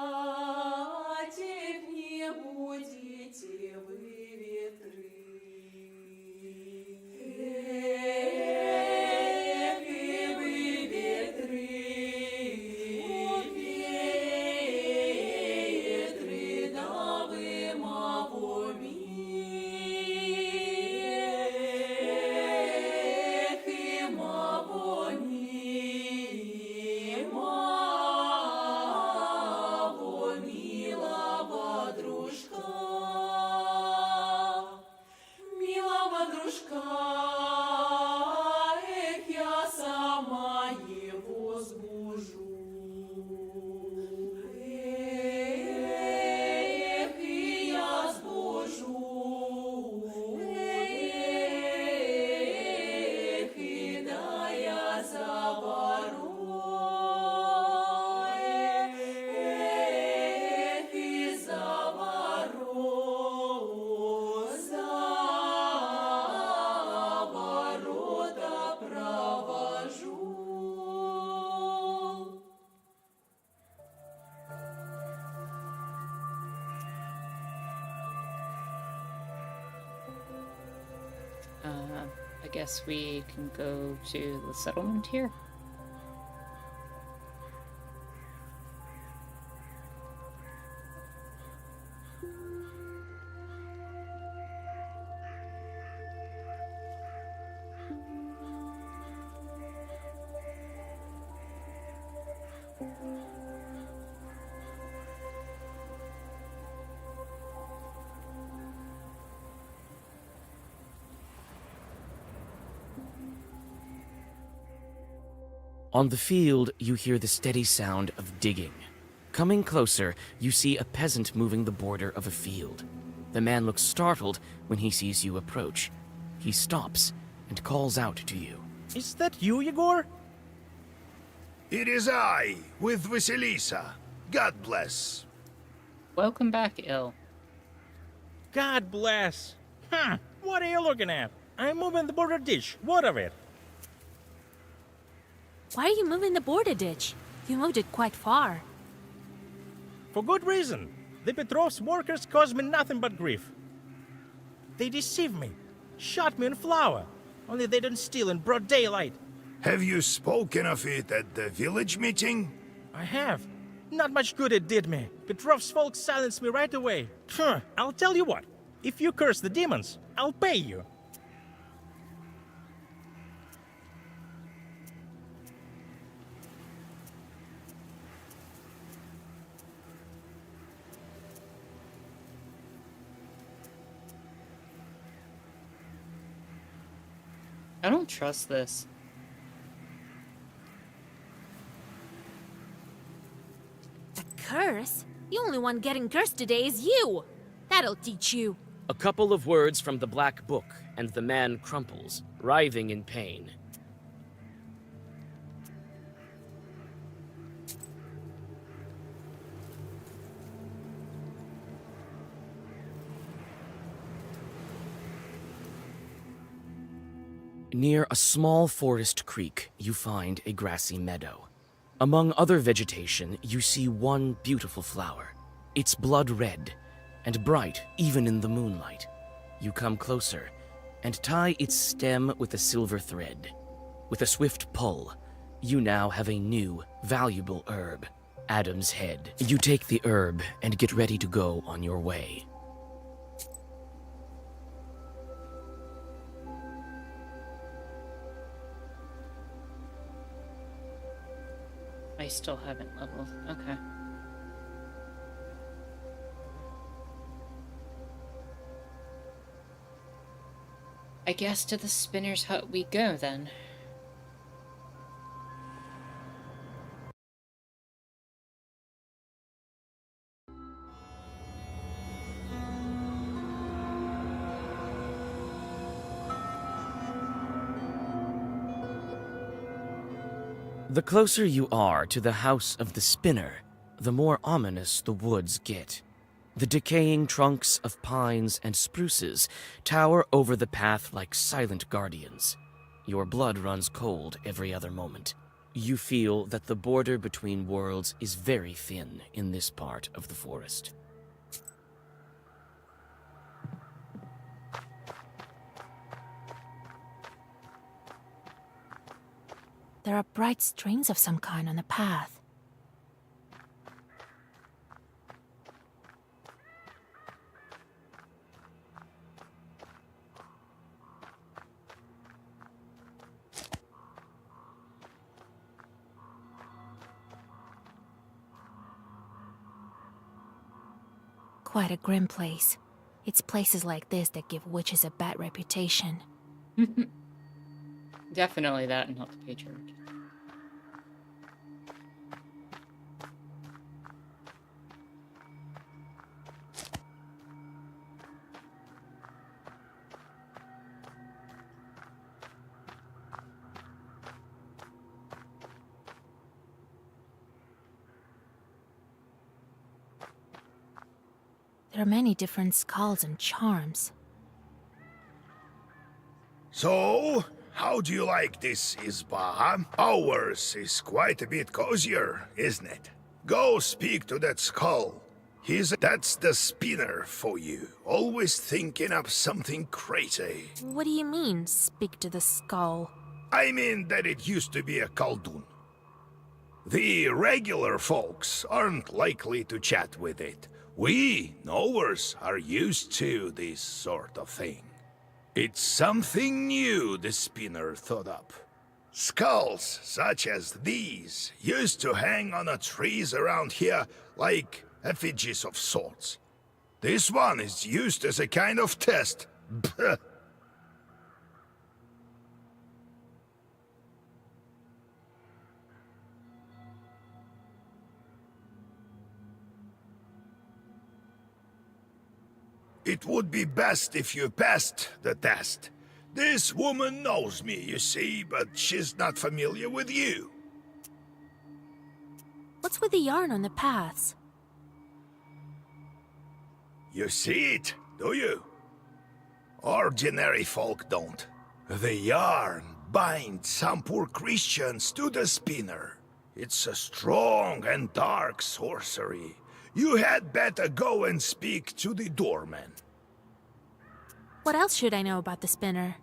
I guess we can go to the settlement here. On the field, you hear the steady sound of digging. Coming closer, you see a peasant moving the border of a field. The man looks startled when he sees you approach. He stops and calls out to you. Is that you, Yegor? It is I, with Vasilisa. God bless. Welcome back, Il. God bless. What are you looking at? I'm moving the border ditch. What of it? Why are you moving the border ditch? You moved it quite far. For good reason. The Petrovs workers caused me nothing but grief. They deceived me, shot me in flour, only they didn't steal in broad daylight. Have you spoken of it at the village meeting? I have. Not much good it did me. Petrov's folks silenced me right away. I'll tell you what. If you curse the demons, I'll pay you. I don't trust this. The curse? The only one getting cursed today is you! That'll teach you. A couple of words from the black book, and the man crumples, writhing in pain. Near a small forest creek, you find a grassy meadow. Among other vegetation, you see one beautiful flower. It's blood red, and bright even in the moonlight. You come closer, and tie its stem with a silver thread. With a swift pull, you now have a new, valuable herb, Adam's Head. You take the herb and get ready to go on your way. I still haven't leveled. Okay. I guess to the spinner's hut we go then. The closer you are to the House of the Spinner, the more ominous the woods get. The decaying trunks of pines and spruces tower over the path like silent guardians. Your blood runs cold every other moment. You feel that the border between worlds is very thin in this part of the forest. There are bright strings of some kind on the path. Quite a grim place. It's places like this that give witches a bad reputation. Definitely that and not the patriarchy. There are many different skulls and charms. So, how do you like this Isba? Ours is quite a bit cozier, isn't it? Go speak to that skull. That's the spinner for you. Always thinking up something crazy. What do you mean, speak to the skull? I mean that it used to be a Khaldun. The regular folks aren't likely to chat with it. We, knowers, are used to this sort of thing. It's something new the spinner thought up. Skulls such as these used to hang on the trees around here like effigies of sorts. This one is used as a kind of test. It would be best if you passed the test. This woman knows me, you see, but she's not familiar with you. What's with the yarn on the paths? You see it, do you? Ordinary folk don't. The yarn binds some poor Christians to the spinner. It's a strong and dark sorcery. You had better go and speak to the doorman. What else should I know about the spinner?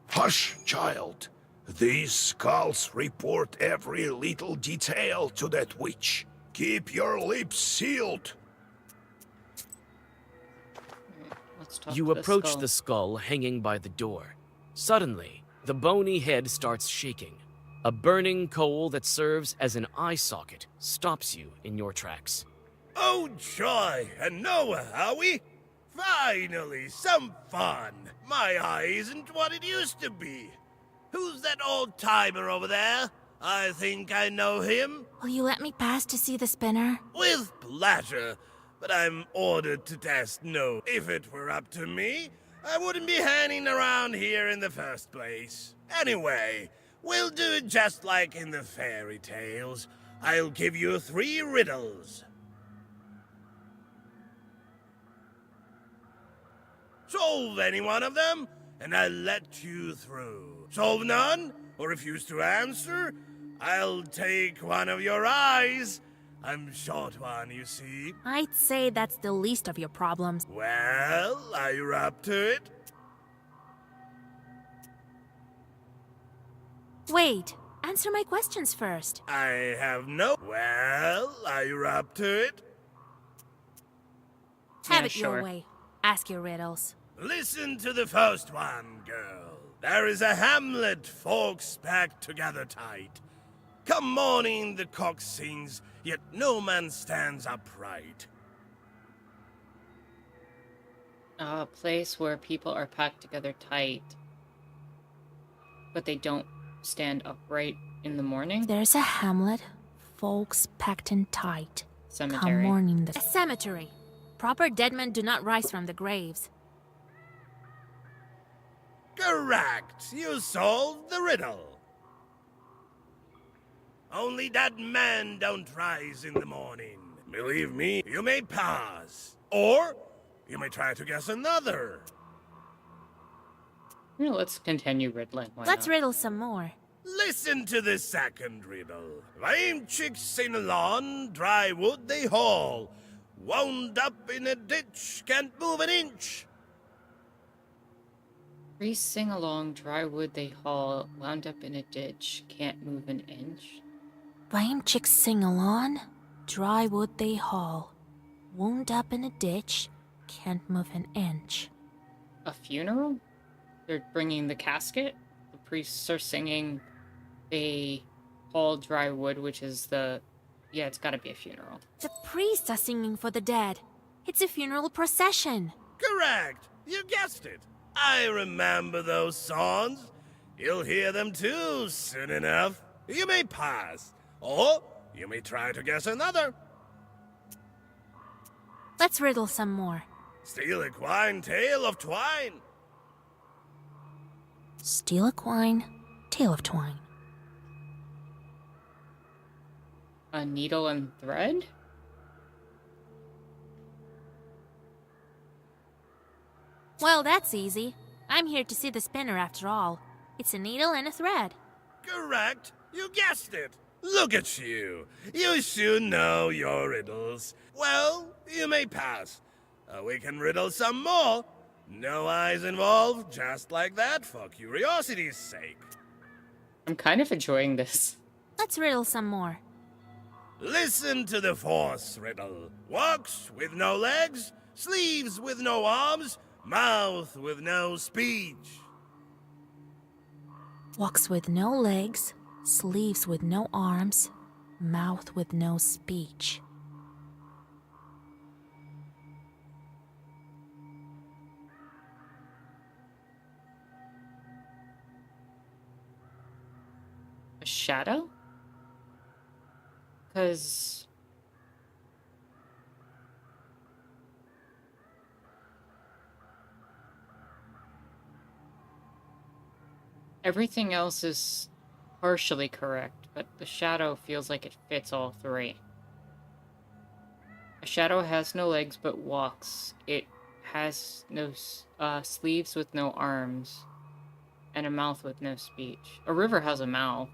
Hush, child. These skulls report every little detail to that witch. Keep your lips sealed. Let's talk You to the approach skull. the skull hanging by the door. Suddenly, the bony head starts shaking. A burning coal that serves as an eye socket stops you in your tracks. Oh, joy! And Noah, are we? Finally, some fun! My eye isn't what it used to be. Who's that old-timer over there? I think I know him. Will you let me pass to see the spinner? With pleasure, but I'm ordered to test no. If it were up to me, I wouldn't be hanging around here in the first place. Anyway, we'll do it just like in the fairy tales. I'll give you 3 riddles. Solve any one of them, and I'll let you through. Solve none, or refuse to answer, I'll take one of your eyes. I'm short one, you see. I'd say that's the least of your problems. Well, are you up to it? Wait, answer my questions first. I have no... Well, are you up to it? Have it sure. your way. Ask your riddles. Listen to the first one, girl. There is a hamlet, folks packed together tight. Come morning the cock sings, yet no man stands upright. A place where people are packed together tight, but they don't stand upright in the morning. There's a hamlet, folks packed in tight. Cemetery. Come morning the... A cemetery. Proper dead men do not rise from the graves. Correct. You solved the riddle. Only that man don't rise in the morning. Believe me, you may pass. Or you may try to guess another. Yeah, let's continue riddling. Why Let's not? riddle some more. Listen to the second riddle. Lame chicks sing along, dry wood they haul. Wound up in a ditch, can't move an inch. Priests sing along, dry wood they haul, wound up in a ditch, can't move an inch. Lame chicks sing along, dry wood they haul. Wound up in a ditch, can't move an inch. A funeral? They're bringing the casket. The priests are singing. They haul dry wood, which is the... Yeah, it's gotta be a funeral. The priests are singing for the dead. It's a funeral procession. Correct. You guessed it. I remember those songs. You'll hear them too soon enough. You may pass. Or you may try to guess another. Let's riddle some more. Steal a quine, tale of twine. Steal a quine, tale of twine. A needle and thread? Well, that's easy. I'm here to see the spinner after all. It's a needle and a thread. Correct. You guessed it. Look at you. You should know your riddles. Well, you may pass. We can riddle some more. No eyes involved, just like that, for curiosity's sake. I'm kind of enjoying this. Let's riddle some more. Listen to the fourth riddle. Walks with no legs, sleeves with no arms, mouth with no speech. Walks with no legs, sleeves with no arms, mouth with no speech. A shadow? Because... everything else is partially correct, but the shadow feels like it fits all three. A shadow has no legs but walks. It has no sleeves with no arms, and a mouth with no speech. A river has a mouth.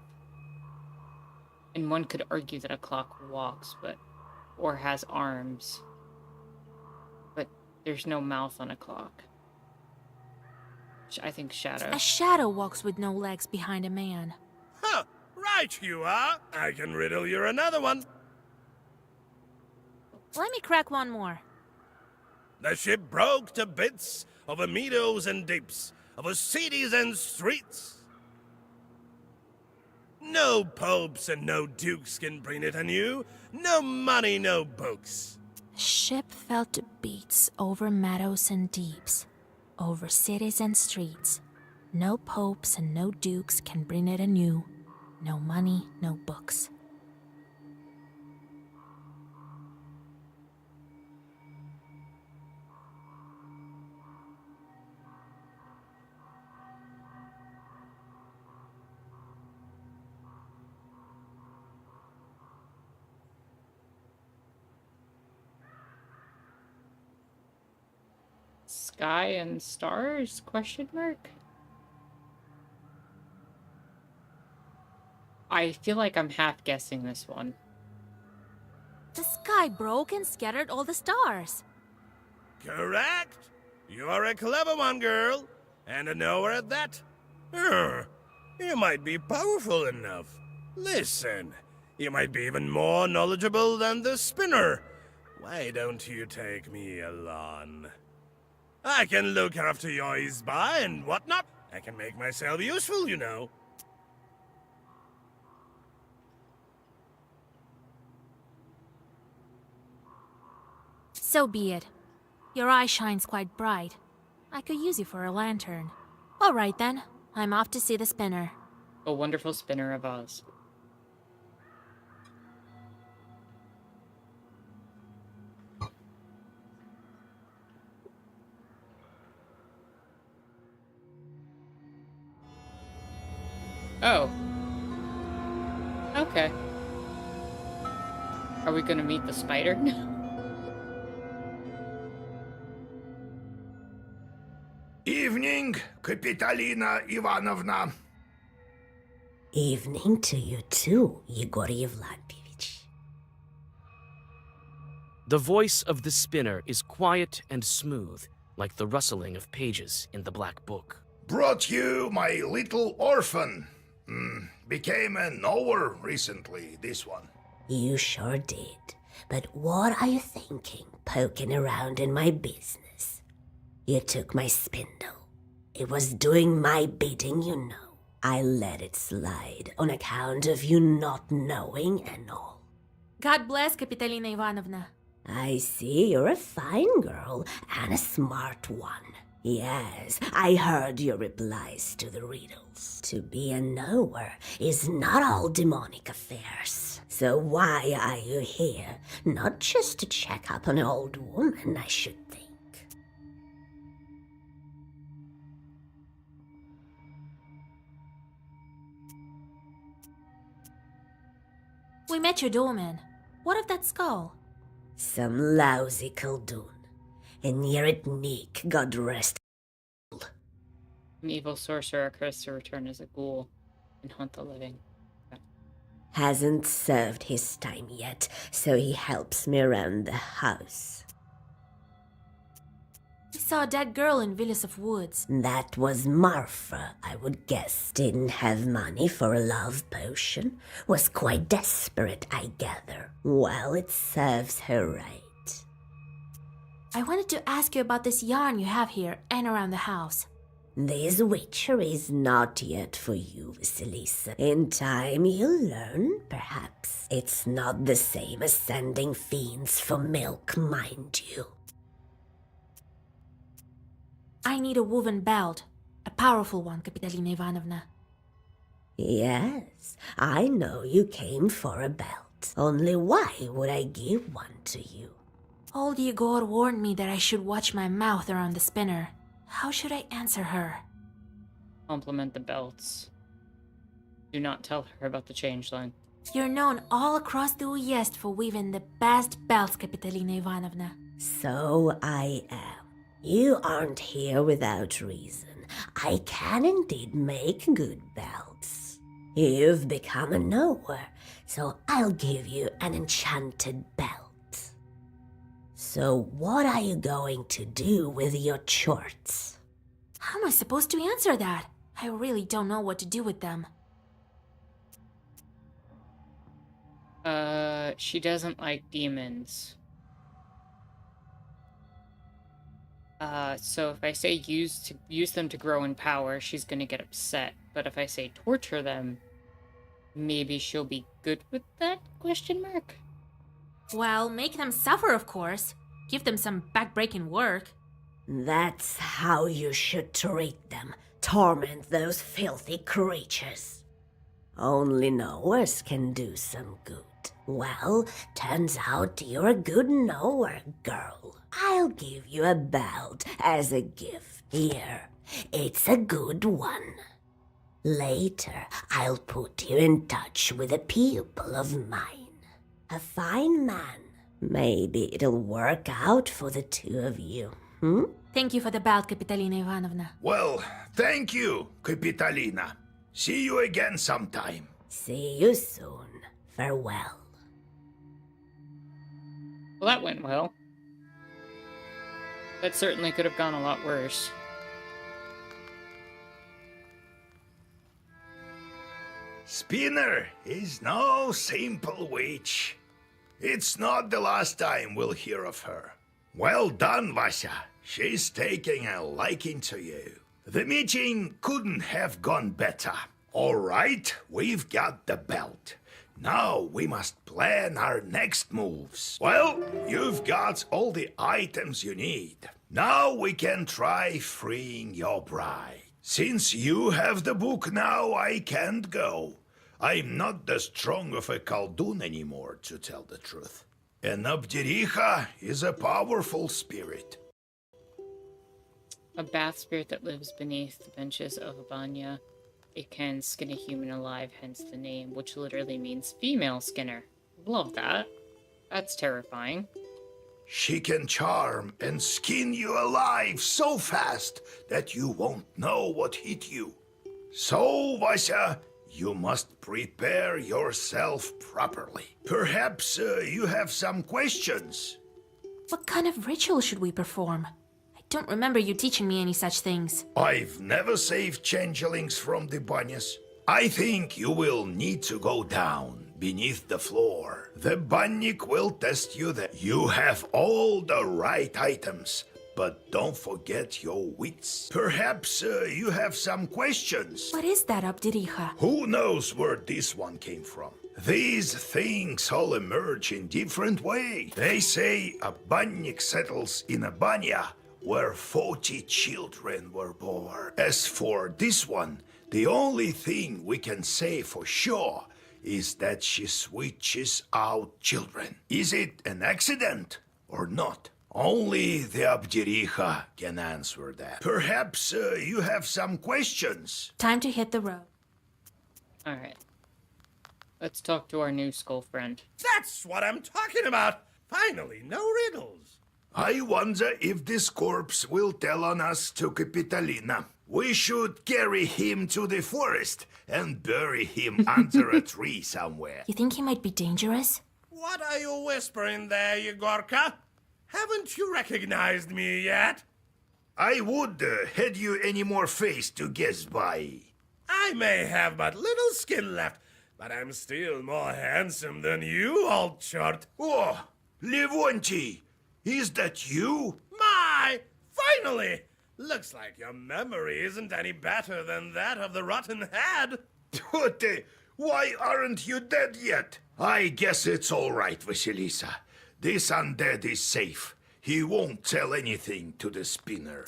And one could argue that a clock walks, or has arms. But there's no mouth on a clock. I think shadow. A shadow walks with no legs behind a man. Huh, right you are. I can riddle you another one. Let me crack one more. The ship broke to bits over meadows and deeps, over cities and streets. No popes and no dukes can bring it anew. No money, no books. The ship fell to beats over meadows and deeps, over cities and streets. No popes and no dukes can bring it anew. No money, no books. Sky and stars? Question mark? I feel like I'm half guessing this one. The sky broke and scattered all the stars. Correct. You are a clever one, girl. And a knower at that. You might be powerful enough. Listen, you might be even more knowledgeable than the spinner. Why don't you take me along? I can look after your isba and whatnot. I can make myself useful, you know. So be it. Your eye shines quite bright. I could use you for a lantern. All right then, I'm off to see the spinner. A wonderful spinner of Oz. Oh. Okay. Are we gonna meet the spider? Evening, Kapitalina Ivanovna. Evening to you too, Yegor Yevlampevich. The voice of the spinner is quiet and smooth, like the rustling of pages in the Black Book. Brought you my little orphan. Became a knower recently, this one. You sure did. But what are you thinking, poking around in my business? You took my spindle. It was doing my bidding, you know. I let it slide on account of you not knowing and all. God bless, Kapitalina Ivanovna. I see you're a fine girl and a smart one. Yes, I heard your replies to the riddles. To be a knower is not all demonic affairs. So why are you here? Not just to check up on an old woman, I should think. We met your doorman. What of that skull? Some lousy Khaldun. And near it Neek, God rest. An evil sorcerer cursed to return as a ghoul and haunt the living. Hasn't served his time yet, so he helps me around the house. We saw a dead girl in Villas of Woods. That was Marfa, I would guess. Didn't have money for a love potion. Was quite desperate, I gather. Well, it serves her right. I wanted to ask you about this yarn you have here and around the house. This witchery is not yet for you, Vasilisa. In time you'll learn, perhaps. It's not the same as sending fiends for milk, mind you. I need a woven belt. A powerful one, Kapitalina Ivanovna. Yes, I know you came for a belt. Only why would I give one to you? Old Yegor warned me that I should watch my mouth around the spinner. How should I answer her? Compliment the belts. Do not tell her about the changeling. You're known all across the Uyezd for weaving the best belts, Kapitalina Ivanovna. So I am. You aren't here without reason. I can indeed make good belts. You've become a knower, so I'll give you an enchanted belt. So what are you going to do with your chorts? How am I supposed to answer that? I really don't know what to do with them. She doesn't like demons. So if I say use them to grow in power, she's gonna get upset. But if I say torture them, maybe she'll be good with that? Question mark. Well, make them suffer, of course. Give them some back-breaking work. That's how you should treat them. Torment those filthy creatures. Only knowers can do some good. Well, turns out you're a good knower, girl. I'll give you a belt as a gift. Here, it's a good one. Later, I'll put you in touch with a pupil of mine. A fine man. Maybe it'll work out for the two of you, Thank you for the belt, Kapitalina Ivanovna. Well, thank you, Kapitalina. See you again sometime. See you soon. Farewell. Well, that went well. That certainly could have gone a lot worse. Spinner is no simple witch. It's not the last time we'll hear of her. Well done, Vasya. She's taking a liking to you. The meeting couldn't have gone better. All right, we've got the belt. Now we must plan our next moves. Well, you've got all the items you need. Now we can try freeing your bride. Since you have the book now, I can't go. I'm not that strong of a Khaldun anymore, to tell the truth. And Abdiricha is a powerful spirit. A bath spirit that lives beneath the benches of a banya. It can skin a human alive, hence the name, which literally means female skinner. Love that. That's terrifying. She can charm and skin you alive so fast that you won't know what hit you. So, Vasya, you must prepare yourself properly. Perhaps you have some questions. What kind of ritual should we perform? I don't remember you teaching me any such things. I've never saved changelings from the banyas. I think you will need to go down beneath the floor. The bannik will test you that you have all the right items, but don't forget your wits. Perhaps you have some questions. What is that, Abdiricha? Who knows where this one came from? These things all emerge in different ways. They say a bannik settles in a banya where 40 children were born. As for this one, the only thing we can say for sure is that she switches out children. Is it an accident or not? Only the Abdiricha can answer that. Perhaps you have some questions. Time to hit the road. Alright. Let's talk to our new skull friend. That's what I'm talking about! Finally, no riddles! I wonder if this corpse will tell on us to Capitalina. We should carry him to the forest and bury him under a tree somewhere. You think he might be dangerous? What are you whispering there, Yegorka? Haven't you recognized me yet? I would, had you any more face to guess by. I may have but little skin left, but I'm still more handsome than you, old chart. Oh, Levonti, is that you? My! Finally! Looks like your memory isn't any better than that of the rotten head. But why aren't you dead yet? I guess it's all right, Vasilisa. This undead is safe. He won't tell anything to the spinner.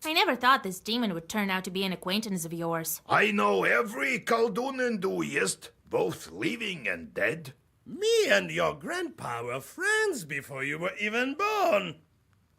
I never thought this demon would turn out to be an acquaintance of yours. I know every Khaldun enthusiast, both living and dead. Me and your grandpa were friends before you were even born.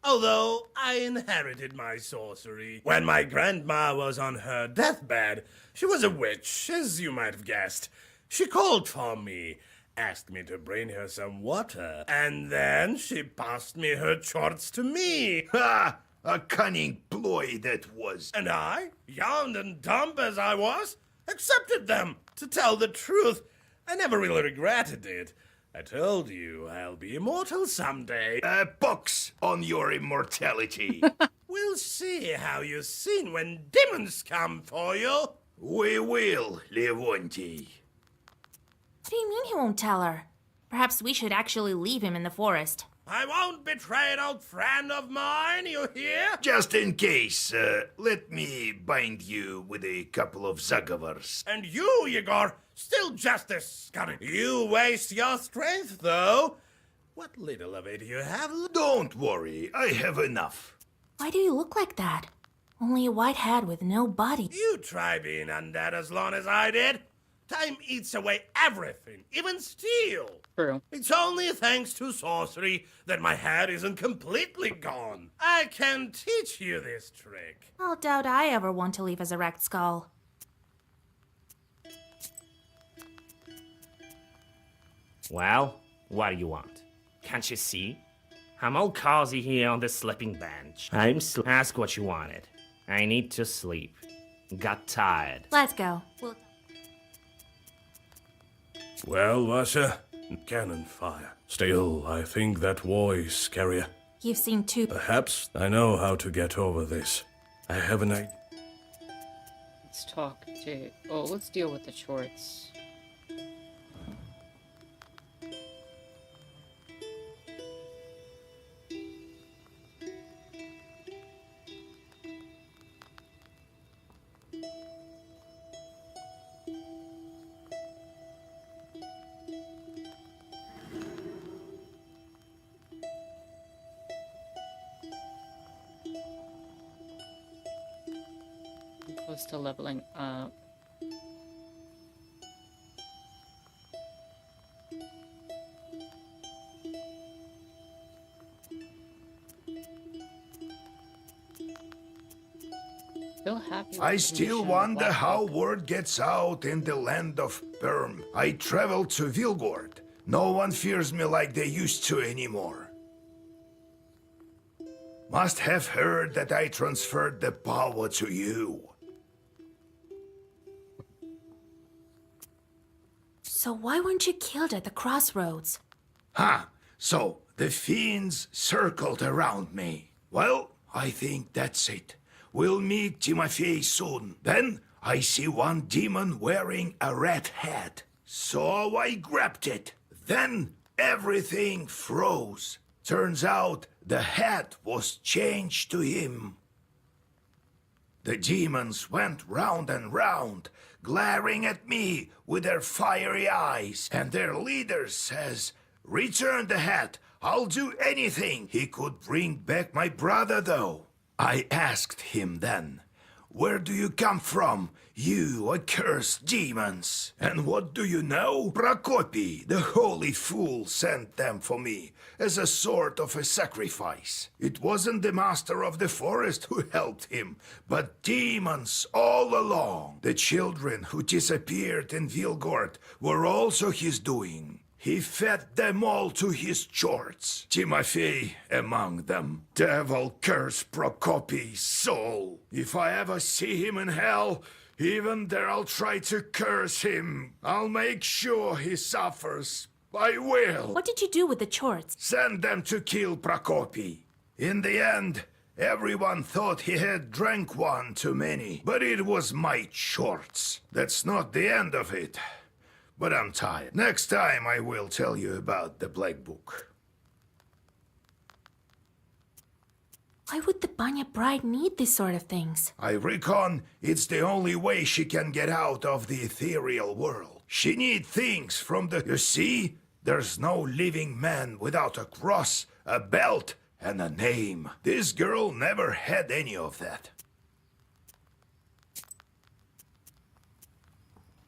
Although I inherited my sorcery. When my grandma was on her deathbed, she was a witch, as you might have guessed. She called for me, asked me to bring her some water, and then she passed me her charts to me. Ha! A cunning ploy that was. And I, young and dumb as I was, accepted them. To tell the truth, I never really regretted it. I told you I'll be immortal someday. Pox on your immortality. We'll see how you're seen when demons come for you. We will, Levonti. What do you mean he won't tell her? Perhaps we should actually leave him in the forest. I won't betray an old friend of mine, you hear? Just in case, let me bind you with a couple of Zagavars. And you, Yegor, still just as scummy. You waste your strength, though. What little of it you have... Don't worry, I have enough. Why do you look like that? Only a white head with no body. You try being undead as long as I did. Time eats away everything, even steel. True. It's only thanks to sorcery that my head isn't completely gone. I can teach you this trick. I'll doubt I ever want to leave as a wrecked skull. Well, what do you want? Can't you see? I'm all cozy here on the sleeping bench. Ask what you wanted. I need to sleep. Got tired. Let's go. Well, Vasya, cannon fire. Still, I think that war is scarier. You've seen two. Perhaps I know how to get over this. I have an idea. Let's talk to... Oh, let's deal with the shorts. Close to leveling up. Still happy. I still wonder how word gets out in the land of Perm. I traveled to Vilgord, No one fears me like they used to anymore. Must have heard that I transferred the power to you. So why weren't you killed at the crossroads? Huh, so the fiends circled around me. Well, I think that's it. We'll meet Timofey soon. Then I see one demon wearing a red hat. So I grabbed it. Then everything froze. Turns out the hat was changed to him. The demons went round and round, glaring at me with their fiery eyes, and their leader says, "Return the hat. I'll do anything." He could bring back my brother, though. I asked him then, "Where do you come from, you accursed demons?" And what do you know? Prokopy, the holy fool, sent them for me as a sort of a sacrifice. It wasn't the master of the forest who helped him, but demons all along. The children who disappeared in Vilgord were also his doing. He fed them all to his chorts, Timofey among them. Devil curse Prokopy's soul. If I ever see him in hell, even there I'll try to curse him. I'll make sure he suffers. I will. What did you do with the chorts? Send them to kill Prokopy. In the end, everyone thought he had drank one too many, but it was my chorts. That's not the end of it. But I'm tired. Next time I will tell you about the Black Book. Why would the Banya bride need these sort of things? I reckon it's the only way she can get out of the ethereal world. She needs things from the... You see? There's no living man without a cross, a belt, and a name. This girl never had any of that.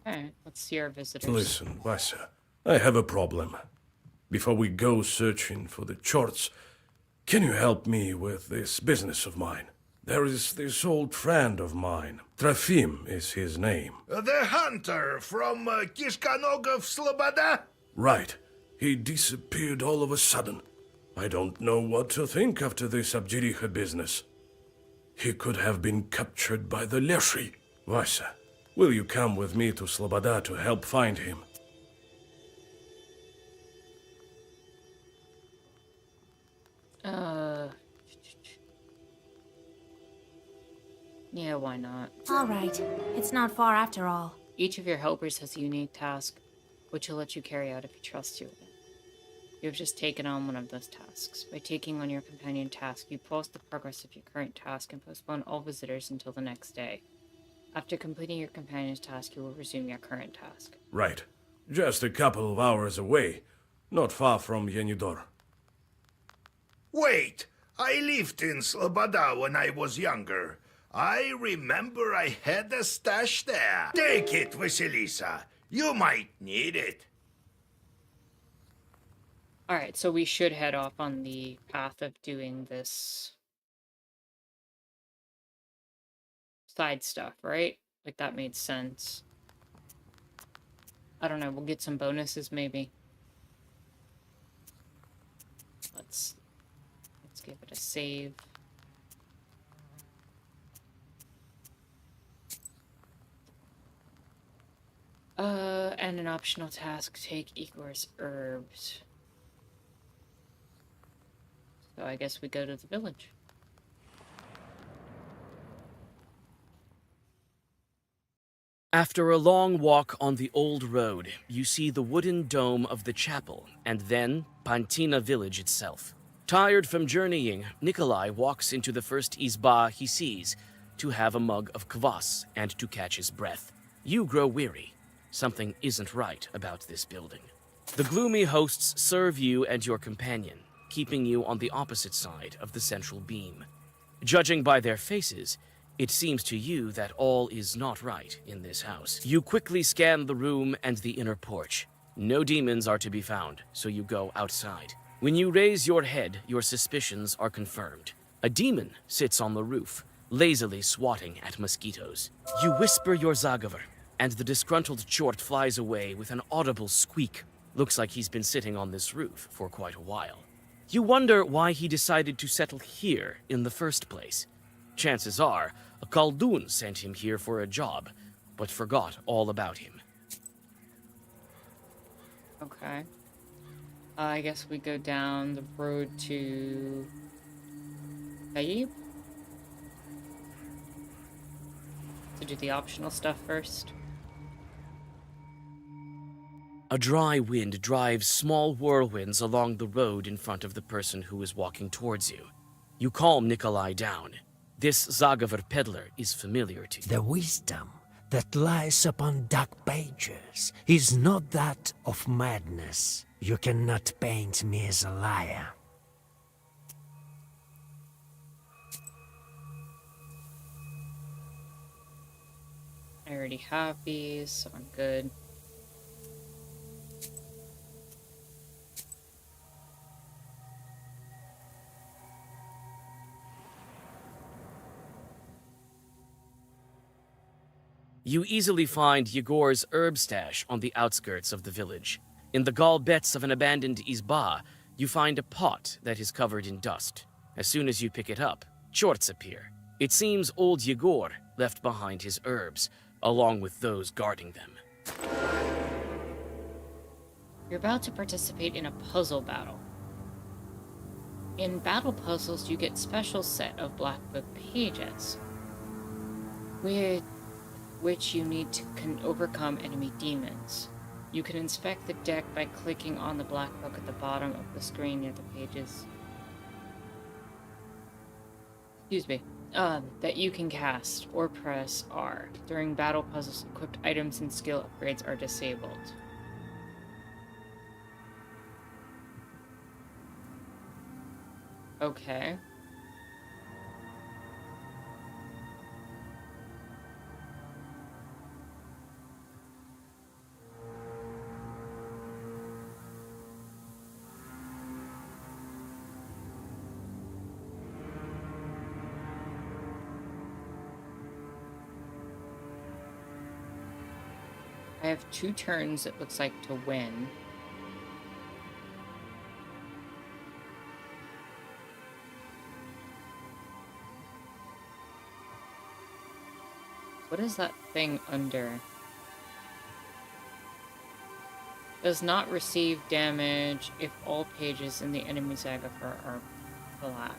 Alright, let's see our visitors. Listen, Vasia, I have a problem. Before we go searching for the chorts, can you help me with this business of mine? There is this old friend of mine. Trofim is his name. The hunter from Kishkanogov Sloboda? Right. He disappeared all of a sudden. I don't know what to think after this Abjiricha business. He could have been captured by the Leshi. Vasia, will you come with me to Sloboda to help find him? Yeah, why not? All right. It's not far after all. Each of your helpers has a unique task, which will let you carry out if he trusts you with it. You have just taken on one of those tasks. By taking on your companion task, you pause the progress of your current task and postpone all visitors until the next day. After completing your companion's task, you will resume your current task. Right. Just a couple of hours away. Not far from Yenidor. Wait! I lived in Sloboda when I was younger. I remember I had a stash there. Take it, Vasilisa. You might need it. Alright, so we should head off on the path of doing this side stuff, right? Like, that made sense. I don't know, we'll get some bonuses, maybe. Let's give it a save. And an optional task, take Igor's herbs. So I guess we go to the village. After a long walk on the old road, you see the wooden dome of the chapel, and then Pantina village itself. Tired from journeying, Nikolai walks into the first izba he sees to have a mug of kvass and to catch his breath. You grow weary. Something isn't right about this building. The gloomy hosts serve you and your companion, keeping you on the opposite side of the central beam. Judging by their faces, it seems to you that all is not right in this house. You quickly scan the room and the inner porch. No demons are to be found, so you go outside. When you raise your head, your suspicions are confirmed. A demon sits on the roof, lazily swatting at mosquitoes. You whisper your zagavar, and the disgruntled chort flies away with an audible squeak, Looks like he's been sitting on this roof for quite a while. You wonder why he decided to settle here in the first place. Chances are, a Khaldun sent him here for a job, but forgot all about him. Okay. I guess we go down the road to Taib to do the optional stuff first. A dry wind drives small whirlwinds along the road in front of the person who is walking towards you. You calm Nikolai down. This Zagavur peddler is familiar to you. The wisdom that lies upon dark pages is not that of madness. You cannot paint me as a liar. I already have these, so I'm good. You easily find Yegor's herb stash on the outskirts of the village. In the gallbets of an abandoned izba, you find a pot that is covered in dust. As soon as you pick it up, chorts appear. It seems old Yegor left behind his herbs, along with those guarding them. You're about to participate in a puzzle battle. In battle puzzles, you get special set of Black Book pages, with which you need to overcome enemy demons. You can inspect the deck by clicking on the black book at the bottom of the screen near the pages. Excuse me. That you can cast or press R. During battle puzzles, equipped items and skill upgrades are disabled. Okay. I have 2 turns, it looks like, to win. What is that thing under? Does not receive damage if all pages in the enemy Zagavur are black.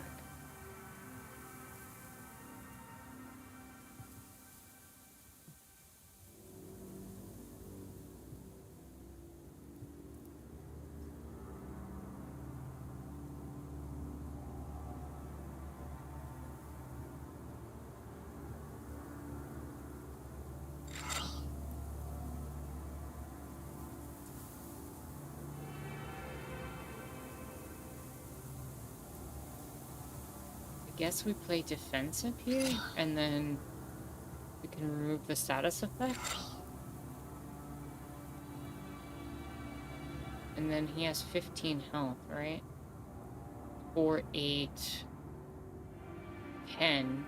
Guess we play defensive here, and then we can remove the status effect. And then he has 15 health, right? 4, 8, 10.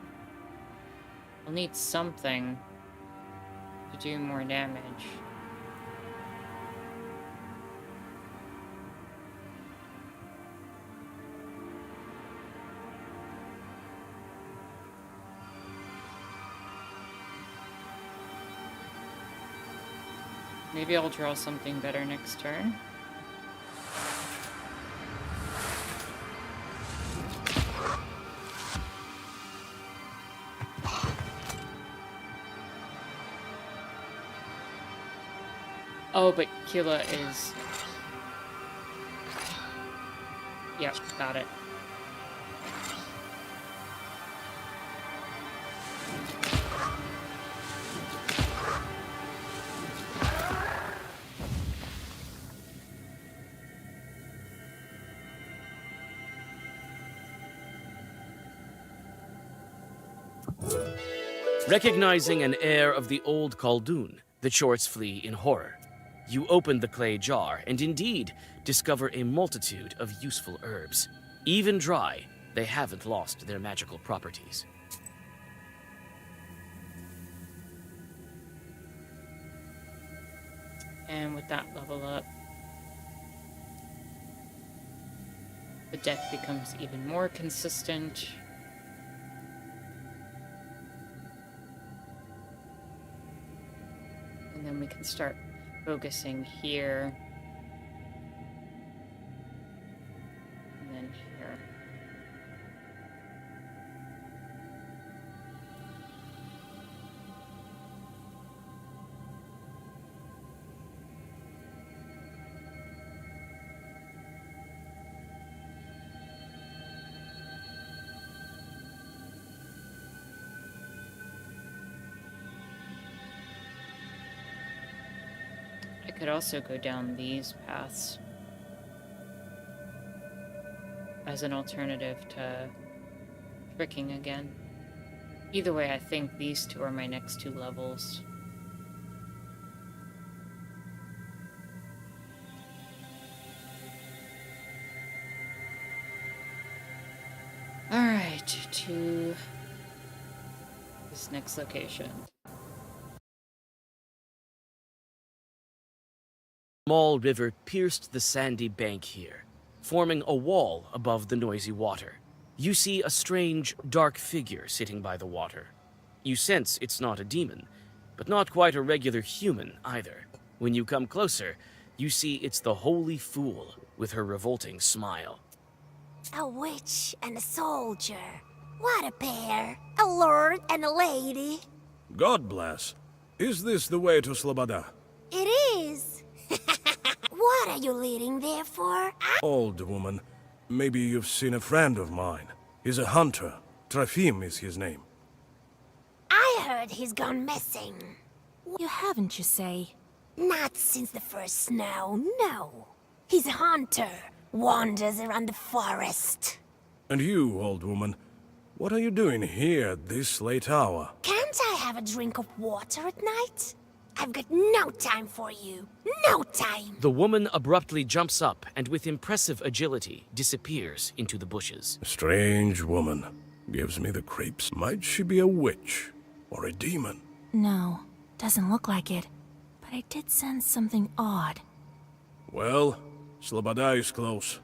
I'll need something to do more damage. Maybe I'll draw something better next turn. Oh, but Kila is... Yep, got it. Recognizing an heir of the old Khaldun, the Chorts flee in horror. You open the clay jar and indeed discover a multitude of useful herbs. Even dry, they haven't lost their magical properties. And with that level up, the deck becomes even more consistent. And then we can start focusing here. And then here. I could also go down these paths as an alternative to tricking again. Either way, I think these two are my next two levels. Alright, to this next location. Small river pierced the sandy bank here, forming a wall above the noisy water. You see a strange, dark figure sitting by the water. You sense it's not a demon, but not quite a regular human either. When you come closer, you see it's the Holy Fool with her revolting smile. A witch and a soldier. What a pair. A lord and a lady. God bless. Is this the way to Sloboda? It is. What are you leading there for? Old woman, maybe you've seen a friend of mine. He's a hunter. Trofim is his name. I heard he's gone missing. You haven't, you say? Not since the first snow, no. He's a hunter. Wanders around the forest. And you, old woman, what are you doing here at this late hour? Can't I have a drink of water at night? I've got no time for you. No time! The woman abruptly jumps up and with impressive agility disappears into the bushes. A strange woman. Gives me the creeps. Might she be a witch? Or a demon? No, doesn't look like it. But I did sense something odd. Well, Sloboda is close.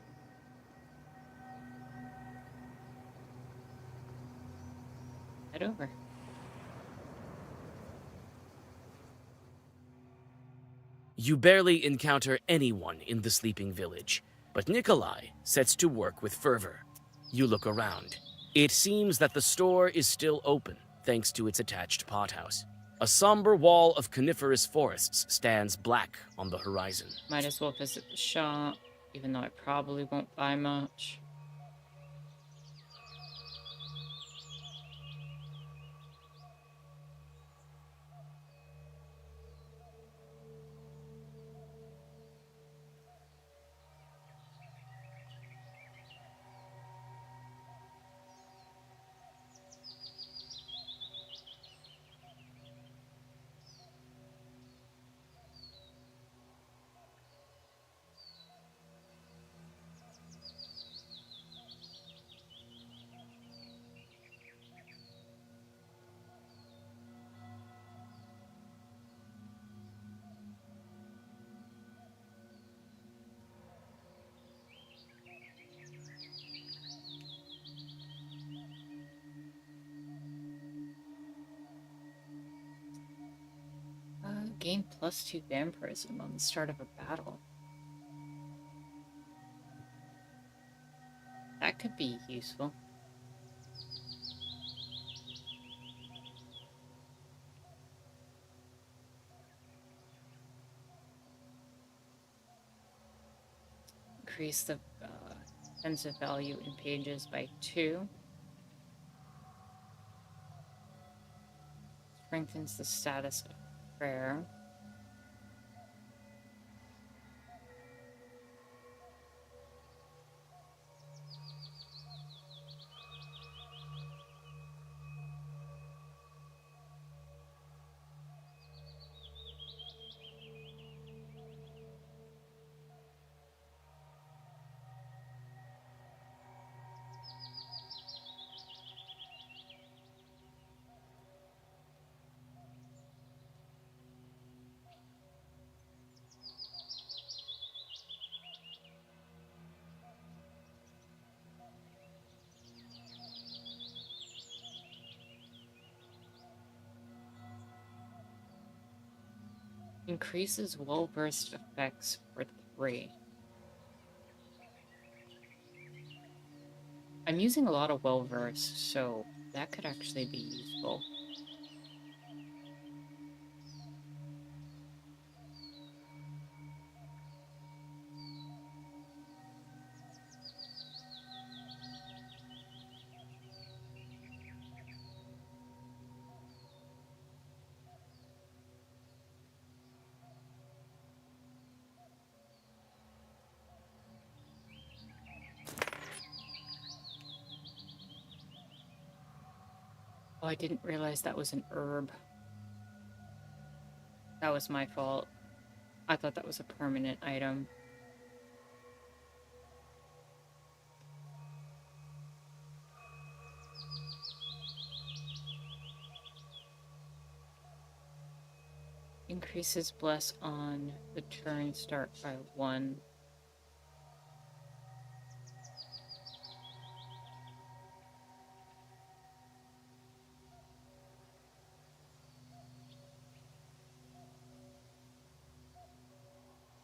Head over. You barely encounter anyone in the sleeping village, but Nikolai sets to work with fervor. You look around. It seems that the store is still open, thanks to its attached pothouse. A somber wall of coniferous forests stands black on the horizon. Might as well visit the shop, even though I probably won't buy much. Gain +2 vampirism on the start of a battle. That could be useful. Increase the defensive value in pages by 2. Strengthens the status of prayer. Increases well-versed effects for 3. I'm using a lot of well-versed, so that could actually be useful. Oh, I didn't realize that was an herb. That was my fault. I thought that was a permanent item. Increases bless on the turn start by 1.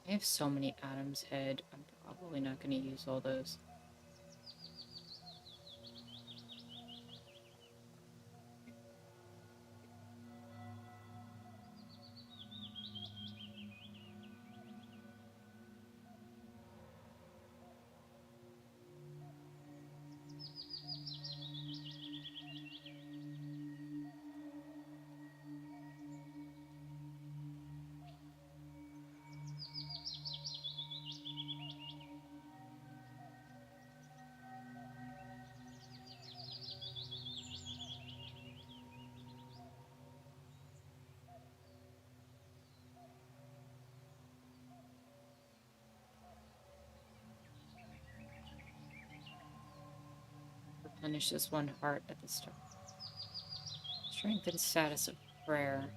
I have so many Adam's Head, I'm probably not going to use all those. Replenish this 1 heart at the start. Strengthen status of prayer.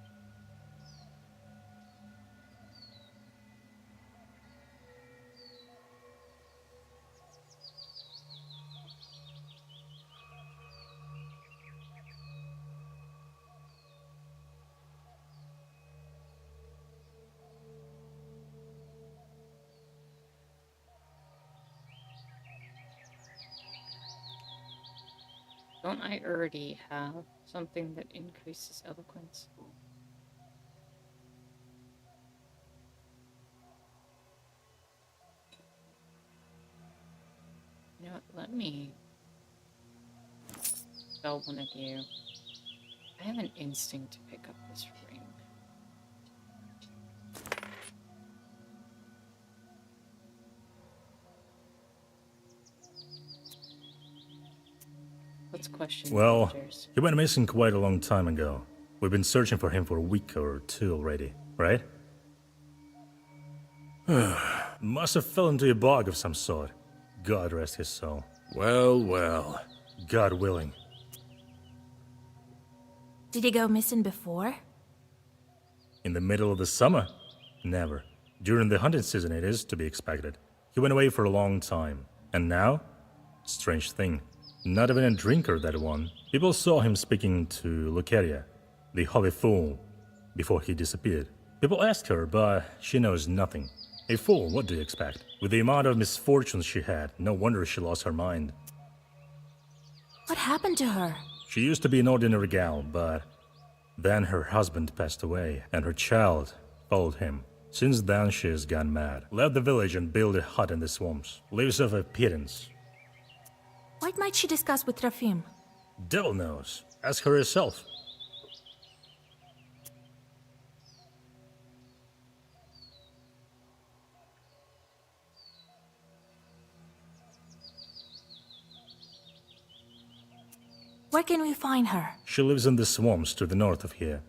Don't I already have something that increases eloquence? You know what, let me tell one of you. I have an instinct to pick up this ring. Let's question Well, villagers. he went missing quite a long time ago. We've been searching for him for a week or 2 already, right? Must have fell into a bog of some sort. God rest his soul. Well, well. God willing. Did he go missing before? In the middle of the summer? Never. During the hunting season it is to be expected. He went away for a long time. And now? Strange thing. Not even a drinker, that one. People saw him speaking to Lucaria, the holy fool, before he disappeared. People asked her, but she knows nothing. A fool, what do you expect? With the amount of misfortunes she had, no wonder she lost her mind. What happened to her? She used to be an ordinary gal, but then her husband passed away, and her child followed him. Since then she has gone mad. Left the village and built a hut in the swamps. Lives off a pittance. What might she discuss with Rafim? Devil knows. Ask her herself. Where can we find her? She lives in the swamps to the north of here,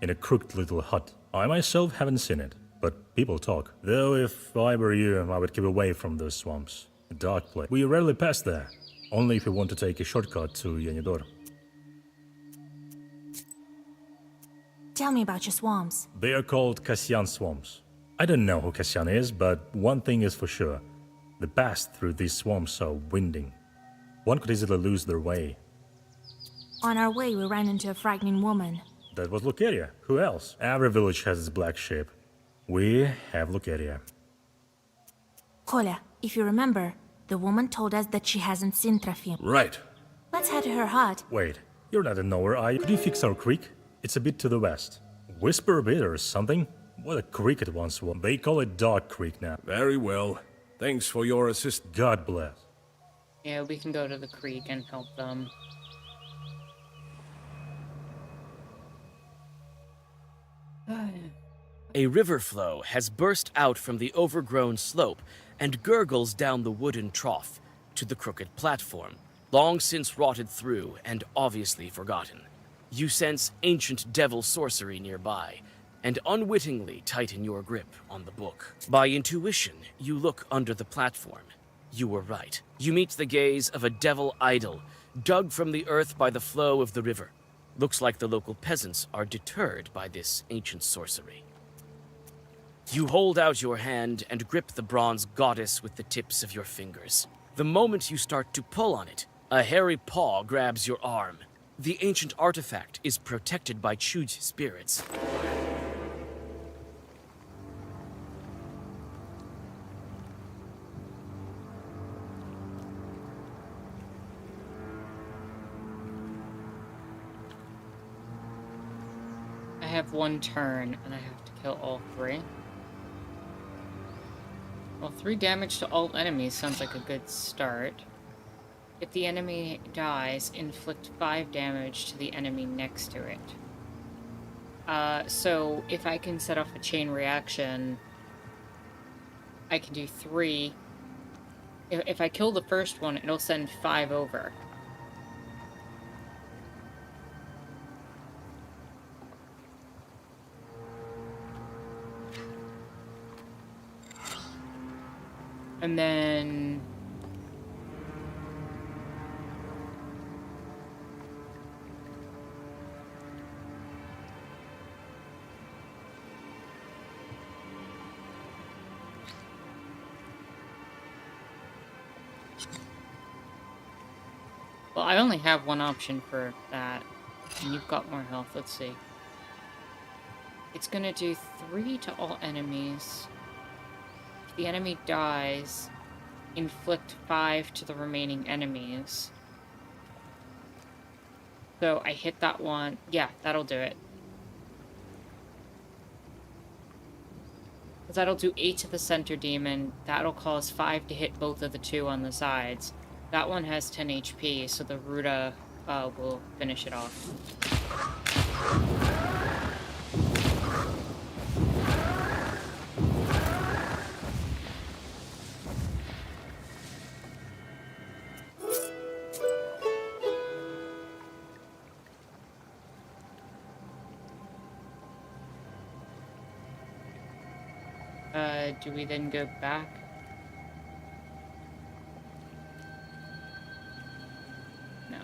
in a crooked little hut. I myself haven't seen it, but people talk. Though if I were you, I would keep away from those swamps. A dark place. We rarely pass there, only if you want to take a shortcut to Yanidor. Tell me about your swamps. They are called Kasyan swamps. I don't know who Kasyan is, but one thing is for sure. The paths through these swamps are winding. One could easily lose their way. On our way, we ran into a frightening woman. That was Lucaria. Who else? Every village has its black sheep. We have Lucadia. Kolya, if you remember, the woman told us that she hasn't seen Trofim. Right. Let's head to her hut. Wait, you're not in nowhere, are you? Could you fix our creek? It's a bit to the west. Whisper a bit or something? What a creek it once was. They call it Dog Creek now. Very well. Thanks for your assist. God bless. Yeah, we can go to the creek and help them. A river flow has burst out from the overgrown slope and gurgles down the wooden trough to the crooked platform, long since rotted through and obviously forgotten. You sense ancient devil sorcery nearby, and unwittingly tighten your grip on the book. By intuition, you look under the platform. You were right. You meet the gaze of a devil idol, dug from the earth by the flow of the river. Looks like the local peasants are deterred by this ancient sorcery. You hold out your hand and grip the bronze goddess with the tips of your fingers. The moment you start to pull on it, a hairy paw grabs your arm. The ancient artifact is protected by Chuj spirits. I have one turn, and I have to kill all 3. Well, 3 damage to all enemies sounds like a good start. If the enemy dies, inflict 5 damage to the enemy next to it. So if I can set off a chain reaction, I can do 3. If I kill the first one, it'll send 5 over. And then... Well, I only have one option for that. And you've got more health. Let's see. It's gonna do 3 to all enemies. If the enemy dies, inflict 5 to the remaining enemies. So I hit that one. Yeah, that'll do it. Because that'll do 8 to the center demon. That'll cause 5 to hit both of the 2 on the sides. That one has 10 HP, so the Ruda will finish it off. Do we then go back? No.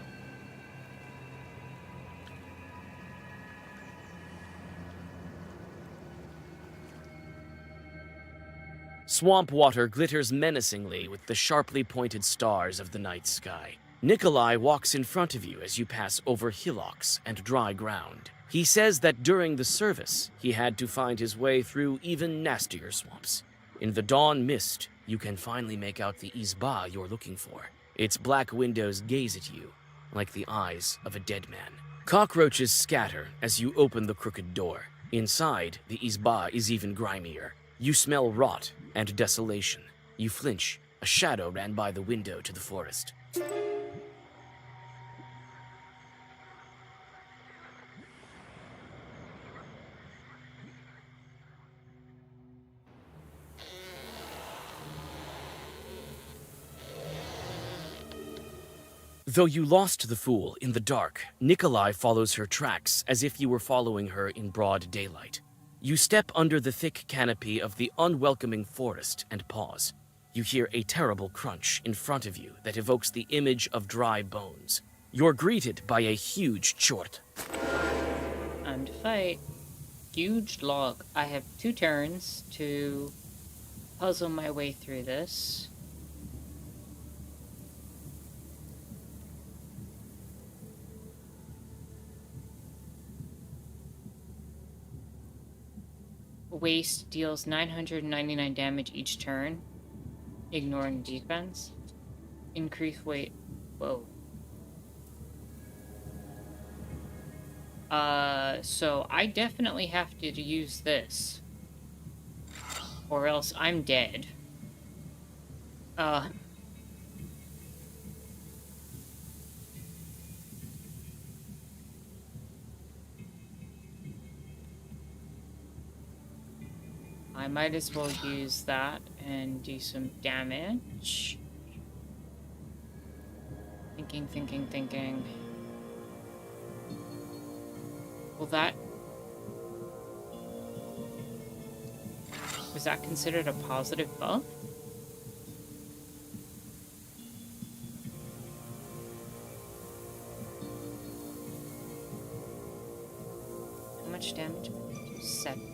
Swamp water glitters menacingly with the sharply pointed stars of the night sky. Nikolai walks in front of you as you pass over hillocks and dry ground. He says that during the service, he had to find his way through even nastier swamps. In the dawn mist, you can finally make out the Izba you're looking for. Its black windows gaze at you, like the eyes of a dead man. Cockroaches scatter as you open the crooked door. Inside, the Izba is even grimier. You smell rot and desolation. You flinch. A shadow ran by the window to the forest. Though you lost the fool in the dark, Nikolai follows her tracks as if you were following her in broad daylight. You step under the thick canopy of the unwelcoming forest and pause. You hear a terrible crunch in front of you that evokes the image of dry bones. You're greeted by a huge chort. Time to fight. Huge log. I have 2 turns to puzzle my way through this. waste deals 999 damage each turn, ignoring defense. Increase weight. Whoa. So I definitely have to use this. Or else I'm dead. I might as well use that and do some damage. Thinking. Well, that... Was that considered a positive buff? How much damage? 7.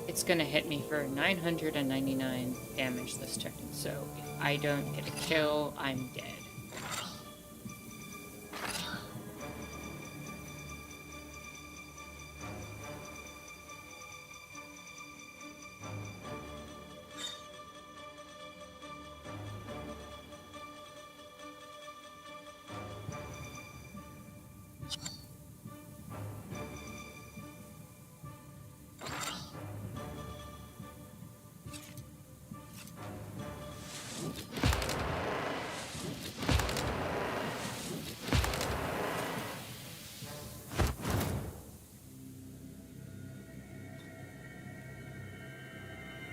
It's gonna hit me for 999 damage this turn, so if I don't get a kill, I'm dead.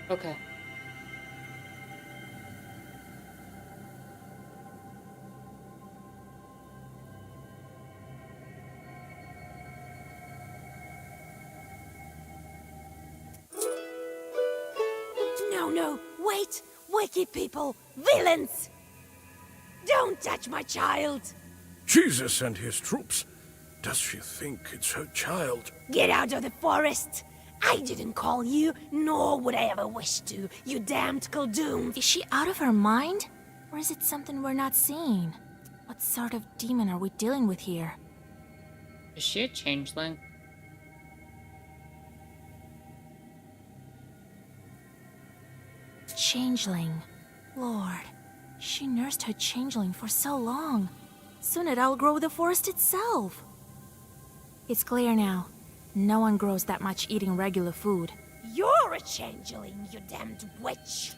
Okay. No, wait! Wicked people! Villains! Don't touch my child! Jesus and his troops. Does she think it's her child? Get out of the forest! I didn't call you, nor would I ever wish to, you damned Khaldun! Is she out of her mind? Or is it something we're not seeing? What sort of demon are we dealing with here? Is she a changeling? Changeling. Lord, she nursed her changeling for so long. Soon it outgrow the forest itself. It's clear now. No one grows that much eating regular food. You're a changeling, you damned witch!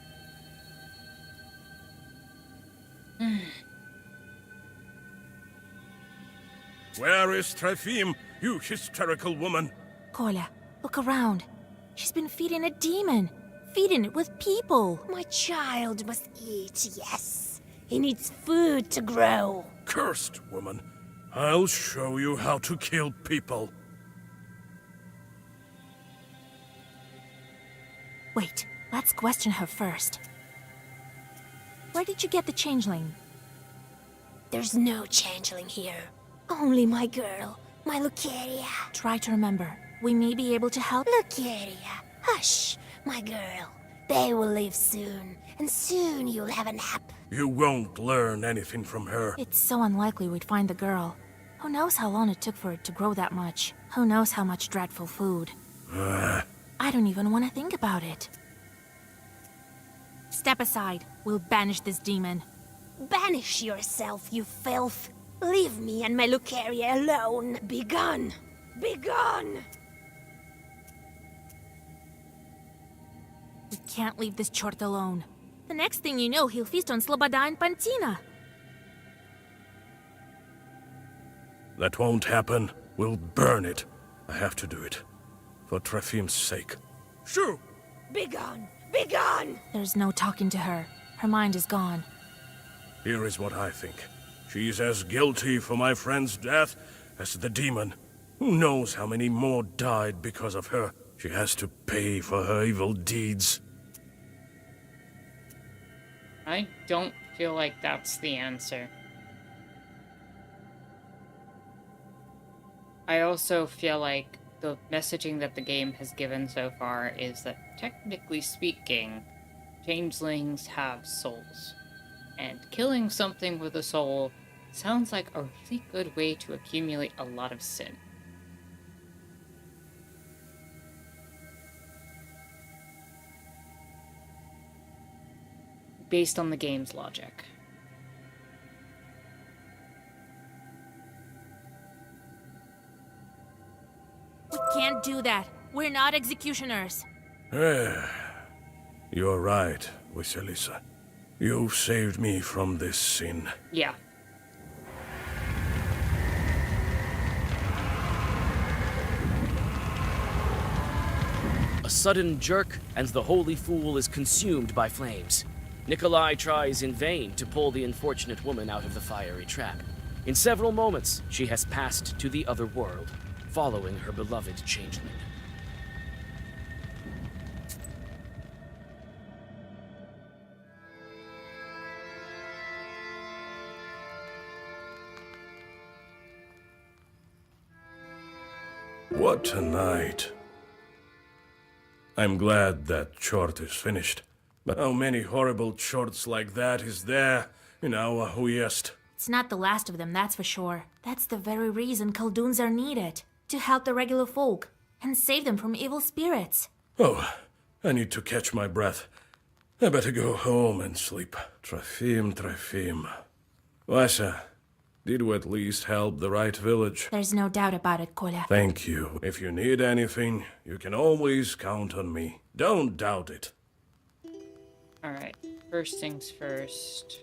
Where is Trefim, you hysterical woman? Kolya, look around. She's been feeding a demon. Feeding it with people. My child must eat, yes. He needs food to grow. Cursed woman. I'll show you how to kill people. Wait, let's question her first. Where did you get the changeling? There's no changeling here. Only my girl, my Lucaria. Try to remember. We may be able to help. Lucaria, hush, my girl. They will leave soon, and soon you'll have a nap. You won't learn anything from her. It's so unlikely we'd find the girl. Who knows how long it took for it to grow that much? Who knows how much dreadful food? I don't even want to think about it. Step aside. We'll banish this demon. Banish yourself, you filth. Leave me and my Lucaria alone. Begone! Begone! We can't leave this chort alone. The next thing you know, he'll feast on Sloboda and Pantina. That won't happen. We'll burn it. I have to do it. For Trefim's sake. Shoo! Begone! Begone! There's no talking to her. Her mind is gone. Here is what I think. She's as guilty for my friend's death as the demon. Who knows how many more died because of her? She has to pay for her evil deeds. I don't feel like that's the answer. I also feel like the messaging that the game has given so far is that, technically speaking, changelings have souls. And killing something with a soul sounds like a really good way to accumulate a lot of sin. Based on the game's logic. We can't do that. We're not executioners. You're right, Vasilisa. You saved me from this sin. Yeah. A sudden jerk, and the holy fool is consumed by flames. Nikolai tries in vain to pull the unfortunate woman out of the fiery trap. In several moments, she has passed to the other world, following her beloved changeling. What a night. I'm glad that chort is finished. But how many horrible chorts like that is there in our Uyest? It's not the last of them, that's for sure. That's the very reason Khaldoons are needed. To help the regular folk and save them from evil spirits. Oh, I need to catch my breath. I better go home and sleep. Trofim. Vasia, did we at least help the right village? There's no doubt about it, Kolya. Thank you. If you need anything, you can always count on me. Don't doubt it. Alright, first things first.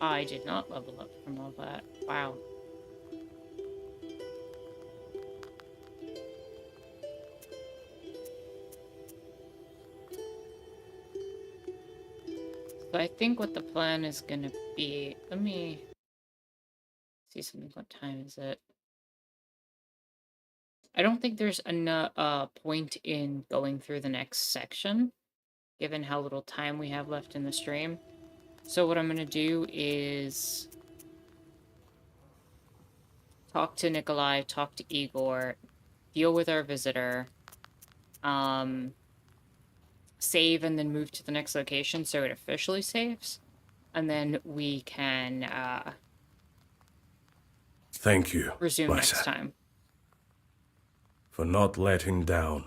I did not level up from all that. Wow. So I think what the plan is gonna be... Let me see something. What time is it? I don't think there's a point in going through the next section, given how little time we have left in the stream. So what I'm going to do is talk to Nikolai, talk to Igor, deal with our visitor, save and then move to the next location so it officially saves. And then we can Thank you, resume Vasia, next time. for not letting down.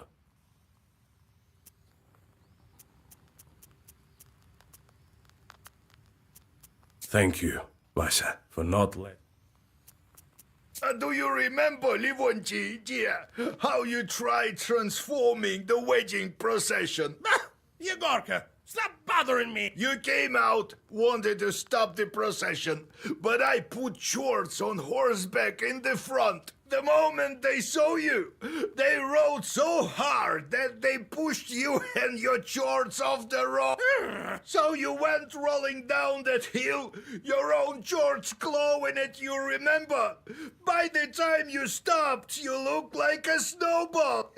Thank you, Vasia, for not letting... Do you remember, Livonji, dear, how you tried transforming the wedding procession? Yegorka, stop bothering me! You came out, wanted to stop the procession, but I put chorts on horseback in the front. The moment they saw you, they rode so hard that they pushed you and your chorts off the road. So you went rolling down that hill, your own chorts clawing at you, remember? By the time you stopped, you looked like a snowball.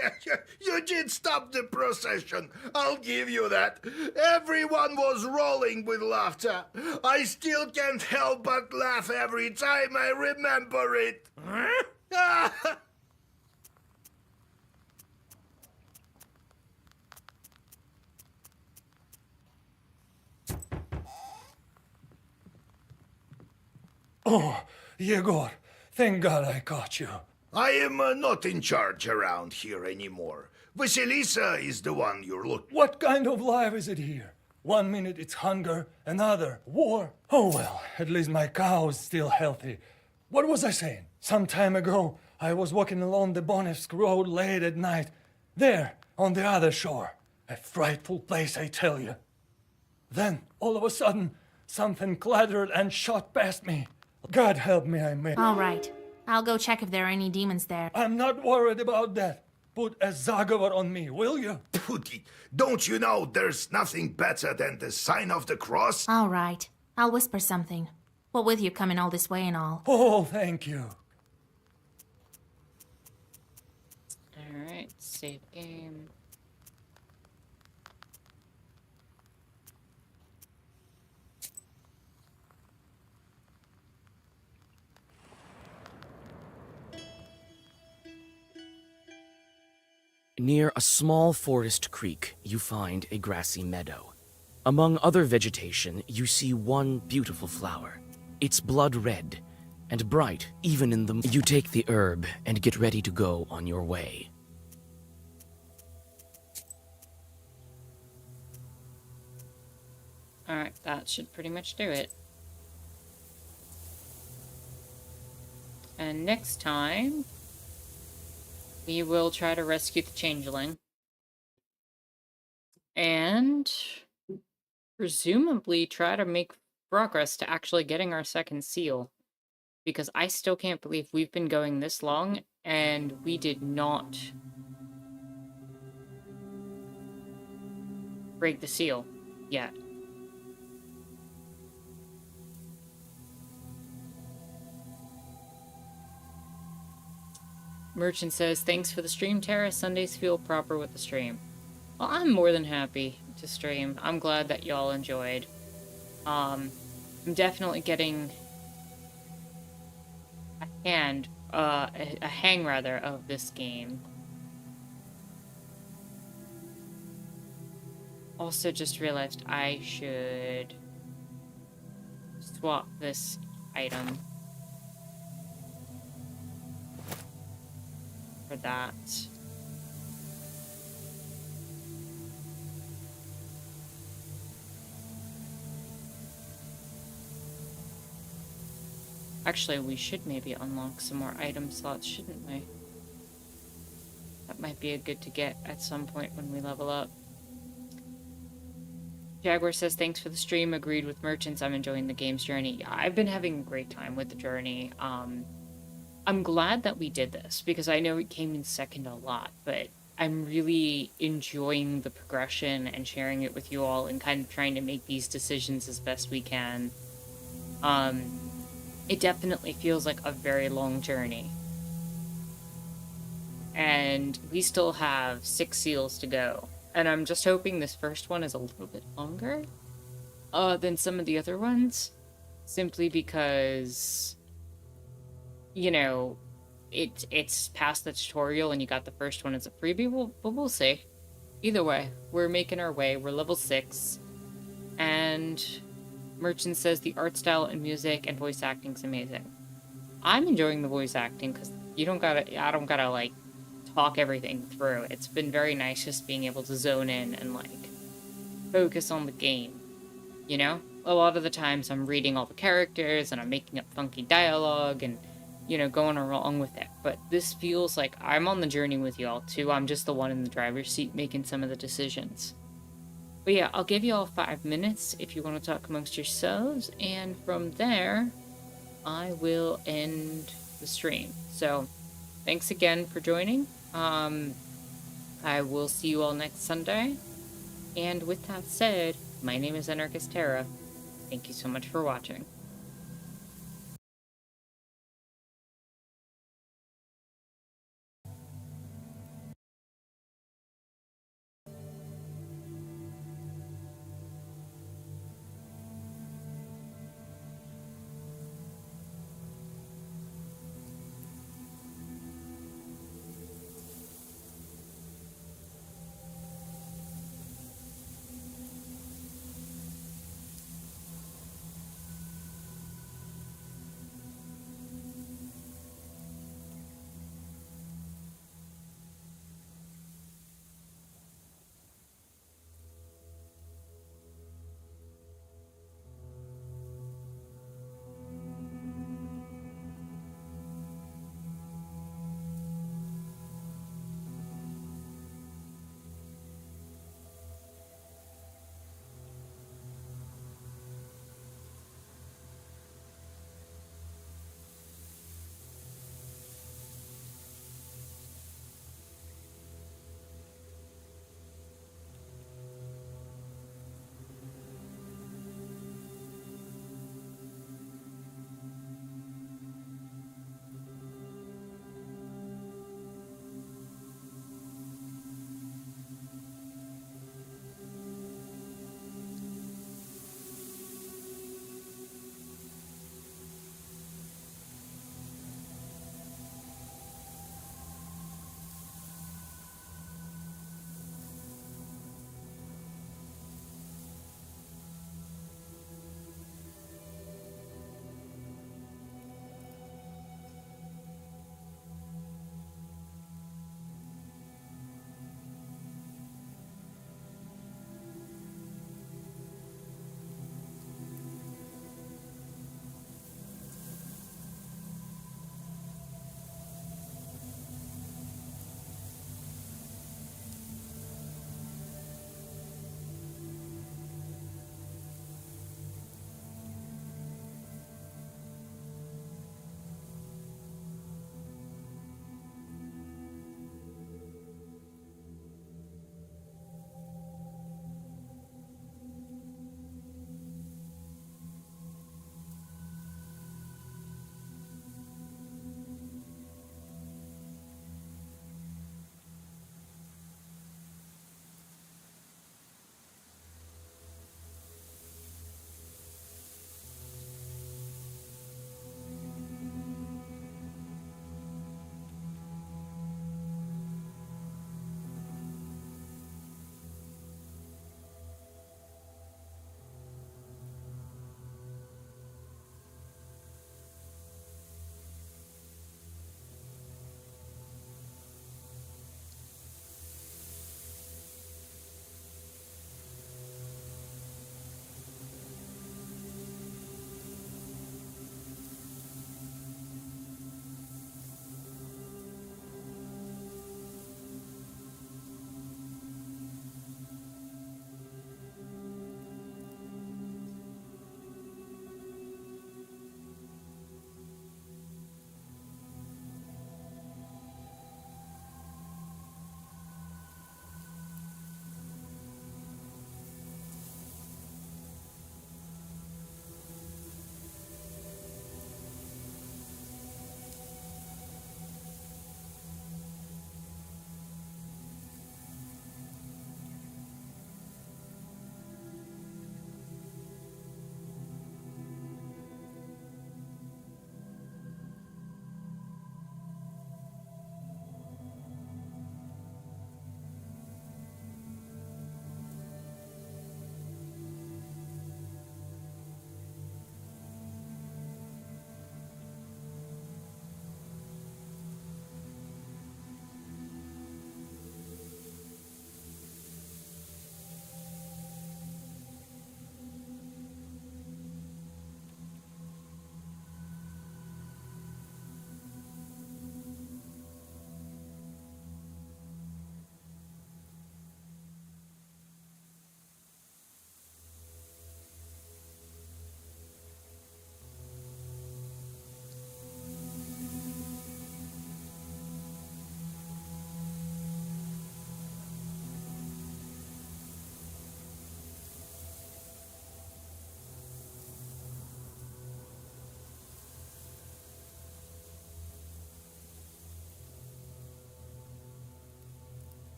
You did stop the procession, I'll give you that. Everyone was rolling with laughter. I still can't help but laugh every time I remember it. Oh, Yegor, thank God I caught you. I am not in charge around here anymore. Vasilisa is the one you're looking... What kind of life is it here? 1 minute it's hunger, another war. Oh well, at least my cow is still healthy. What was I saying? Some time ago, I was walking along the Bonevsk road late at night. There, on the other shore. A frightful place, I tell you. Then, all of a sudden, Something clattered and shot past me. God help me, I may. All right. I'll go check if there are any demons there. I'm not worried about that. Put a Zagor on me, will you? Pooty, don't you know there's nothing better than the sign of the cross? All right. I'll whisper something. What with you coming all this way and all? Oh, thank you. Alright, save game. Near a small forest creek, you find a grassy meadow. Among other vegetation, you see one beautiful flower. It's blood red and bright even in the... You take the herb and get ready to go on your way. Alright, that should pretty much do it. And next time, we will try to rescue the changeling. And presumably try to make progress to actually getting our second seal. Because I still can't believe we've been going this long and we did not break the seal yet. Merchant says, thanks for the stream, Tara. Sundays feel proper with the stream. Well, I'm more than happy to stream. I'm glad that y'all enjoyed. I'm definitely getting a hang rather of this game. Also just realized I should swap this item for that. Actually, we should maybe unlock some more item slots, shouldn't we? That might be a good to get at some point when we level up. Jaguar says, thanks for the stream. Agreed with Merchants. I'm enjoying the game's journey. Yeah, I've been having a great time with the journey. I'm glad that we did this, because I know it came in second a lot, but I'm really enjoying the progression and sharing it with you all and kind of trying to make these decisions as best we can. It definitely feels like a very long journey. And we still have 6 seals to go. And I'm just hoping this first one is a little bit longer than some of the other ones. Simply because, you know, it's past the tutorial and you got the first one as a freebie. But we'll see. Either way, we're making our way. We're level 6. And Merchant says the art style and music and voice acting's amazing. I'm enjoying the voice acting because I don't gotta like talk everything through. It's been very nice just being able to zone in and like focus on the game. You know? A lot of the times I'm reading all the characters and I'm making up funky dialogue and, you know, going along with it. But this feels like I'm on the journey with y'all too. I'm just the one in the driver's seat making some of the decisions. But yeah, I'll give you all 5 minutes if you want to talk amongst yourselves, and from there, I will end the stream. So, thanks again for joining. I will see you all next Sunday. And with that said, my name is Anarchist Terra. Thank you so much for watching.